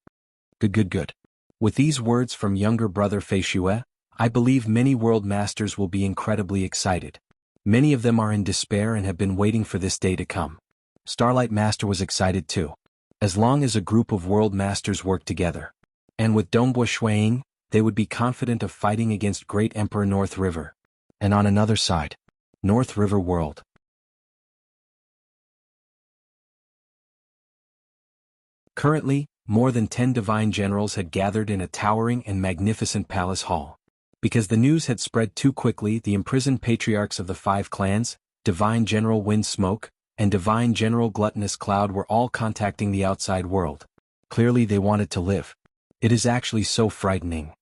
Good. With these words from younger brother Feishue, I believe many world masters will be incredibly excited. Many of them are in despair and have been waiting for this day to come. Starlight Master was excited too. as long as a group of world masters worked together. And with Dongbo Shuiying, they would be confident of fighting against Great Emperor North River. And on another side, North River World. Currently, more than 10 divine generals had gathered in a towering and magnificent palace hall. Because the news had spread too quickly, the imprisoned patriarchs of the 5 clans, Divine General Wind Smoke, and Divine General Gluttonous Cloud were all contacting the outside world. Clearly they wanted to live. It is actually so frightening.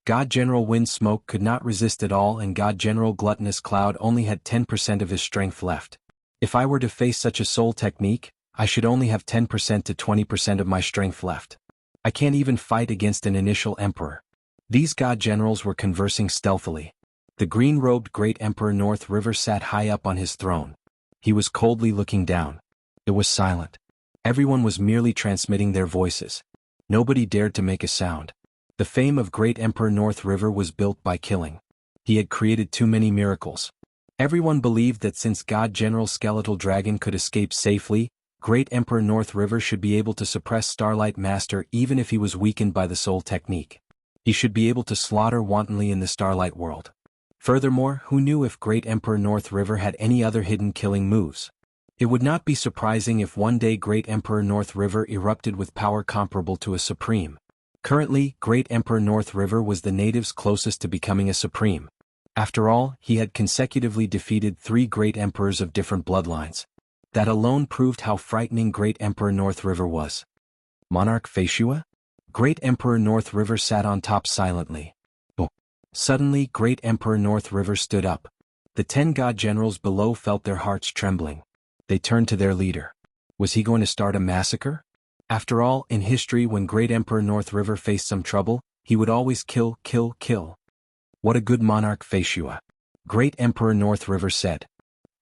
God General Wind Smoke could not resist at all, and God General Gluttonous Cloud only had 10% of his strength left. If I were to face such a soul technique, I should only have 10% to 20% of my strength left. I can't even fight against an initial emperor. These god generals were conversing stealthily. The green-robed Great Emperor North River sat high up on his throne. He was coldly looking down. It was silent. Everyone was merely transmitting their voices. Nobody dared to make a sound. The fame of Great Emperor North River was built by killing. He had created too many miracles. Everyone believed that since God General Skeletal Dragon could escape safely, Great Emperor North River should be able to suppress Starlight Master even if he was weakened by the soul technique. He should be able to slaughter wantonly in the Starlight world. Furthermore, who knew if Great Emperor North River had any other hidden killing moves? It would not be surprising if one day Great Emperor North River erupted with power comparable to a supreme. Currently, Great Emperor North River was the natives closest to becoming a supreme. After all, he had consecutively defeated 3 great emperors of different bloodlines. That alone proved how frightening Great Emperor North River was. Monarch Feishua? Great Emperor North River sat on top silently. Suddenly, Great Emperor North River stood up. The 10 god generals below felt their hearts trembling. They turned to their leader. Was he going to start a massacre? After all, in history, when Great Emperor North River faced some trouble, he would always kill. What a good monarch Feishua! Great Emperor North River said.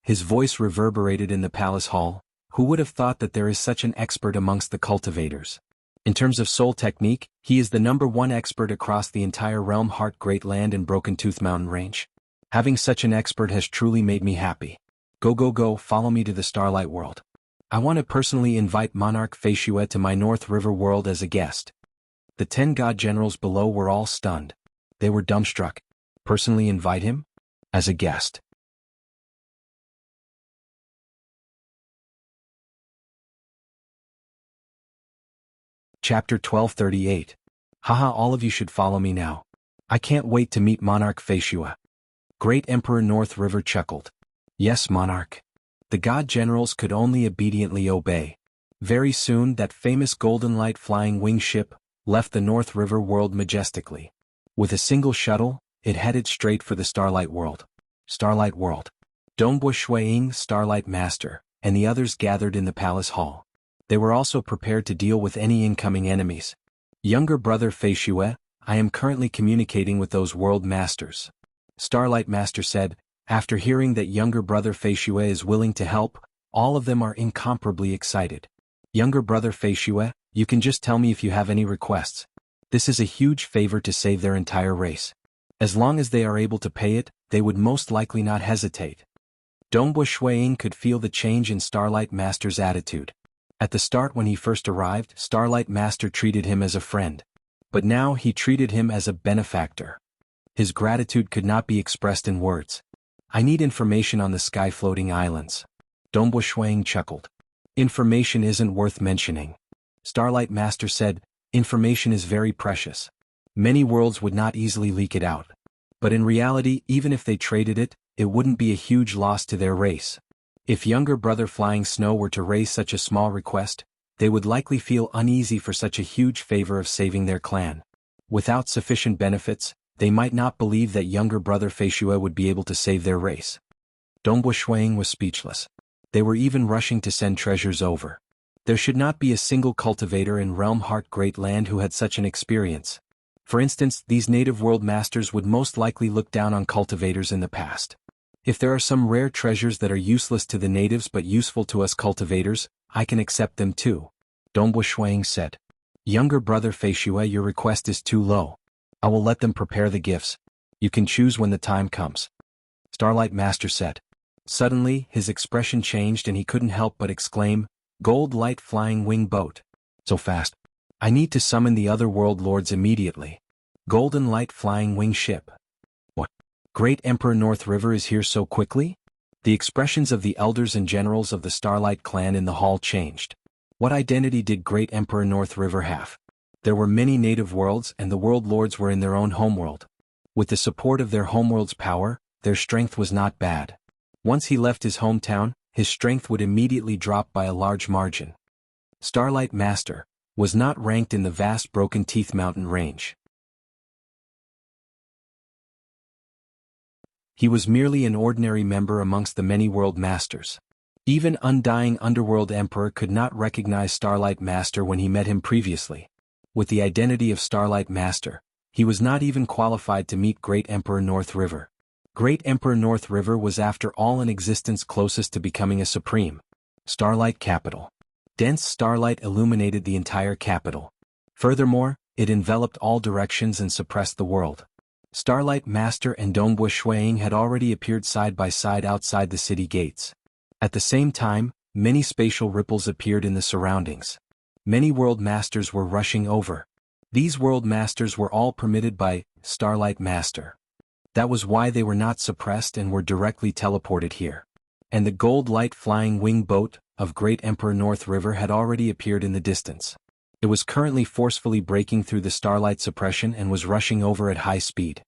His voice reverberated in the palace hall. Who would have thought that there is such an expert amongst the cultivators? In terms of soul technique, he is the #1 expert across the entire Realm Heart Great Land and Broken Tooth Mountain Range. Having such an expert has truly made me happy. Go, follow me to the Starlight World. I want to personally invite Monarch Feishua to my North River World as a guest. The 10 god generals below were all stunned. They were dumbstruck. Personally invite him? As a guest. Chapter 1238. Haha, all of you should follow me now. I can't wait to meet Monarch Feishua. Great Emperor North River chuckled. Yes, Monarch. The god generals could only obediently obey. Very soon that famous golden light flying wing ship left the North River World majestically. With a single shuttle, it headed straight for the Starlight World. Starlight World. Dongbo Shuiying, Starlight Master, and the others gathered in the palace hall. They were also prepared to deal with any incoming enemies. Younger brother Feishua, I am currently communicating with those world masters. Starlight Master said, after hearing that younger brother Feishua is willing to help, all of them are incomparably excited. Younger brother Feishua, you can just tell me if you have any requests. This is a huge favor to save their entire race. As long as they are able to pay it, they would most likely not hesitate. Dongbo Shuiying could feel the change in Starlight Master's attitude. At the start when he first arrived, Starlight Master treated him as a friend. But now he treated him as a benefactor. His gratitude could not be expressed in words. I need information on the sky-floating islands. Dongbo Shuiying chuckled. Information isn't worth mentioning. Starlight Master said, information is very precious. Many worlds would not easily leak it out. But in reality, even if they traded it, it wouldn't be a huge loss to their race. If younger brother Flying Snow were to raise such a small request, they would likely feel uneasy for such a huge favor of saving their clan. Without sufficient benefits, they might not believe that younger brother Feishua would be able to save their race. Dongbo Shuiying was speechless. They were even rushing to send treasures over. There should not be a single cultivator in Realm Heart Great Land who had such an experience. For instance, these native world masters would most likely look down on cultivators in the past. If there are some rare treasures that are useless to the natives but useful to us cultivators, I can accept them too. Dongbo Shuiying said. Younger brother Feishua, your request is too low. I will let them prepare the gifts. You can choose when the time comes. Starlight Master said. Suddenly, his expression changed and he couldn't help but exclaim, Gold Light Flying Wing Boat. So fast. I need to summon the other world lords immediately. Golden light flying wing ship. What? Great Emperor North River is here so quickly? The expressions of the elders and generals of the Starlight clan in the hall changed. What identity did Great Emperor North River have? There were many native worlds and the world lords were in their own homeworld. With the support of their homeworld's power, their strength was not bad. Once he left his hometown, his strength would immediately drop by a large margin. Starlight Master was not ranked in the vast Broken Teeth mountain range. He was merely an ordinary member amongst the many world masters. Even Undying Underworld Emperor could not recognize Starlight Master when he met him previously. With the identity of Starlight Master, he was not even qualified to meet Great Emperor North River. Great Emperor North River was after all an existence closest to becoming a supreme. Starlight Capital. Dense starlight illuminated the entire capital. Furthermore, it enveloped all directions and suppressed the world. Starlight Master and Dongbu Shuiying had already appeared side by side outside the city gates. At the same time, many spatial ripples appeared in the surroundings. Many world masters were rushing over. These world masters were all permitted by Starlight Master. That was why they were not suppressed and were directly teleported here. And the gold light flying wing boat of Great Emperor North River had already appeared in the distance. It was currently forcefully breaking through the starlight suppression and was rushing over at high speed.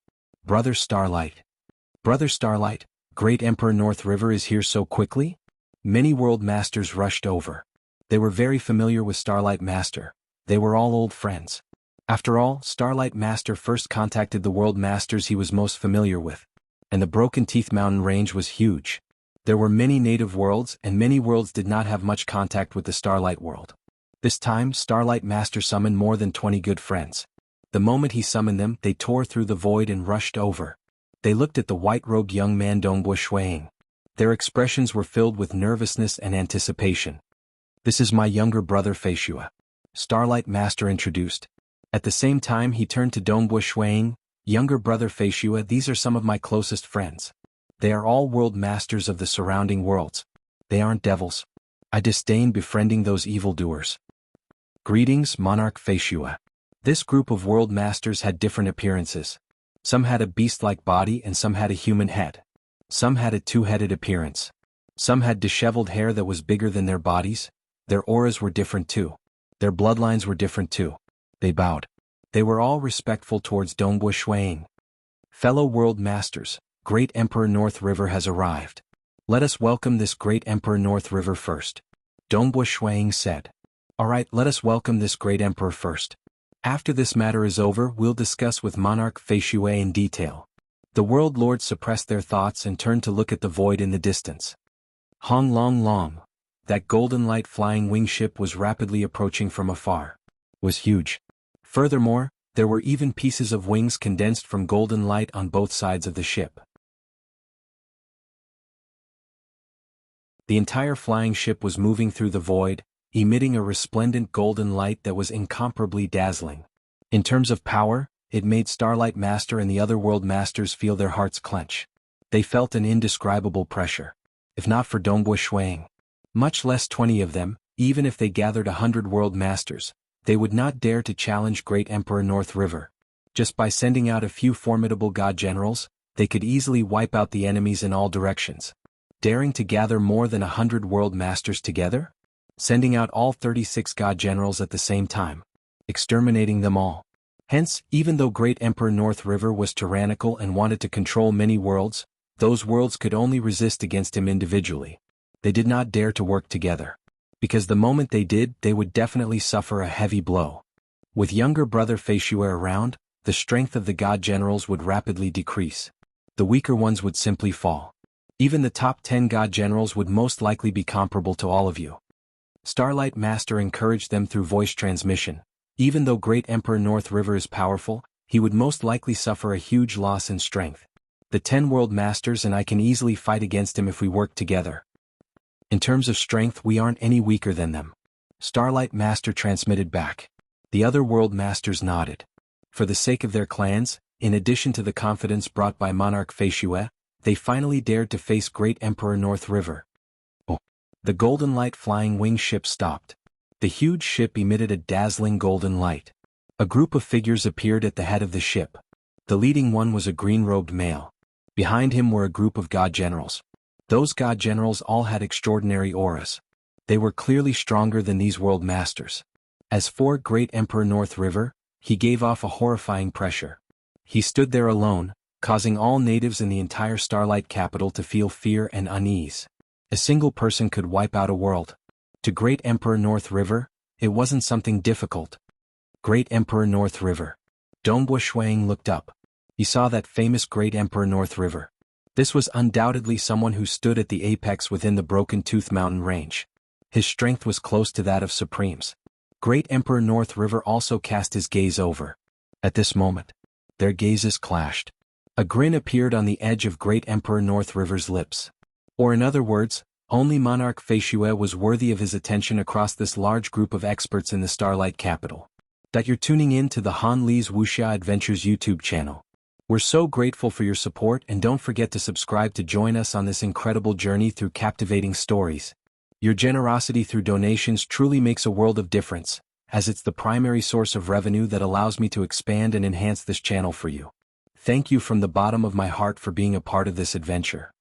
Brother Starlight. Brother Starlight, Great Emperor North River is here so quickly? Many world masters rushed over. They were very familiar with Starlight Master. They were all old friends. After all, Starlight Master first contacted the world masters he was most familiar with. And the Broken Teeth mountain range was huge. There were many native worlds and many worlds did not have much contact with the Starlight world. This time, Starlight Master summoned more than 20 good friends. The moment he summoned them, they tore through the void and rushed over. They looked at the white-robed young man Dongbu Shuiying. Their expressions were filled with nervousness and anticipation. This is my younger brother Feishua. Starlight Master introduced. At the same time he turned to Dongbu Shuiying, younger brother Feishua, these are some of my closest friends. They are all world masters of the surrounding worlds. They aren't devils. I disdain befriending those evildoers. Greetings, Monarch Feishua. This group of world masters had different appearances. Some had a beast-like body and some had a human head. Some had a two-headed appearance. Some had disheveled hair that was bigger than their bodies. Their auras were different too. Their bloodlines were different too. They bowed. They were all respectful towards Dongbu Shuiying. Fellow world masters, Great Emperor North River has arrived. Let us welcome this Great Emperor North River first. Dongbu Shuiying said. Alright, let us welcome this Great Emperor first. After this matter is over, we'll discuss with Monarch Feishua in detail. The world lords suppressed their thoughts and turned to look at the void in the distance. Hong Long Long. That golden light flying wing ship was rapidly approaching from afar. Was huge. Furthermore, there were even pieces of wings condensed from golden light on both sides of the ship. The entire flying ship was moving through the void, emitting a resplendent golden light that was incomparably dazzling. In terms of power, it made Starlight Master and the other world masters feel their hearts clench. They felt an indescribable pressure. If not for Dongbu Shuiying, much less 20 of them, even if they gathered 100 world masters, they would not dare to challenge Great Emperor North River. Just by sending out a few formidable god generals, they could easily wipe out the enemies in all directions. Daring to gather more than 100 world masters together? Sending out all 36 god generals at the same time. Exterminating them all. Hence, even though Great Emperor North River was tyrannical and wanted to control many worlds, those worlds could only resist against him individually. They did not dare to work together. Because the moment they did, they would definitely suffer a heavy blow. With younger brother Feishua around, the strength of the god generals would rapidly decrease. The weaker ones would simply fall. Even the top 10 god generals would most likely be comparable to all of you. Starlight Master encouraged them through voice transmission. Even though Great Emperor North River is powerful, he would most likely suffer a huge loss in strength. The 10 world masters and I can easily fight against him if we work together. In terms of strength, we aren't any weaker than them. Starlight Master transmitted back. The other world masters nodded. For the sake of their clans, in addition to the confidence brought by Monarch Feishua, they finally dared to face Great Emperor North River. Oh! The golden light flying wing ship stopped. The huge ship emitted a dazzling golden light. A group of figures appeared at the head of the ship. The leading one was a green-robed male. Behind him were a group of god generals. Those god generals all had extraordinary auras. They were clearly stronger than these world masters. As for Great Emperor North River, he gave off a horrifying pressure. He stood there alone, causing all natives in the entire Starlight capital to feel fear and unease. A single person could wipe out a world. To Great Emperor North River, it wasn't something difficult. Great Emperor North River. Dong Shuang looked up. He saw that famous Great Emperor North River. This was undoubtedly someone who stood at the apex within the Broken Tooth Mountain range. His strength was close to that of Supreme's. Great Emperor North River also cast his gaze over. At this moment, their gazes clashed. A grin appeared on the edge of Great Emperor North River's lips. Or in other words, only Monarch Feishue was worthy of his attention across this large group of experts in the Starlight capital. That you're tuning in to the Han Li's Wuxia Adventures YouTube channel. We're so grateful for your support, and don't forget to subscribe to join us on this incredible journey through captivating stories. Your generosity through donations truly makes a world of difference, as it's the primary source of revenue that allows me to expand and enhance this channel for you. Thank you from the bottom of my heart for being a part of this adventure.